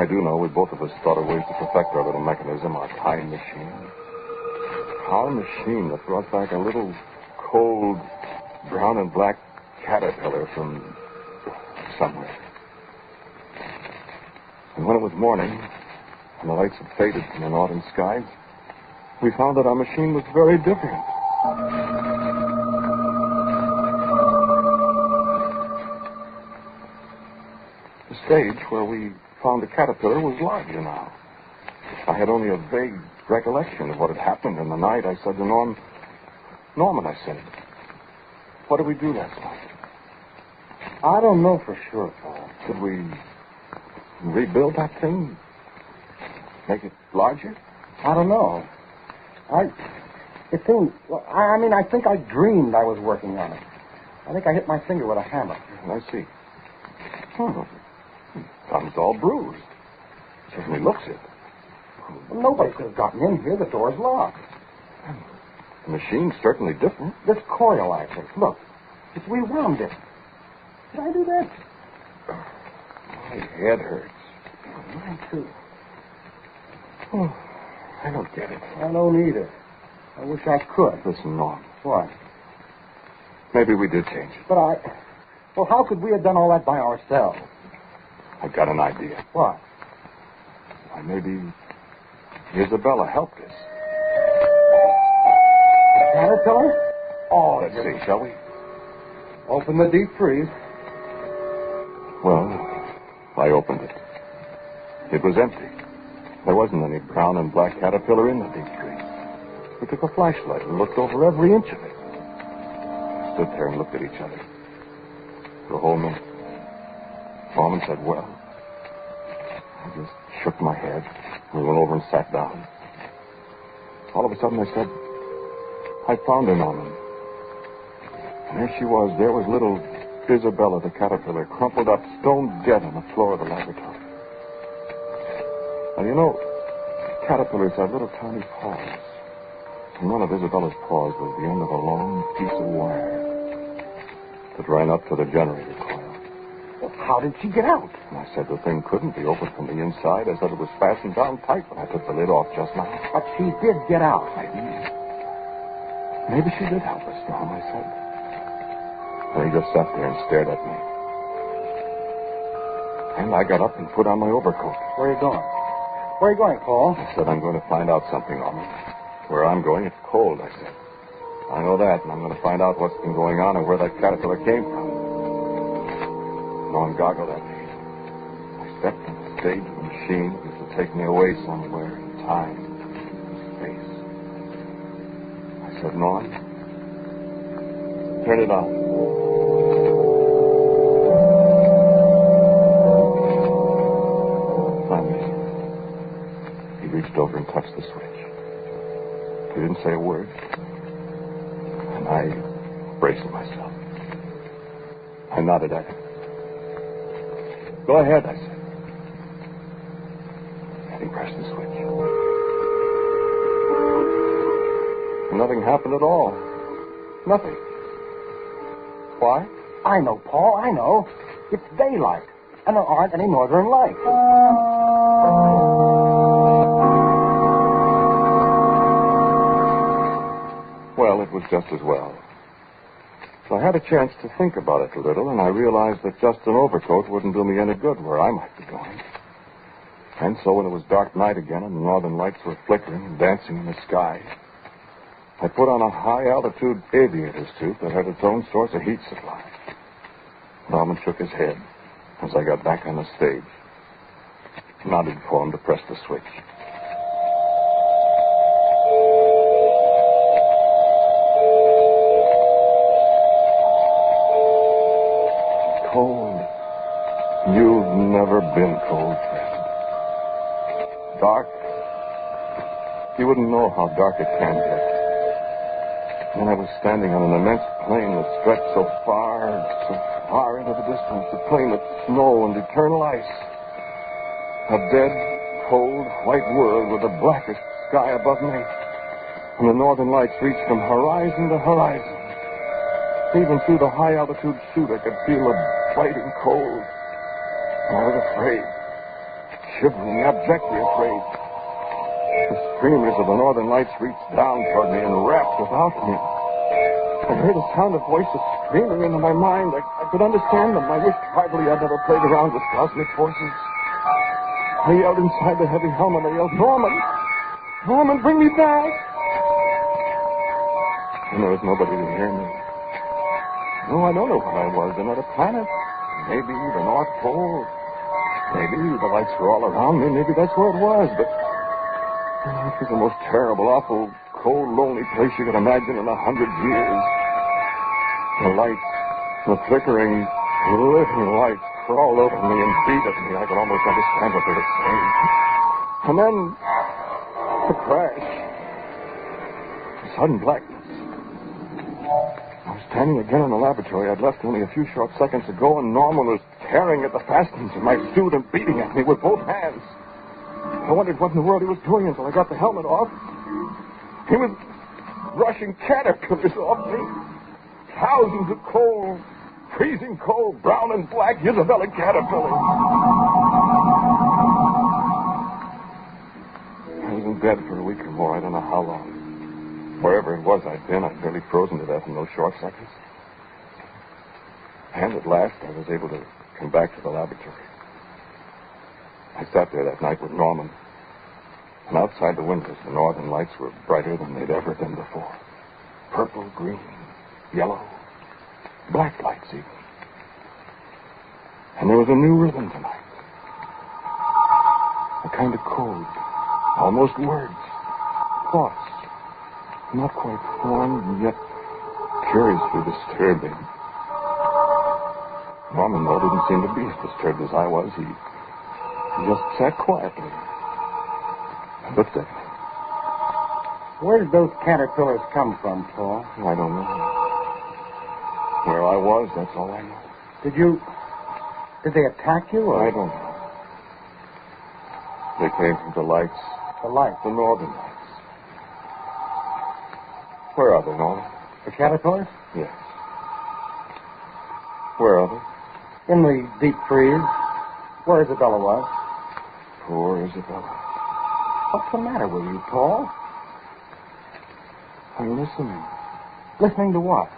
I do know we both of us thought of ways to perfect our little mechanism, our time machine. Our machine that brought back a little cold brown and black caterpillar from somewhere. And when it was morning, and the lights had faded from the northern skies, we found that our machine was very different. The stage where we found the caterpillar was larger now. I had only a vague recollection of what had happened in the night. I said to Norman, I said, what did we do last night? I don't know for sure, Paul. Could we rebuild that thing? Make it larger? I don't know. I think I dreamed I was working on it. I think I hit my finger with a hammer. I see. Thumb's all bruised. Certainly looks it. Well, nobody could have gotten in here. The door's locked. The machine's certainly different. This coil, I think. Look, it's rewound it. Did I do that? My head hurts. Mine, too. Oh, I don't get it. I don't either. I wish I could. Listen, Norm. What? Maybe we did change it. Well, how could we have done all that by ourselves? I've got an idea. What? Why, maybe Isabella helped us. The caterpillar? Oh, let's see, shall we? Open the deep freeze. Well, I opened it. It was empty. There wasn't any brown and black caterpillar in the deep freeze. We took a flashlight and looked over every inch of it. Stood there and looked at each other. For a whole minute. Norman said, well. I just shook my head. We went over and sat down. All of a sudden I said, I found her, Norman. And there she was. There was little Isabella the caterpillar, crumpled up, stone dead on the floor of the laboratory. Now, you know, caterpillars have little tiny paws. And one of Isabella's paws was the end of a long piece of wire that ran up to the generator coil. Well, how did she get out? And I said the thing couldn't be opened from the inside. I said it was fastened down tight when I took the lid off just now. But she did get out. Maybe she did help us, Norm, I said. And he just sat there and stared at me. And I got up and put on my overcoat. Where are you going? Where are you going, Paul? I said, I'm going to find out something, Norman. Where I'm going, it's cold, I said. I know that, and I'm going to find out what's been going on and where that caterpillar came from. Norm goggled at me. I stepped on the stage of the machine that was to take me away somewhere in time, space. I said, Norm, turn it on. Finally, he reached over and touched the switch. He didn't say a word. And I braced myself. I nodded at him. Go ahead, I said. And he pressed the switch. And nothing happened at all. Nothing. Why? I know, Paul, I know. It's daylight, and there aren't any northern lights. Well, it was just as well. So I had a chance to think about it a little, and I realized that just an overcoat wouldn't do me any good where I might be going. And so when it was dark night again and the northern lights were flickering and dancing in the sky, I put on a high-altitude aviator's suit that had its own source of heat supply. Norman shook his head as I got back on the stage. Nodded for him to press the switch. Cold. You've never been cold, friend. Dark. You wouldn't know how dark it can get. And I was standing on an immense plain that stretched so far into the distance, a plain of snow and eternal ice. A dead, cold, white world with the blackest sky above me. And the northern lights reached from horizon to horizon. Even through the high-altitude suit, I could feel a biting cold. And I was afraid. Shivering, abjectly afraid. The streamers of the northern lights reached down toward me and wrapped about me. I heard a sound of voices screaming into my mind. I could understand them. I wished heartily I'd never played around with cosmic forces. I yelled inside the heavy helmet. I yelled, Norman! Norman, bring me back! And there was nobody to hear me. No, I don't know what I was. Another planet. Maybe the North Pole. Maybe the lights were all around me. Maybe that's where it was. But it was the most terrible, awful, cold, lonely place you could imagine in 100 years. The lights, the flickering, living lights crawled over me and beat at me. I could almost understand what they were saying. And then, the crash. The sudden blackness. I was standing again in the laboratory. I'd left only a few short seconds ago, and Norman was tearing at the fastenings of my suit and beating at me with both hands. I wondered what in the world he was doing until I got the helmet off. He was rushing caterpillars off me. Thousands of cold, freezing cold, brown and black Isabella caterpillars. I was in bed for a week or more. I don't know how long. Wherever it was I'd been, I'd barely frozen to death in those short seconds. And at last, I was able to come back to the laboratory. I sat there that night with Norman. And outside the windows, the northern lights were brighter than they'd ever been before. Purple, green, yellow, black lights even. And there was a new rhythm tonight. A kind of code. Almost words. Thoughts. Not quite formed, and yet curiously disturbing. Norman, though, didn't seem to be as disturbed as I was. He just sat quietly and looked at me. Where did those caterpillars come from, Paul? I don't know. Where I was, that's all I know. Did they attack you, or? I don't know. They came from the lights. The lights? The northern lights. Where are they, Norman? The caterpillars? Yes. Where are they? In the deep freeze, where Isabella was. Poor Isabella. What's the matter with you, Paul? I'm listening. Listening to what?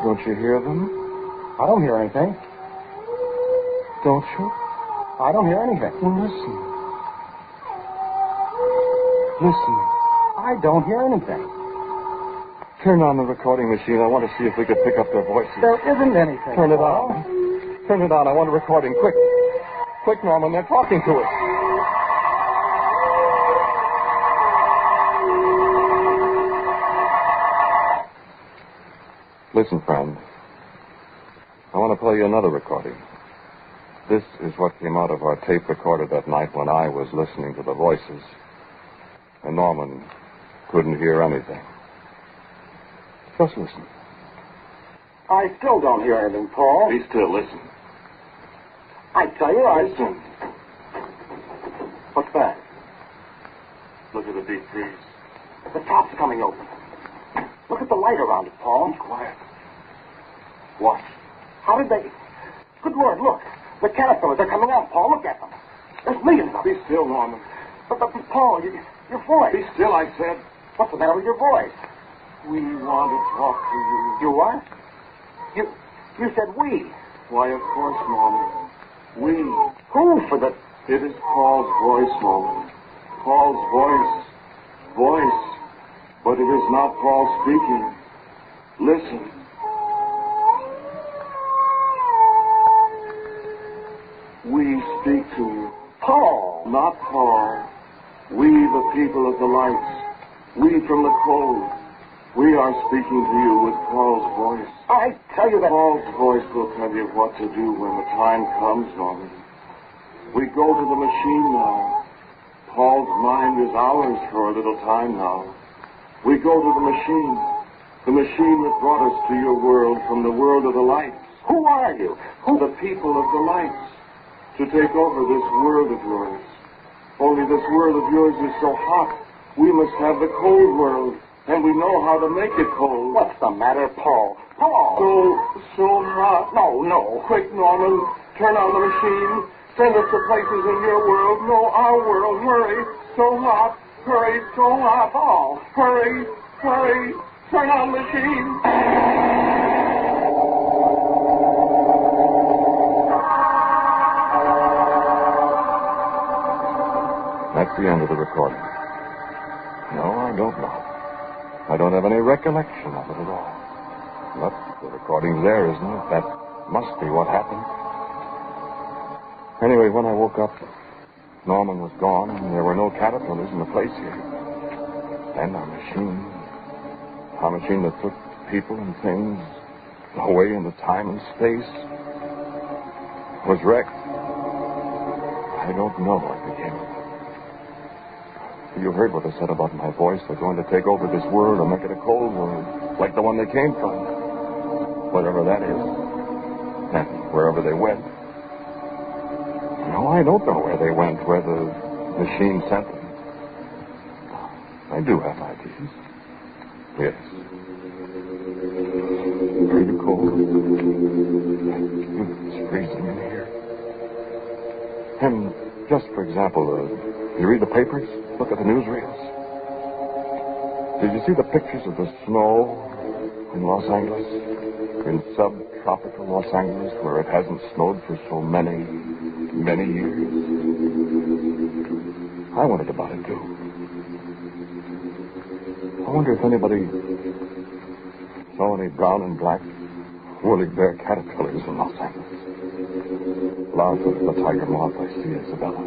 Don't you hear them? I don't hear anything. Don't you? I don't hear anything. Well, listen. Listen. I don't hear anything. Turn on the recording machine. I want to see if we could pick up their voices. There isn't anything. Turn it Paul. on. Turn it on. I want a recording. Quick. Quick, Norman. They're talking to us. Listen, friend. I want to play you another recording. This is what came out of our tape recorder that night when I was listening to the voices. And Norman couldn't hear anything. Just listen. I still don't hear anything, Paul. Be still. Listen. I tell you, Listen. What's that? Look at the deep freeze. The top's coming open. Look at the light around it, Paul. Be quiet. What? How did they... Good Lord, look. The caterpillars are coming out, Paul. Look at them. There's millions of them. Be still, Norman. But Paul, your voice. Be still, I said. What's the matter with your voice? We want to talk to you. You what? You said we. Why, of course, Norman. We. Who for the... It is Paul's voice, Norman. Paul's voice. Voice. But it is not Paul speaking. Listen. We speak to you. Paul. Not Paul. We, the people of the lights. We from the cold. We are speaking to you with Paul's voice. I tell you that... Paul's voice will tell you what to do when the time comes, Norman. We go to the machine now. Paul's mind is ours for a little time now. We go to the machine that brought us to your world from the world of the lights. Who are you? Who? The people of the lights. To take over this world of yours. Only this world of yours is so hot. We must have the cold world, and we know how to make it cold. What's the matter, Paul? Paul! So hot. No. Quick, Norman. Turn on the machine. Send us to places in your world. No, our world. Hurry. So hot. Hurry. So hot. Paul! Hurry. Turn on the machine. That's the end of the recording. No, I don't know. I don't have any recollection of it at all. But the recording's there, isn't it? That must be what happened. Anyway, when I woke up, Norman was gone, and there were no caterpillars in the place here. And our machine that took people and things away into time and space, was wrecked. I don't know what became of it. You heard what I said about my voice. They're going to take over this world and make it a cold world, like the one they came from. Whatever that is. And wherever they went. No, I don't know where they went, where the machine sent them. I do have ideas. Yes. Pretty cold. It's freezing in here. And just for example, you read the papers? Look at the newsreels. Did you see the pictures of the snow in Los Angeles? In subtropical Los Angeles, where it hasn't snowed for so many years? I wondered about it, too. I wonder if anybody saw any brown and black woolly bear caterpillars in Los Angeles. Larger than the tiger moth I see, Isabella.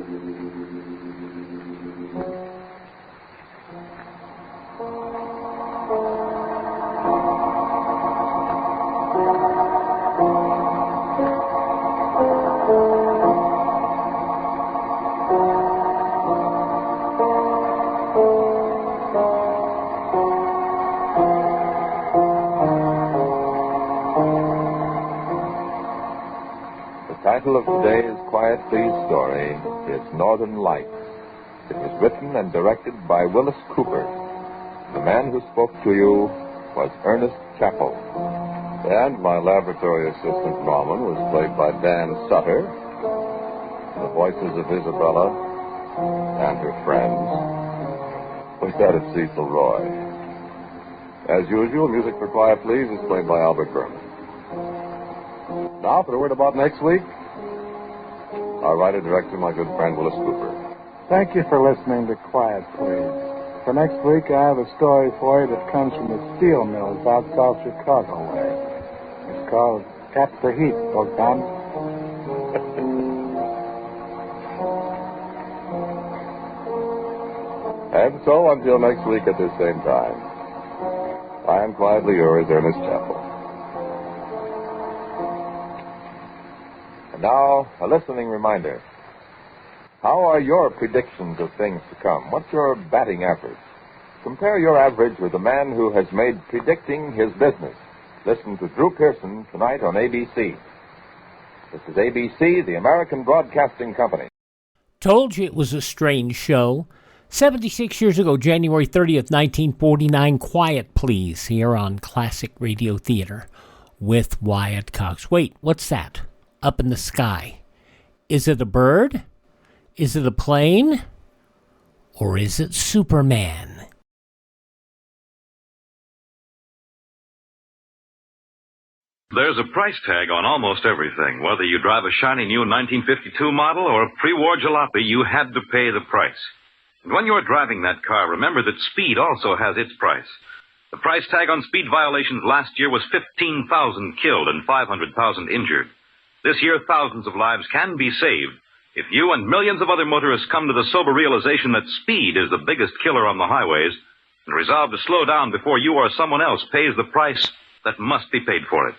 The title of today's Quiet Please story is Northern Lights. It was written and directed by Willis Cooper. The man who spoke to you was Ernest Chappell. And my laboratory assistant, Norman, was played by Dan Sutter. The voices of Isabella and her friends was that of Cecil Roy. As usual, music for Quiet Please is played by Albert Berman. Now, for a word about next week, our writer-director, my good friend Willis Cooper. Thank you for listening to Quiet Please. For next week, I have a story for you that comes from the steel mills out South Chicago way. It's called At the Heat, Bogdan. And so, until next week at this same time, I am quietly yours, Ernest Chappell. And now, a listening reminder. How are your predictions of things to come? What's your batting average? Compare your average with the man who has made predicting his business. Listen to Drew Pearson tonight on ABC. This is ABC, the American Broadcasting Company. Told you it was a strange show. 76 years ago, January 30th, 1949, Quiet Please, here on Classic Radio Theater with Wyatt Cox. Wait, what's that? Up in the sky. Is it a bird? Is it a plane? Or is it Superman? There's a price tag on almost everything. Whether you drive a shiny new 1952 model or a pre-war jalopy, you had to pay the price. And when you're driving that car, remember that speed also has its price. The price tag on speed violations last year was 15,000 killed and 500,000 injured. This year, thousands of lives can be saved if you and millions of other motorists come to the sober realization that speed is the biggest killer on the highways and resolve to slow down before you or someone else pays the price that must be paid for it.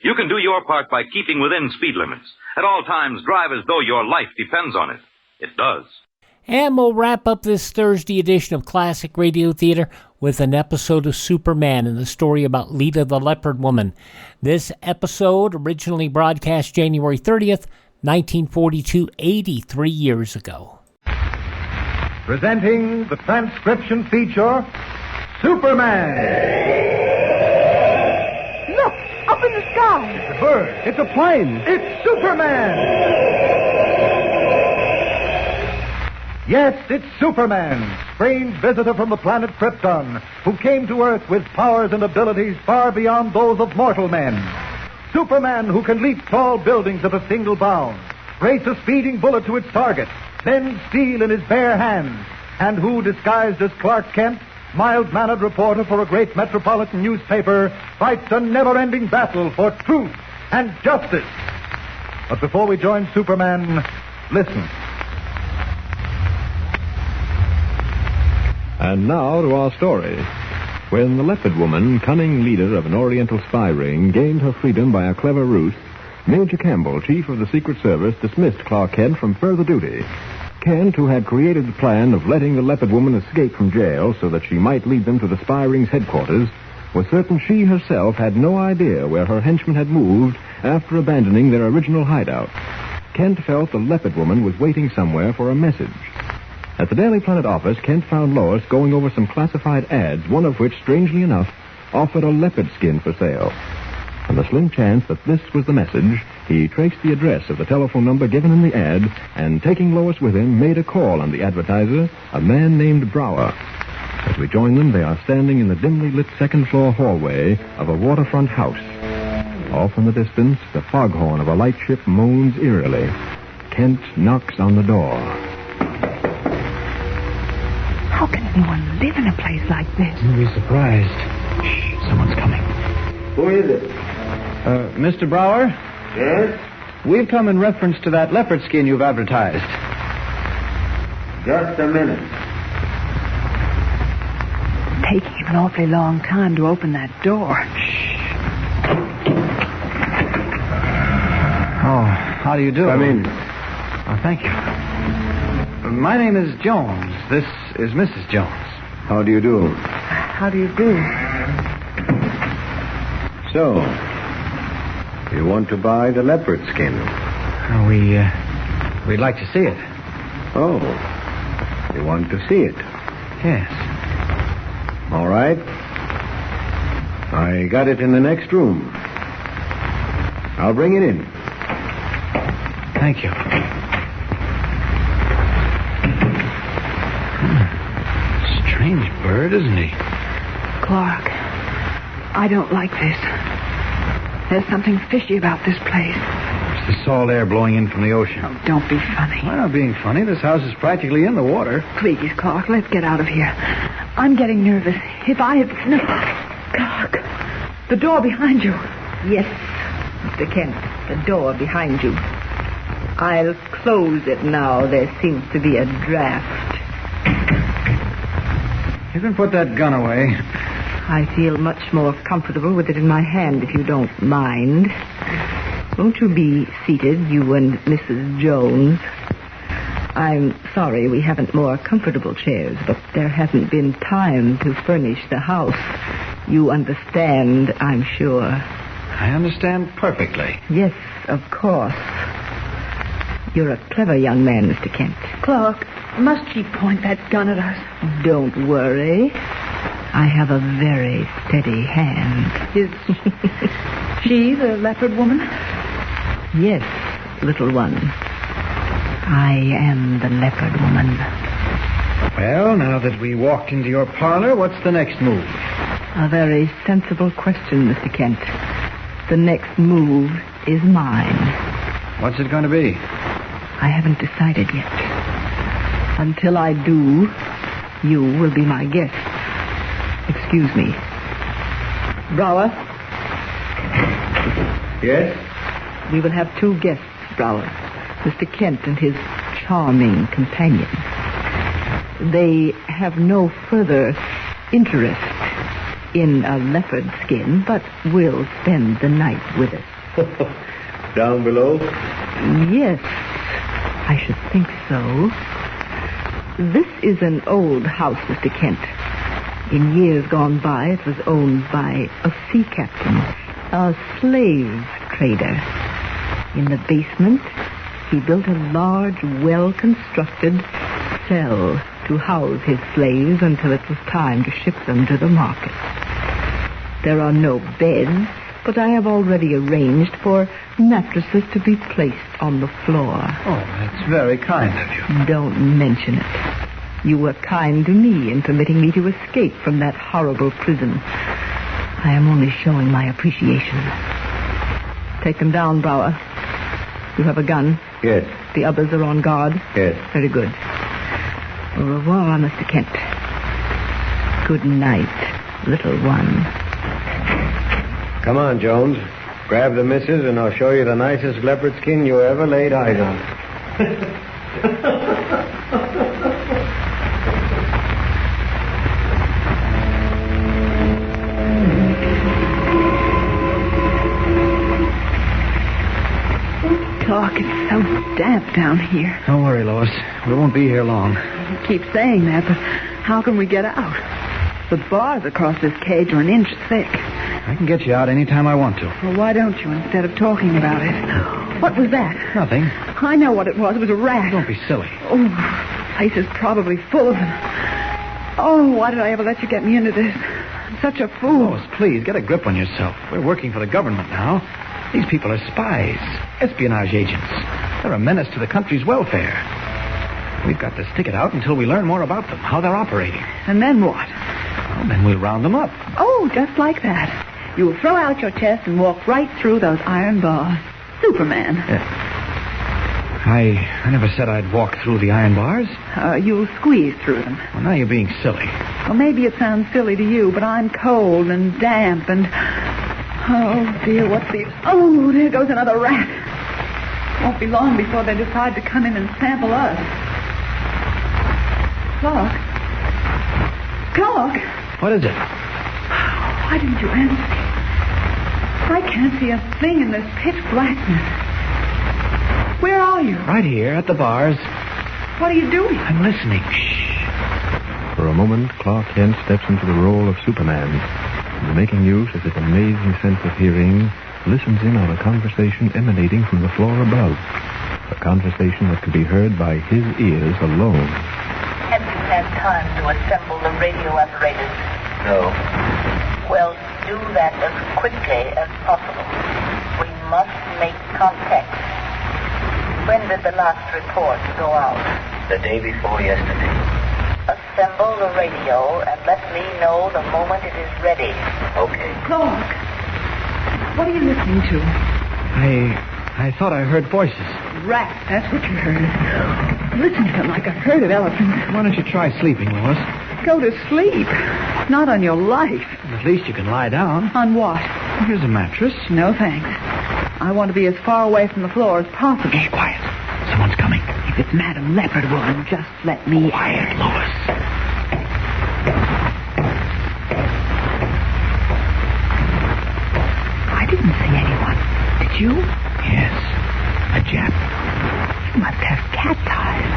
You can do your part by keeping within speed limits. At all times, drive as though your life depends on it. It does. And we'll wrap up this Thursday edition of Classic Radio Theater with an episode of Superman and the story about Lita the Leopard Woman. This episode, originally broadcast January 30th, 1942, 83 years ago. Presenting the transcription feature, Superman. Look, up in the sky. It's a bird. It's a plane. It's Superman. Yes, it's Superman, strange visitor from the planet Krypton, who came to Earth with powers and abilities far beyond those of mortal men. Superman who can leap tall buildings at a single bound, race a speeding bullet to its target, bend steel in his bare hands, and who, disguised as Clark Kent, mild-mannered reporter for a great metropolitan newspaper, fights a never-ending battle for truth and justice. But before we join Superman, listen. And now to our story. When the Leopard Woman, cunning leader of an Oriental spy ring, gained her freedom by a clever ruse, Major Campbell, chief of the Secret Service, dismissed Clark Kent from further duty. Kent, who had created the plan of letting the Leopard Woman escape from jail so that she might lead them to the spy ring's headquarters, was certain she herself had no idea where her henchmen had moved after abandoning their original hideout. Kent felt the Leopard Woman was waiting somewhere for a message. At the Daily Planet office, Kent found Lois going over some classified ads, one of which, strangely enough, offered a leopard skin for sale. On the slim chance that this was the message, he traced the address of the telephone number given in the ad, and taking Lois with him, made a call on the advertiser, a man named Brower. As we join them, they are standing in the dimly lit second-floor hallway of a waterfront house. Off in the distance, the foghorn of a lightship moans eerily. Kent knocks on the door. How can anyone live in a place like this? You'll be surprised. Shh, someone's coming. Who is it? Mr. Brower? Yes? We've come in reference to that leopard skin you've advertised. Just a minute. Taking him an awfully long time to open that door. Oh, how do you do? Come in. Oh, thank you. My name is Jones. This is Mrs. Jones. How do you do? How do you do? So, you want to buy the leopard skin? We'd like to see it. Oh, you want to see it? Yes. All right. I got it in the next room. I'll bring it in. Thank you. Strange bird, isn't he? Clark, I don't like this. There's something fishy about this place. It's the salt air blowing in from the ocean. Oh, don't be funny. I'm not being funny. This house is practically in the water. Please, Clark, let's get out of here. I'm getting nervous. If I had... No. Clark, the door behind you. Yes, Mr. Kent, the door behind you. I'll close it now. There seems to be a draft. You can put that gun away. I feel much more comfortable with it in my hand, if you don't mind. Won't you be seated, you and Mrs. Jones? I'm sorry we haven't more comfortable chairs, but there hasn't been time to furnish the house. You understand, I'm sure. I understand perfectly. Yes, of course. You're a clever young man, Mr. Kent. Clark, Must she point that gun at us? Don't worry. I have a very steady hand. Is she the leopard woman? Yes, little one. I am the leopard woman. Well, now that we walked into your parlor, what's the next move? A very sensible question, Mr. Kent. The next move is mine. What's it going to be? I haven't decided yet. Until I do, you will be my guest. Excuse me. Brower? Yes? We will have 2 guests, Brower. Mr. Kent and his charming companion. They have no further interest in a leopard skin, but will spend the night with us. Down below? Yes, I should think so. This is an old house, Mr. Kent. In years gone by, it was owned by a sea captain, a slave trader. In the basement, he built a large, well-constructed cell to house his slaves until it was time to ship them to the market. There are no beds, but I have already arranged for mattresses to be placed on the floor. Oh, that's very kind of you. Don't mention it. You were kind to me in permitting me to escape from that horrible prison. I am only showing my appreciation. Take them down, Brower. You have a gun? Yes. The others are on guard? Yes. Very good. Au revoir, Mr. Kent. Good night, little one. Come on, Jones. Grab the missus, and I'll show you the nicest leopard skin you ever laid eyes on. Clark, it's so damp down here. Don't worry, Lois. We won't be here long. You keep saying that, but how can we get out? The bars across this cage are an inch thick. I can get you out any time I want to. Well, why don't you instead of talking about it? What was that? Nothing. I know what it was. It was a rat. Don't be silly. Oh, the place is probably full of them. Oh, why did I ever let you get me into this? I'm such a fool. Lois, please, get a grip on yourself. We're working for the government now. These people are spies, espionage agents. They're a menace to the country's welfare. We've got to stick it out until we learn more about them, how they're operating. And then what? Well, then we'll round them up. Oh, just like that. You'll throw out your chest and walk right through those iron bars. Superman. I never said I'd walk through the iron bars. You'll squeeze through them. Well, now you're being silly. Well, maybe it sounds silly to you, but I'm cold and damp and... Oh, dear, what's the... Oh, there goes another rat. Won't be long before they decide to come in and sample us. Clark? Clark? What is it? Why didn't you answer me? I can't see a thing in this pitch blackness. Where are you? Right here at the bars. What are you doing? I'm listening. Shh. For a moment, Clark Kent steps into the role of Superman. And making use of his amazing sense of hearing, listens in on a conversation emanating from the floor above. A conversation that could be heard by his ears alone. Have you had time to assemble the radio apparatus? No. Well, do that as quickly as possible. We must make contact. When did the last report go out? The day before yesterday. Assemble the radio and let me know the moment it is ready. Okay. Clark, what are you listening to? I thought I heard voices. Rats, that's what you heard. Listen to them like a herd of elephants. Why don't you try sleeping, Lois? Go to sleep. Not on your life. At least you can lie down. On what? Here's a mattress. No, thanks. I want to be as far away from the floor as possible. Shh, quiet. Someone's coming. If it's Madam Leopard Woman, just let me... Quiet, Lois. I didn't see anyone. Did you? Yes. A Jap. You must have cat's eyes.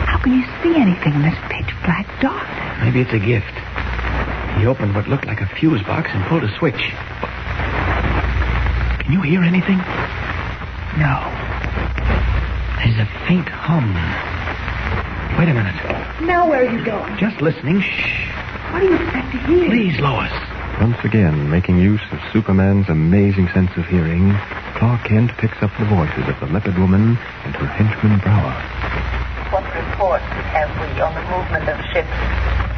How can you see anything in this pitch-black darkness? Maybe it's a gift. He opened what looked like a fuse box and pulled a switch. Can you hear anything? No. There's a faint hum. Wait a minute. Now where are you going? Just listening. Shh. What do you expect to hear? Please, Lois. Once again, making use of Superman's amazing sense of hearing, Clark Kent picks up the voices of the leopard woman and her henchman Brower. What reports have we on the movement of ships?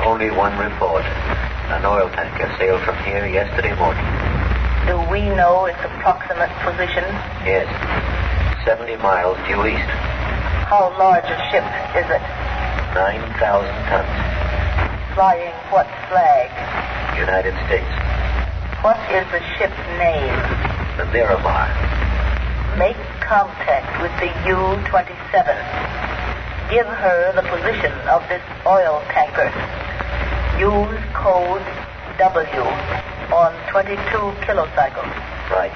Only one report. An oil tanker sailed from here yesterday morning. Do we know its approximate position? Yes. 70 miles due east. How large a ship is it? 9,000 tons. Flying what flag? United States. What is the ship's name? The Miramar. Make contact with the U-27. Give her the position of this oil tanker. Use code W on 22 kilocycles. Right.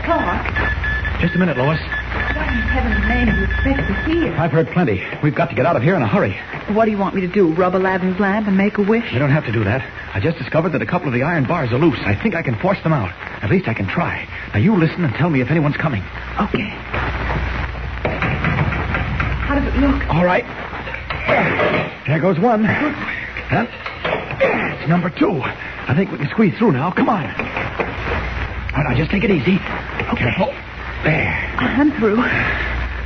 Clark, Just a minute, Lois. what in heaven's name do you expect to hear? I've heard plenty. We've got to get out of here in a hurry. What do you want me to do, rub Aladdin's lamp and make a wish? You don't have to do that. I just discovered that a couple of the iron bars are loose. I think I can force them out. At least I can try. Now, you listen and tell me if anyone's coming. Okay. How does it look? All right. There goes one. Huh? It's number 2. I think we can squeeze through now. Come on. All right, now, just take it easy. Okay. Careful. There. I'm through.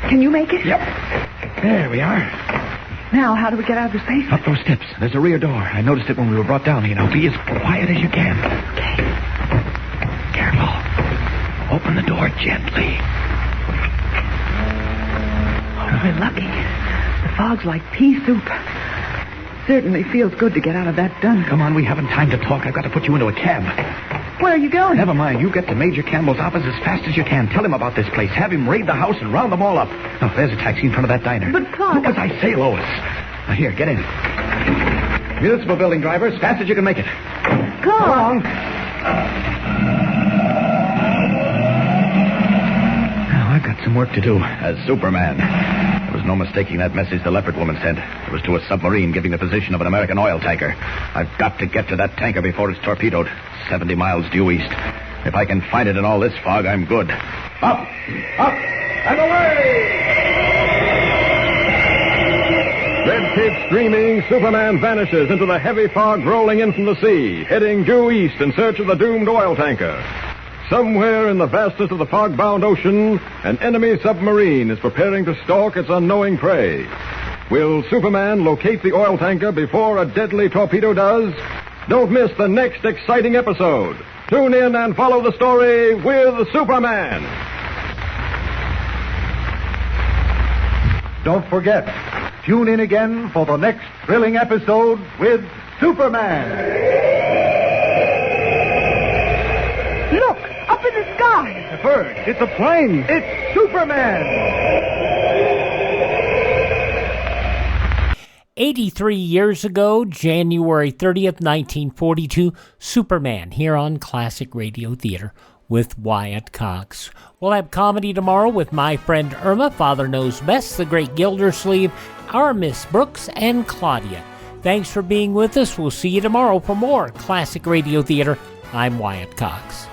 Can you make it? Yep. There we are. Now, how do we get out of this basement? Up those steps. There's a rear door. I noticed it when we were brought down here. Now, be as quiet as you can. Okay. Careful. Open the door gently. Oh, we're lucky. The fog's like pea soup. Certainly feels good to get out of that dungeon. Come on, we haven't time to talk. I've got to put you into a cab. Where are you going? Never mind. You get to Major Campbell's office as fast as you can. Tell him about this place. Have him raid the house and round them all up. Oh, there's a taxi in front of that diner. But, Clark... Do as I say, Lois. Now, here, get in. Municipal building driver, as fast as you can make it. Clark! Come on. Now, I've got some work to do as Superman. There was no mistaking that message the leopard woman sent. It was to a submarine giving the position of an American oil tanker. I've got to get to that tanker before it's torpedoed. 70 miles due east. If I can find it in all this fog, I'm good. Up! Up! And away! Red Cape streaming, Superman vanishes into the heavy fog rolling in from the sea, heading due east in search of the doomed oil tanker. Somewhere in the vastness of the fog-bound ocean, an enemy submarine is preparing to stalk its unknowing prey. Will Superman locate the oil tanker before a deadly torpedo does? Don't miss the next exciting episode. Tune in and follow the story with Superman. Don't forget, tune in again for the next thrilling episode with Superman. Look, up in the sky. It's a bird. It's a plane. It's Superman. 83 years ago, January 30th, 1942, Superman here on Classic Radio Theater with Wyatt Cox. We'll have comedy tomorrow with my friend Irma, Father Knows Best, The Great Gildersleeve, our Miss Brooks, and Claudia. Thanks for being with us. We'll see you tomorrow for more Classic Radio Theater. I'm Wyatt Cox.